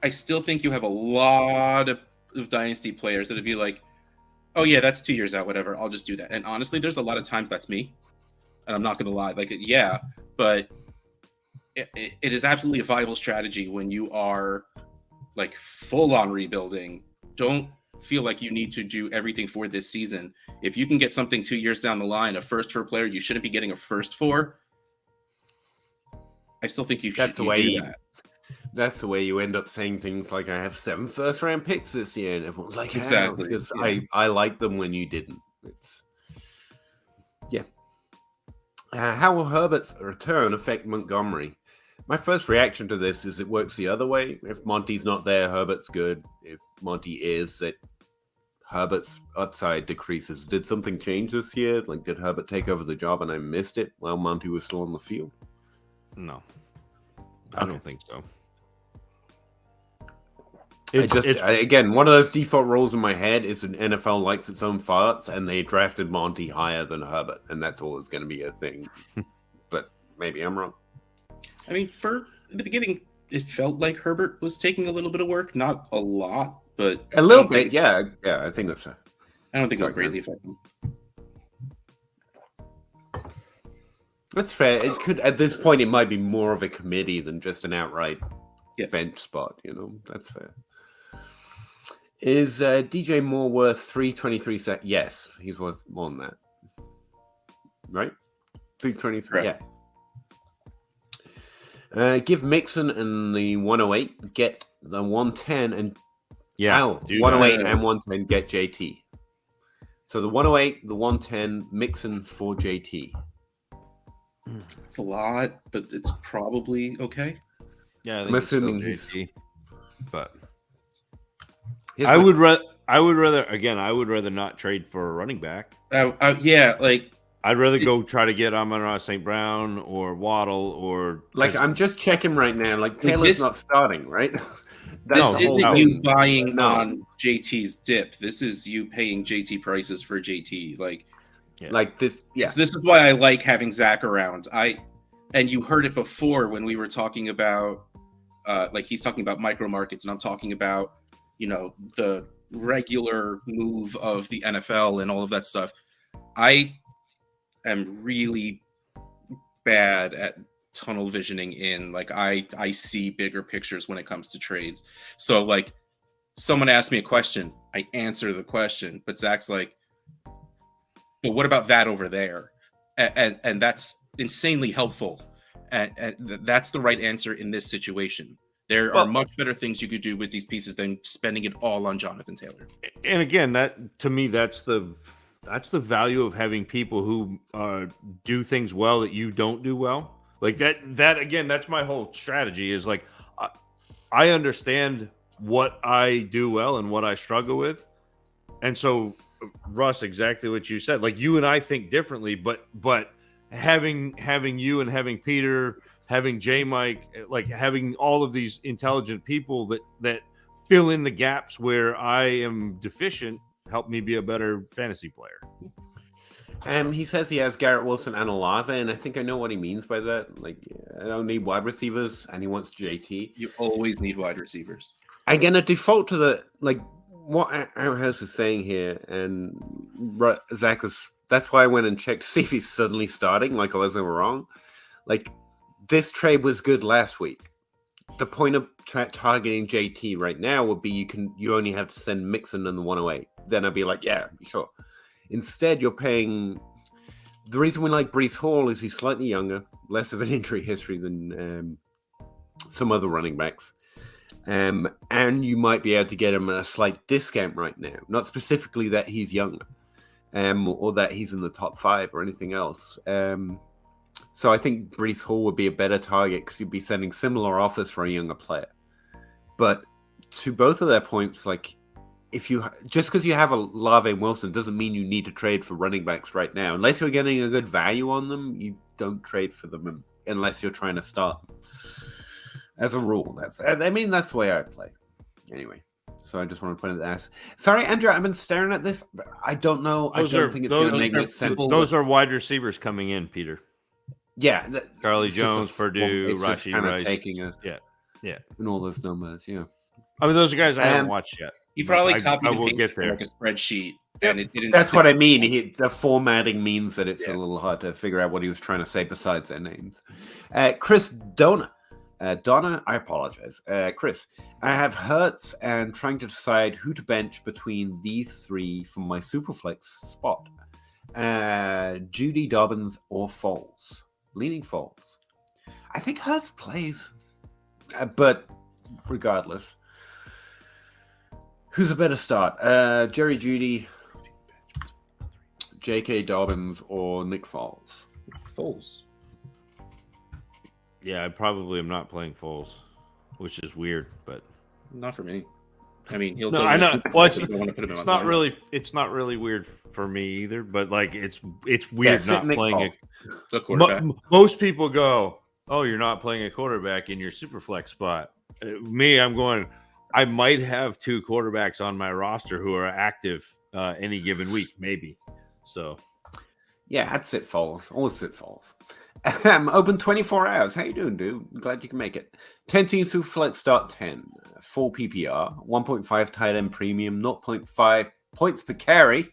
I still think you have a lot of Dynasty players that'd be like, "Oh yeah, that's 2 years out, whatever, I'll just do that." And honestly, there's a lot of times that's me, and I'm not gonna lie, like, yeah, but it is absolutely a viable strategy when you are like full on rebuilding. Don't feel like you need to do everything for this season. If you can get something 2 years down the line, a first for a player you shouldn't be getting a first for, I still think you should do that. That's the way you end up saying things like, "I have 7 first-round picks this year," and everyone's like, Exactly. Because I like them when you didn't. It's how will Herbert's return affect Montgomery? My first reaction to this is it works the other way. If Monty's not there, Herbert's good. If Monty is, that Herbert's upside decreases. Did something change this year? Like, did Herbert take over the job and I missed it while Monty was still on the field? No, I don't think so. Again, one of those default rules in my head is an NFL likes its own farts, and they drafted Monty higher than Herbert, and that's always going to be a thing. But maybe I'm wrong. I mean, for the beginning, it felt like Herbert was taking a little bit of work, not a lot, but a little bit. Yeah, I think that's fair. I don't think it would greatly affect him. That's fair. It could, at this point, it might be more of a committee than just an outright bench spot. That's fair. Is DJ Moore worth 323 seconds? Yes, he's worth more than that. Right? 323. Right. Yeah. Give Mixon and the 108, get the 110, and 108 and 110 get JT. So the 108, the 110, Mixon for JT. It's a lot, but it's probably okay. Yeah, I'm assuming he's. JT, but I would rather not trade for a running back. I'd rather go try to get Amon-Ra St. Brown or Waddle or I'm just checking right now. Like Taylor's not starting, right? This isn't you buying on JT's dip. This is you paying JT prices for JT. Like this. Yeah. So this is why I like having Zach around. And you heard it before when we were talking about, he's talking about micro markets, and I'm talking about, the regular move of the NFL and all of that stuff. I am really bad at tunnel visioning in, I see bigger pictures when it comes to trades. So someone asked me a question, I answer the question, but Zach's like, but what about that over there? And that's insanely helpful. And that's the right answer in this situation. There are much better things you could do with these pieces than spending it all on Jonathan Taylor. And again, that to me, that's the value of having people who do things well that you don't do well. Like that again, that's my whole strategy is I understand what I do well and what I struggle with. And so, Russ, exactly what you said. Like, you and I think differently, but having you and having Peter, having J Mike, having all of these intelligent people that fill in the gaps where I am deficient help me be a better fantasy player. He says he has Garrett Wilson and Olave, and I think I know what he means by that. Like, I don't need wide receivers, and he wants JT. You always need wide receivers. I'm gonna default to the what Outhouse is saying here, and Zach was. That's why I went and checked to see if he's suddenly starting. Like I wasn't wrong. Like this trade was good last week. The point of targeting JT right now would be you only have to send Mixon and the 108. Then I'd be like, yeah, sure. Instead, you're paying. The reason we like Breece Hall is he's slightly younger, less of an injury history than some other running backs. And you might be able to get him at a slight discount right now. Not specifically that he's younger or that he's in the top 5 or anything else. So I think Breece Hall would be a better target because you'd be sending similar offers for a younger player. But to both of their points, like, just because you have a Olave and Wilson doesn't mean you need to trade for running backs right now. Unless you're getting a good value on them, you don't trade for them unless you're trying to start them. As a rule, that's the way I play. Anyway, so I just want to put it as. Sorry, Andrew, I've been staring at this. I don't know. I don't think it's going to make much sense. Those are wide receivers coming in, Peter. Yeah, Charlie Jones, Purdue, Rashi Rice, taking us. Yeah, and all those numbers. Yeah, I mean those are guys I haven't watched yet. He probably copied I will get there. like a spreadsheet, and it didn't. That's what I mean. The formatting means that it's a little hard to figure out what he was trying to say besides their names. Chris Donna, I apologize. Chris, I have Hurts and trying to decide who to bench between these 3 for my Superflex spot. Judy, Dobbins, or Foles. Leaning Foles. I think Hurts plays. But regardless, who's a better start? Jerry Judy, J.K. Dobbins, or Nick Foles? Foles. Yeah, I probably am not playing Foles, which is weird, but not for me. I mean, he'll. No, I know. Well, it's not really. It's not really weird for me either. But like, it's weird not playing a quarterback. Most people go, "Oh, you're not playing a quarterback in your super flex spot." Me, I'm going. I might have 2 quarterbacks on my roster who are active any given week, maybe. So, yeah, I'd sit Foles. Always sit Foles. Open 24 hours. How you doing, dude? Glad you can make it. 10 teams who flex start 10. 4 PPR. 1.5 tight end premium. 0.5 points per carry.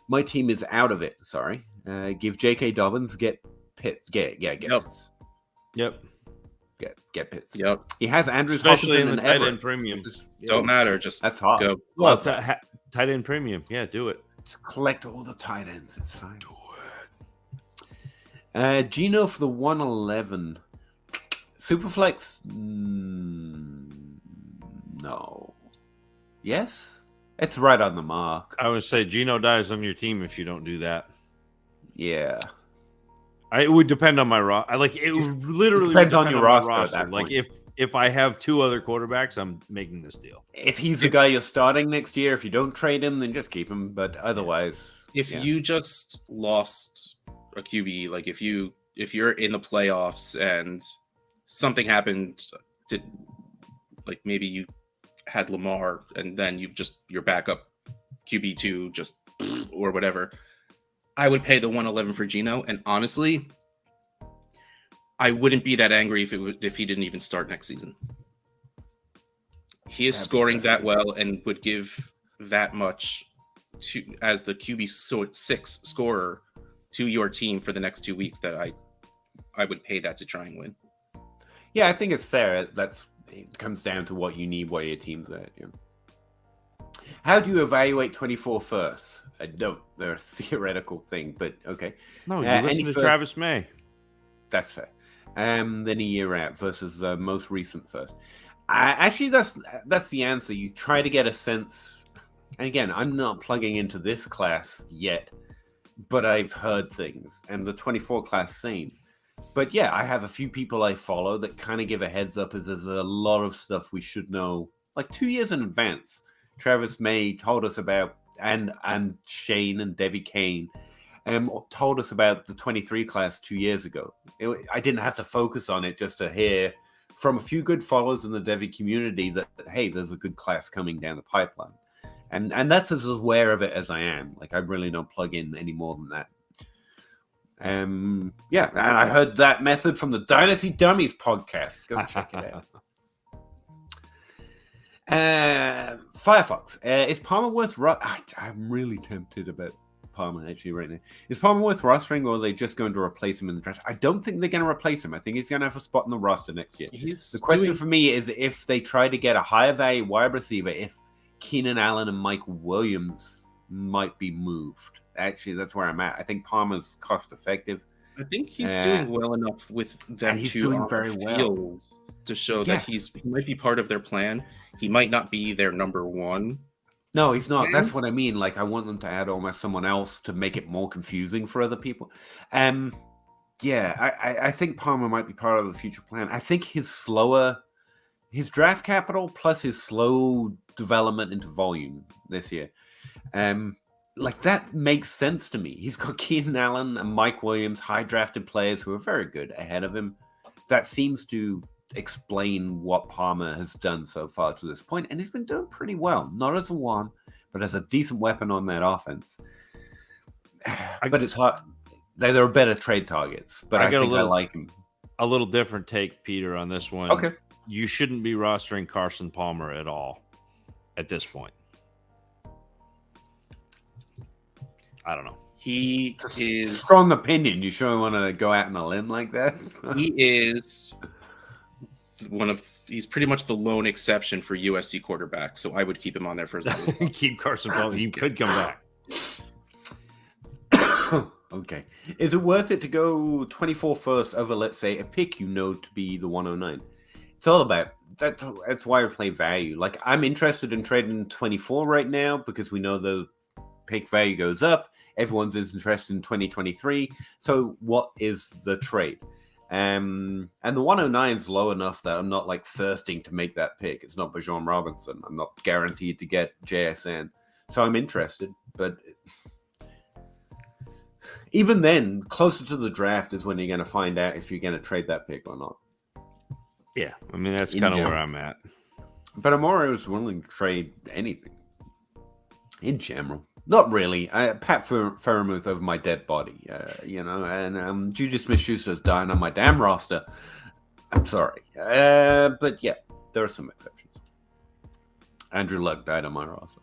My team is out of it. Sorry. Give J.K. Dobbins. Get Pitts. Get Pitts. Yep. Get Pitts. Yep. He has Andrews, especially Hopkins, in the tight end premium. Don't matter. Just that's hot. Go. Well, tight end premium. Yeah, do it. Just collect all the tight ends. It's fine. Do it. Gino for the 111. Superflex? No. Yes? It's right on the mark. I would say Gino dies on your team if you don't do that. Yeah. It would depend on my roster. Like it literally depends on your roster at that like point. if I have 2 other quarterbacks, I'm making this deal. If he's the guy you're starting next year, if you don't trade him, then just keep him. But otherwise, if you just lost a QB, like if you're in the playoffs and something happened to, like maybe you had Lamar and then your backup QB2 just or whatever, I would pay the 111 for Gino. And honestly, I wouldn't be that angry if he didn't even start next season. He is scoring that well and would give that much as the QB6 scorer to your team for the next 2 weeks that I would pay that to try and win. Yeah, I think it's fair. It comes down to what you need, what your team's at. Yeah. How do you evaluate 24 first? I don't. They're a theoretical thing, but okay. No, you listen to Travis May. That's fair. Then a year out versus the most recent first. Actually, that's the answer. You try to get a sense. And again, I'm not plugging into this class yet, but I've heard things. And the 24 class, same. But yeah, I have a few people I follow that kind of give a heads up as there's a lot of stuff we should know, like 2 years in advance. Travis May told us about, and Shane and Debbie Kane told us about the 23 class 2 years ago. I didn't have to focus on it just to hear from a few good followers in the Devi community that, hey, there's a good class coming down the pipeline. And that's as aware of it as I am. Like I really don't plug in any more than that. Yeah, and I heard that method from the Dynasty Dummies podcast. Go check it out. Firefox, is Palmer worth? I'm really tempted about Palmer actually right now. Is Palmer worth rostering, or are they just going to replace him in the draft? I don't think they're going to replace him. I think he's going to have a spot in the roster next year. The question for me is if they try to get a higher value wide receiver, if Keenan Allen and Mike Williams might be moved. Actually, that's where I'm at. I think Palmer's cost effective. I think he's doing well enough with them and he's doing very well to show that he might be part of their plan. He might not be their number one. No, he's not. That's what I mean. Like, I want them to add almost someone else to make it more confusing for other people. Yeah, I think Palmer might be part of the future plan. I think his draft capital plus his slow development into volume this year, like that makes sense to me. He's got Keenan Allen and Mike Williams, high drafted players who are very good ahead of him. That seems to explain what Palmer has done so far to this point, and he's been doing pretty well. Not as a one, but as a decent weapon on that offense. But it's hard. They're better trade targets, but I think I like him. A little different take, Peter, on this one. Okay. You shouldn't be rostering Carson Palmer at all at this point. I don't know. He is strong opinion. You sure want to go out on a limb like that? He is he's pretty much the lone exception for USC quarterbacks, so I would keep him on there for as long as possible. Keep Carson Palmer. He could come back. Okay. Is it worth it to go 24 first over, let's say, a pick to be the 109? It's all about that's why I play value. Like, I'm interested in trading 24 right now because we know the pick value goes up. Everyone's interested in 2023. So what is the trade? And the 109 is low enough that I'm not like thirsting to make that pick. It's not Bijan Robinson. I'm not guaranteed to get JSN. So I'm interested. But even then, closer to the draft is when you're going to find out if you're going to trade that pick or not. Yeah, I mean, that's kind of where I'm at. But Amore was willing to trade anything in general. Not really. Pat Fairmouth over my dead body, and Juju Smith-Schuster's dying on my damn roster. I'm sorry. But yeah, there are some exceptions. Andrew Luck died on my roster.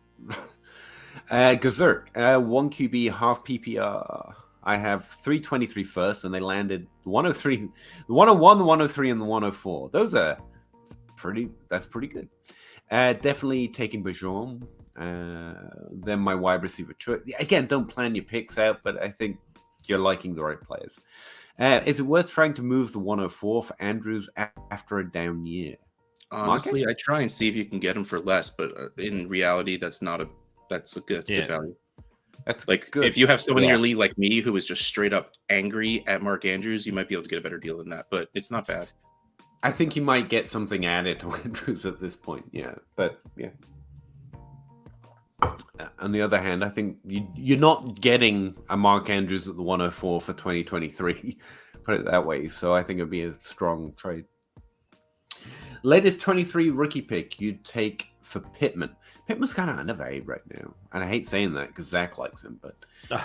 Gazerk, 1 QB, half PPR. I have 323 first, and they landed 103, the 101, the 103, and the 104. That's pretty good. Definitely taking Bijan. Then my wide receiver choice. Again, don't plan your picks out, but I think you're liking the right players. Is it worth trying to move the 104 for Andrews after a down year? Honestly, I try and see if you can get him for less, but in reality, that's good value. That's like good. If you have someone in your league like me who is just straight up angry at Mark Andrews, you might be able to get a better deal than that, but it's not bad. I think you might get something added to Andrews at this point. Yeah, but yeah. On the other hand, I think you're not getting a Mark Andrews at the 104 for 2023. Put it that way. So I think it'd be a strong trade. Latest 23 rookie pick you'd take for Pittman. Pittman's kind of undervalued right now. And I hate saying that because Zach likes him. But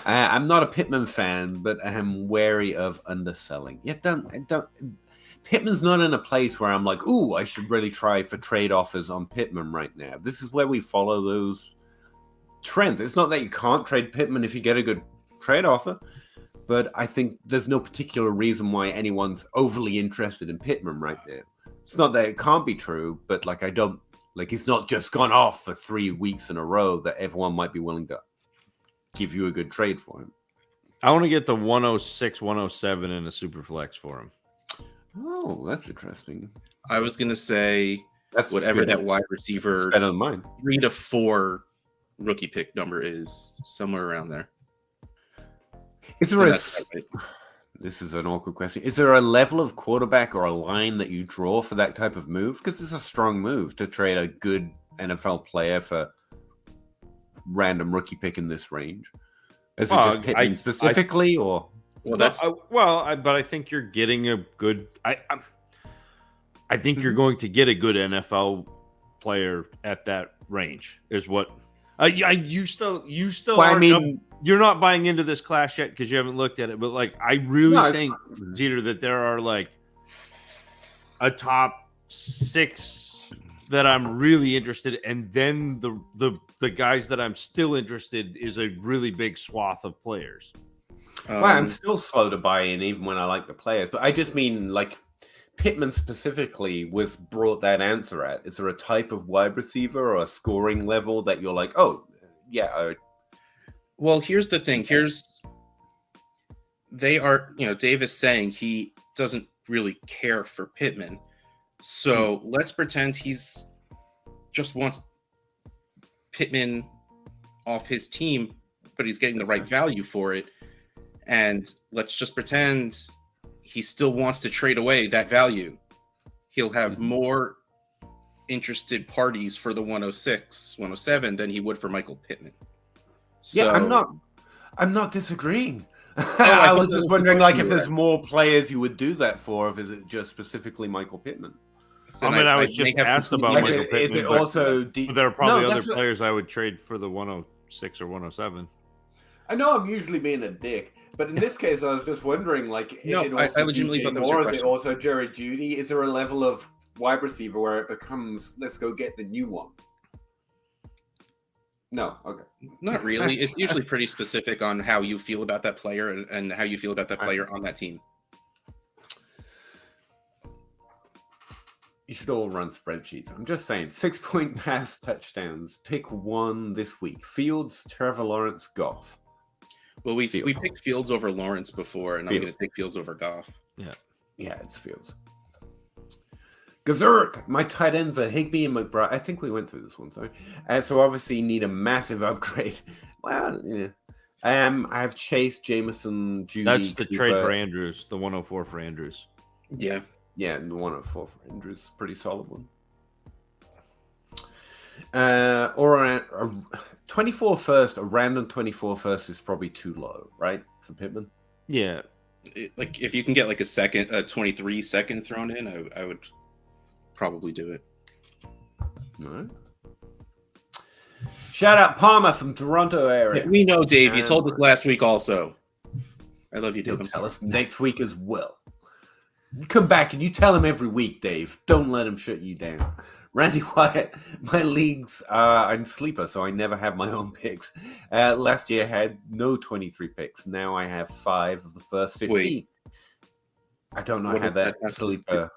I'm not a Pittman fan, but I'm wary of underselling. Yeah, Pittman's not in a place where I'm like, ooh, I should really try for trade offers on Pittman right now. This is where we follow those trends. It's not that you can't trade Pittman if you get a good trade offer, but I think there's no particular reason why anyone's overly interested in Pittman right now. It's not that it can't be true, but he's not just gone off for 3 weeks in a row that everyone might be willing to give you a good trade for him. I want to get the 106, 107 in a super flex for him. Oh, that's interesting. I was going to say that's whatever good. That wide receiver it's better than mine. 3 to 4 rookie pick number is, somewhere around there. This is an awkward question. Is there a level of quarterback or a line that you draw for that type of move? Because it's a strong move to trade a good NFL player for random rookie pick in this range. Is it just Pittman specifically, or? Well, but I think you're getting a good. I think you're going to get a good NFL player at that range. Is what You still Well, I aren't. mean, You're not buying into this class yet because you haven't looked at it. But like, I really no, it's think, not. Peter, that there are like a top 6 that I'm really interested, and then the guys that I'm still interested is a really big swath of players. Well, I'm still slow to buy in, even when I like the players. But I just mean, like, Pittman specifically was brought that answer at. Is there a type of wide receiver or a scoring level that you're like, oh, yeah, Well, here's the thing. Dave is saying he doesn't really care for Pittman. So let's pretend he's just wants Pittman off his team, but he's getting the right value for it. And let's just pretend he still wants to trade away that value. He'll have more interested parties for the 106, 107 than he would for Michael Pittman. Yeah, I'm not disagreeing. I was just wondering, like, if there's more players you would do that for, if is it just specifically Michael Pittman? I was just asked about Michael Pittman. Is it also? There are probably other players I would trade for the 106 or 107. I know I'm usually being a dick, but in this case, I was just wondering, like, is it also I legitimately thought that was your or is it question. also Jerry Jeudy? Is there a level of wide receiver where it becomes, let's go get the new one? No, okay. Not really. It's usually pretty specific on how you feel about that player and how you feel about that player on that team. You should all run spreadsheets. I'm just saying, 6-point pass touchdowns. Pick one this week. Fields, Trevor Lawrence, Goff. Well, we picked Fields over Lawrence before, and I'm going to take Fields over Goff. Yeah, it's Fields. Gazurk. My tight ends are Higbee and McBride. I think we went through this one, sorry. So obviously need a massive upgrade. Well, yeah. I have Chase, Jameson, Judy. That's the Cooper. trade for Andrews, the 104 for Andrews. Yeah. Yeah, and the 104 for Andrews. Pretty solid one. Or a 24 first, a random 24 first is probably too low, right? For Pittman? Yeah. Like, if you can get like a 23 second thrown in, I would probably do it. All right. Shout out Palmer from Toronto area. Yeah, we know, Dave. You told us last week also. I love you, Dave. He'll tell us next week as well. You come back and you tell him every week, Dave. Don't let him shut you down. Randy Wyatt, my leagues, I'm sleeper, so I never have my own picks. Last year I had no 23 picks. Now I have 5 of the first 15. Wait. I don't know how that sleeper.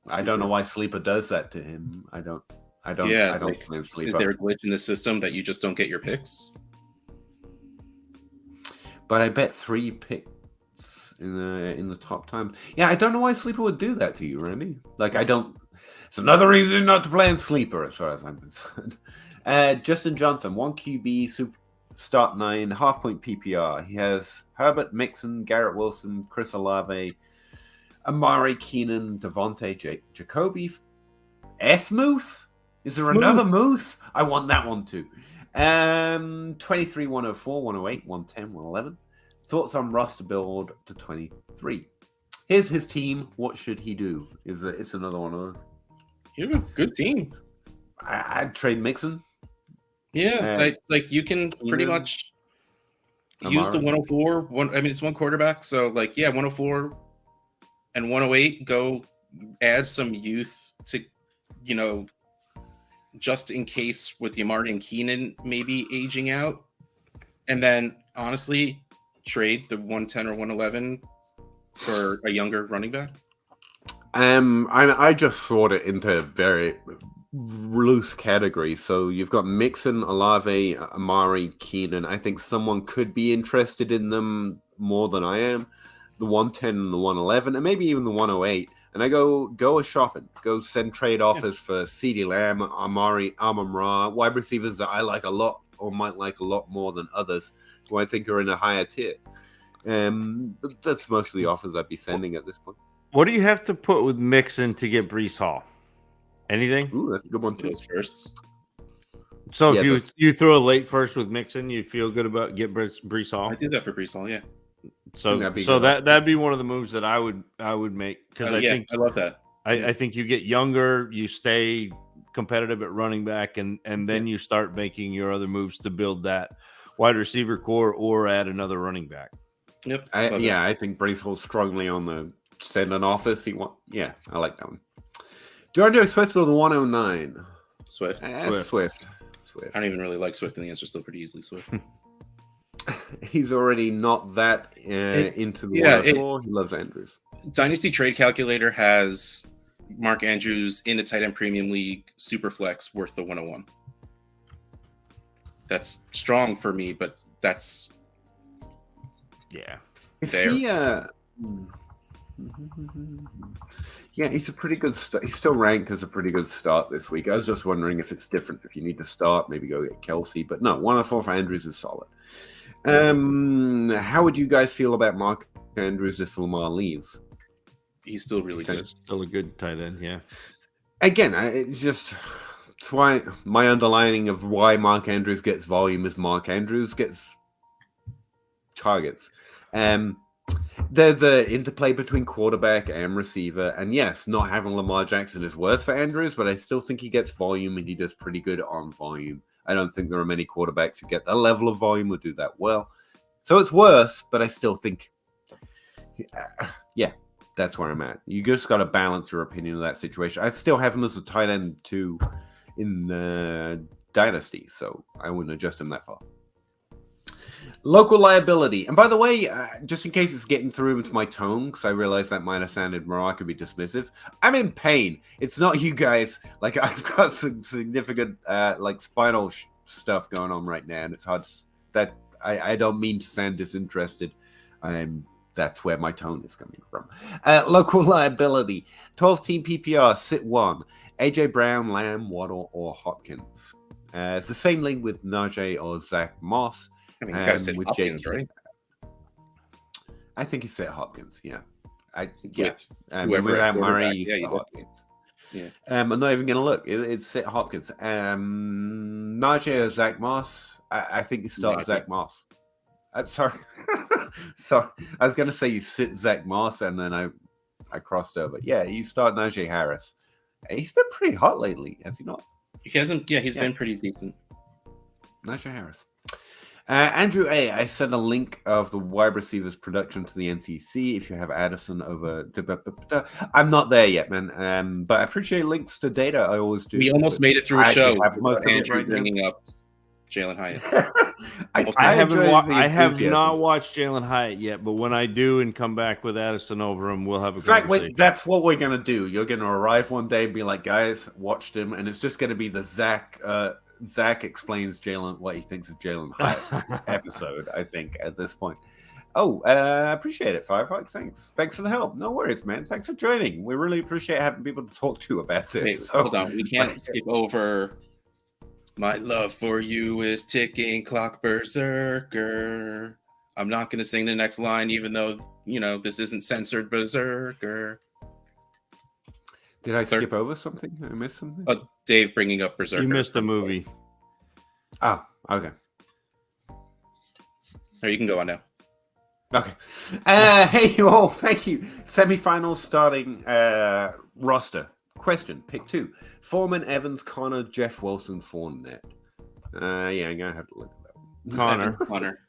I don't know why sleeper does that to him. I don't blame sleeper. Is there a glitch in the system that you just don't get your picks? But I bet 3 picks in the top time. Yeah, I don't know why sleeper would do that to you, Randy. Like, I don't. It's another reason not to play in sleeper, as far as I'm concerned. Justin Johnson, 1 QB, start 9, half-point PPR. He has Herbert, Mixon, Garrett Wilson, Chris Olave, Amari Keenan, Devontae, Jacoby, F-Muth? Is there another Muth? I want that one too. 23, 104, 108, 110, 111. Thoughts on roster build to 23. Here's his team. What should he do? It's another one of those. You have a good team. I'd trade Mixon. Yeah, like you can pretty much use the 104. It's one quarterback, so like 104 and 108. Go add some youth to, just in case with Amari and Keenan maybe aging out, and then honestly trade the 110 or 111 for a younger running back. I just sort it into very loose categories. So you've got Mixon, Olave, Amari, Keenan. I think someone could be interested in them more than I am. The 110 and the 111, and maybe even the 108. And I go a shopping. Go send trade offers for CeeDee Lamb, Amari, Amon-Ra, wide receivers that I like a lot or might like a lot more than others who I think are in a higher tier. But that's most of the offers I'd be sending at this point. What do you have to put with Mixon to get Breece Hall? Anything? Ooh, that's a good one too. Those firsts. So if you throw a late first with Mixon, you feel good about get Breece Hall? I did that for Breece Hall, yeah. So that'd be one of the moves that I would make, because I think I love that. I think you get younger, you stay competitive at running back, and then you start making your other moves to build that wide receiver core or add another running back. Yep. I think Brees Hall's strongly on the send an office. I like that one. Do I do Swift or the 109? Swift. Swift. I don't even really like Swift, and the answer's still pretty easily Swift. He's already not that into the 104. He loves Andrews. Dynasty Trade Calculator has Mark Andrews in a tight end premium league, super flex, worth the 101. That's strong for me, but that's Is there. he, he's a pretty good start. He's still ranked as a pretty good start this week. I was just wondering if it's different. If you need to start, maybe go get Kelsey. But no, 104 for Andrews is solid. How would you guys feel about Mark Andrews if Lamar leaves? He's still really good. Still a good tight end, yeah. Again, it's why my underlining of why Mark Andrews gets volume is Mark Andrews gets targets. There's an interplay between quarterback and receiver, and yes, not having Lamar Jackson is worse for Andrews, but I still think he gets volume and he does pretty good on volume. I don't think there are many quarterbacks who get that level of volume or do that well. So it's worse, but I still think, that's where I'm at. You just got to balance your opinion of that situation. I still have him as a tight end 2 in Dynasty, so I wouldn't adjust him that far. Local liability. And by the way, just in case it's getting through into my tone, because I realize that might have sounded remarkably dismissive, I'm in pain. It's not you guys. Like, I've got some significant spinal stuff going on right now, and it's hard that I don't mean to sound disinterested. That's where my tone is coming from. Local liability. 12-team PPR, sit 1. AJ Brown, Lamb, Waddle, or Hopkins. It's the same league with Najee or Zach Moss. I mean, you gotta say Hopkins, right? I think he said Hopkins, yeah. Without Murray, you said Hopkins. Yeah. I'm not even going to look. It's Sid Hopkins. Najee or Zach Moss? I think you start Zach Moss. Sorry. Sorry. I was going to say you sit Zach Moss, and then I crossed over. Yeah, you start Najee Harris. He's been pretty hot lately, has he not? He hasn't. Yeah, he's been pretty decent. Najee Harris. Andrew A., I sent a link of the wide receivers production to the NCC if you have Addison over. I'm not there yet, man. But I appreciate links to data. I always do. We almost made it through a show. Most Andrew bringing up Jalen Hyatt. I have not watched Jalen Hyatt yet, but when I do and come back with Addison over him, we'll have a conversation. That's what we're going to do. You're going to arrive one day and be like, guys, watched him. And it's just going to be the Zach explains what he thinks of Jalen Hyatt episode, I think, at this point. I appreciate it, Firefox. Thanks for the help. No worries, man. Thanks for joining. We really appreciate having people to talk to about this. Hold on. We can't skip over my love for you is ticking clock berserker. I'm not going to sing the next line, even though, this isn't censored berserker. Did I skip over something? I missed something? Dave bringing up berserker. You missed a movie. Oh, okay. You can go on now. Okay. Hey, you all. Thank you. Semifinals starting roster. Question. Pick 2. Foreman, Evans, Connor, Jeff Wilson, Fournette. I'm going to have to look at that. Connor.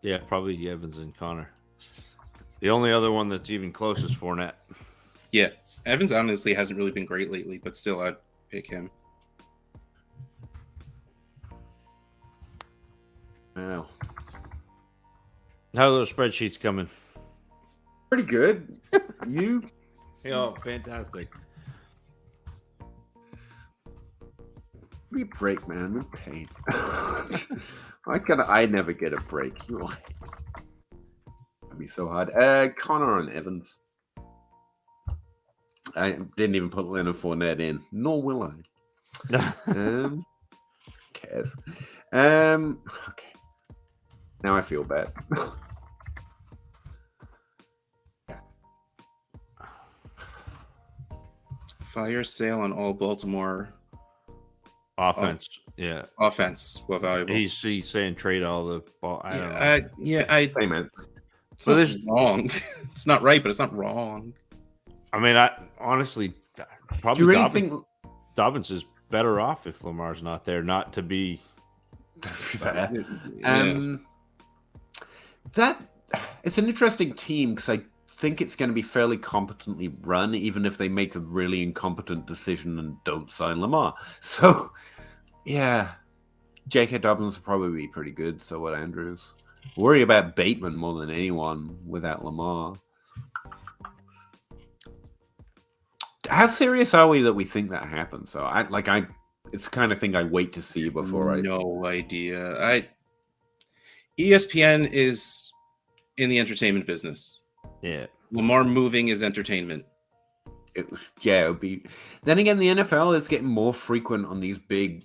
Yeah, probably Evans and Connor. The only other one that's even close is Fournette. Yeah. Evans honestly hasn't really been great lately, but still I'd pick him. Wow. How are those spreadsheets coming? Pretty good. You? Oh, fantastic. Give me a break, man. I'm in pain. I never get a break? You're like, that'd be so hard. Connor and Evans. I didn't even put Leonard Fournette in, nor will I. Cares. Okay. Now I feel bad. Fire sale on all Baltimore offense. Yeah. Offense. Well, valuable. He's saying trade all the ball. I don't know. Same answer. So this is wrong. It's not right, but it's not wrong. I mean, I honestly probably Do you really Dobbins, think Dobbins is better off if Lamar's not there, not to be. fair? Yeah. That it's an interesting team because I think it's going to be fairly competently run, even if they make a really incompetent decision and don't sign Lamar. So, yeah, J.K. Dobbins will probably be pretty good. So would Andrews. Worry about Bateman more than anyone without Lamar. How serious are we that we think that happens? So it's the kind of thing I wait to see before I. No idea. ESPN is in the entertainment business. Yeah. Lamar moving is entertainment. It would be. Then again, the NFL is getting more frequent on these big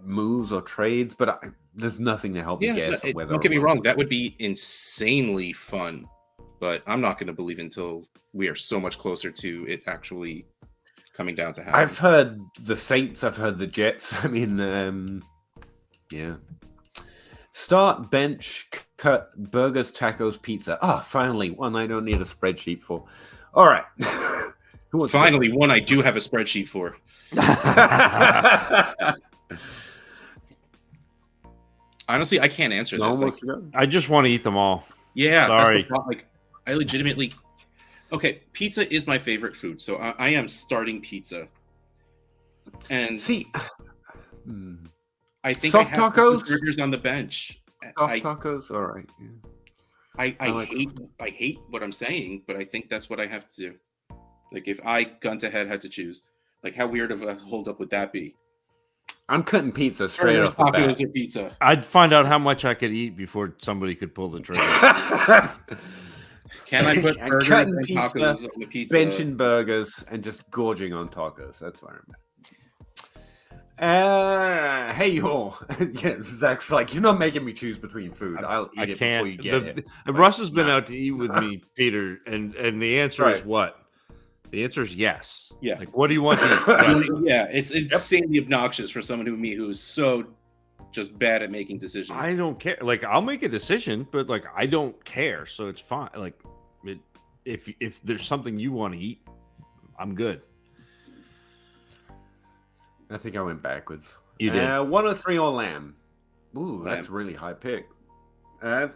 moves or trades, but there's nothing to help me guess whether. Don't get me wrong, that would be insanely fun, but I'm not going to believe until we are so much closer to it actually coming down to happen. I've heard the Saints, I've heard the Jets. I mean, yeah. Start, bench, cut, burgers, tacos, pizza. Finally, one I don't need a spreadsheet for. All right. Finally, one I do have a spreadsheet for. Honestly, I can't answer this. I just want to eat them all. Yeah, sorry. I legitimately. Okay, pizza is my favorite food, so I am starting pizza. And see, I think soft I have tacos, burgers on the bench. Soft tacos, all right. Yeah. I hate what I'm saying, but I think that's what I have to do. Like if I, gun to head, had to choose, like how weird of a hold up would that be? I'm cutting pizza straight off the bat. Tacos or pizza. I'd find out how much I could eat before somebody could pull the trigger. Can I put burgers and tacos on the pizza? Benching burgers and just gorging on tacos. That's where I'm at. Hey, y'all. Yeah, Zach's like, you're not making me choose between food. I'll eat it before you get it. Russ has been out to eat with me, Peter, and the answer is what? The answer is yes. Yeah. Like, what do you want to eat? Yeah, it's insanely obnoxious for someone who is so just bad at making decisions. I don't care. Like, I'll make a decision, but like, I don't care, so it's fine. Like, if there's something you want to eat, I'm good. I think I went backwards. You did. 103 or lamb. Ooh, that's a really high pick. I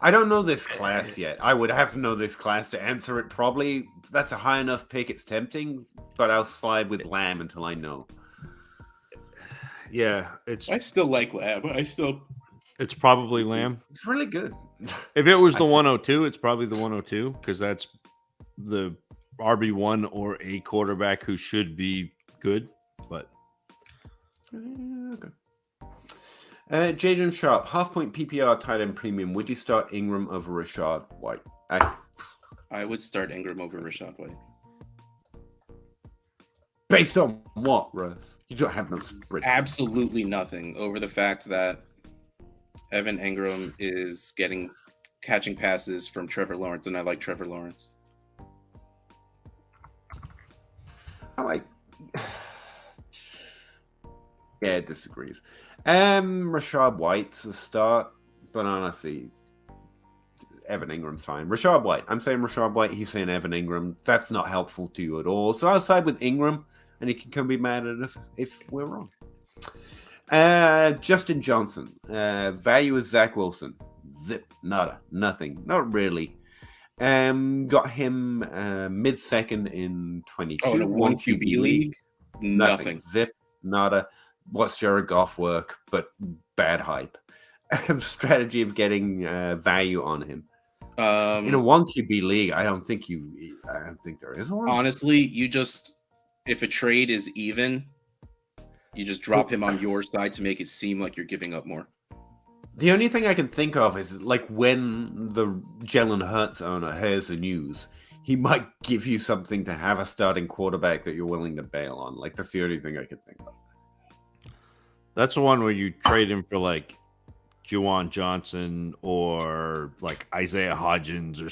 don't know this class yet. I would have to know this class to answer it probably. That's a high enough pick. It's tempting, but I'll slide with lamb until I know. Yeah, I still like lamb. It's probably lamb. It's really good. If it was the 102, it's probably the 102 because that's the RB1 or a quarterback who should be good, but okay. Jaden Sharp, half-point PPR tight end premium. Would you start Ingram over Rashad White? I would start Ingram over Rashad White. Based on what, Russ? You don't have no spread. Absolutely nothing over the fact that Evan Ingram is catching passes from Trevor Lawrence, and I like Trevor Lawrence. Yeah, disagrees. Rashad White's a start, but honestly, Evan Ingram's fine. Rashad White. I'm saying Rashad White. He's saying Evan Ingram. That's not helpful to you at all. So I'll side with Ingram, and you can come be mad at us if we're wrong. Justin Johnson. Value is Zach Wilson. Zip. Nada. Nothing. Not really. Got him mid-second in 22. Oh, in a 1 QB league? Nothing. Zip. Nada. What's Jared Goff work, but bad hype. Strategy of getting value on him. In a 1 QB league, I don't think there is one. Honestly, if a trade is even, you just drop him on your side to make it seem like you're giving up more. The only thing I can think of is like when the Jalen Hurts owner hears the news, he might give you something to have a starting quarterback that you're willing to bail on. Like that's the only thing I can think of. That's the one where you trade him for like Juwan Johnson or like Isaiah Hodgins or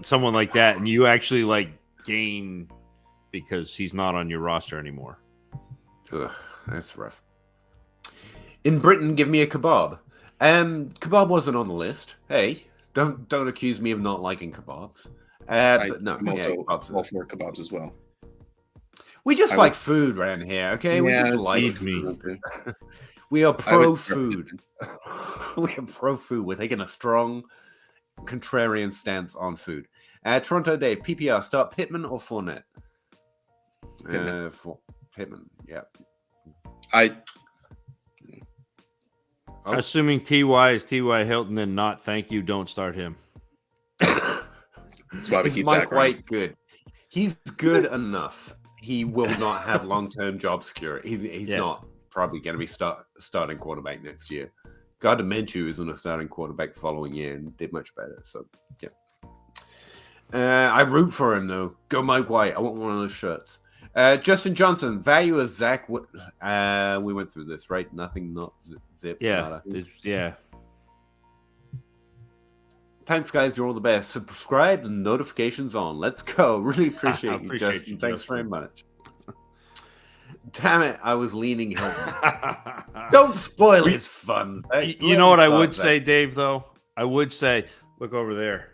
someone like that, and you actually like gain because he's not on your roster anymore. Ugh, that's rough. In Britain, give me a kebab. Kebab wasn't on the list. Hey, Don't accuse me of not liking kebabs. But no, I'm also kebabs all for kebabs as well. we just I like would- food around here, okay? We Yeah, just like feed me. food. We are I pro would- food. We are pro food. We're taking a strong contrarian stance on food. Toronto Dave, PPR, start Pittman or Fournette? Pittman. For Pittman, yeah. Oh. Assuming TY is TY Hilton and not thank you, don't start him. That's why we Is keep Mike Zach around. White good? He's good enough. He will not have long-term job security. He's not probably going to be starting quarterback next year. Gardner Minshew isn't a starting quarterback the following year and did much better. So, yeah. I root for him, though. Go Mike White. I want one of those shirts. Justin Johnson, value of Zach. We went through this, right? Nothing, not zip. Yeah, Nada. yeah. Thanks, guys. You're all the best. Subscribe and notifications on. Let's go. Really appreciate you, Justin. Thanks very much. Damn it. I was leaning Hilton. Don't spoil his fun. You know what I would say, Dave, though? I would say, look over there.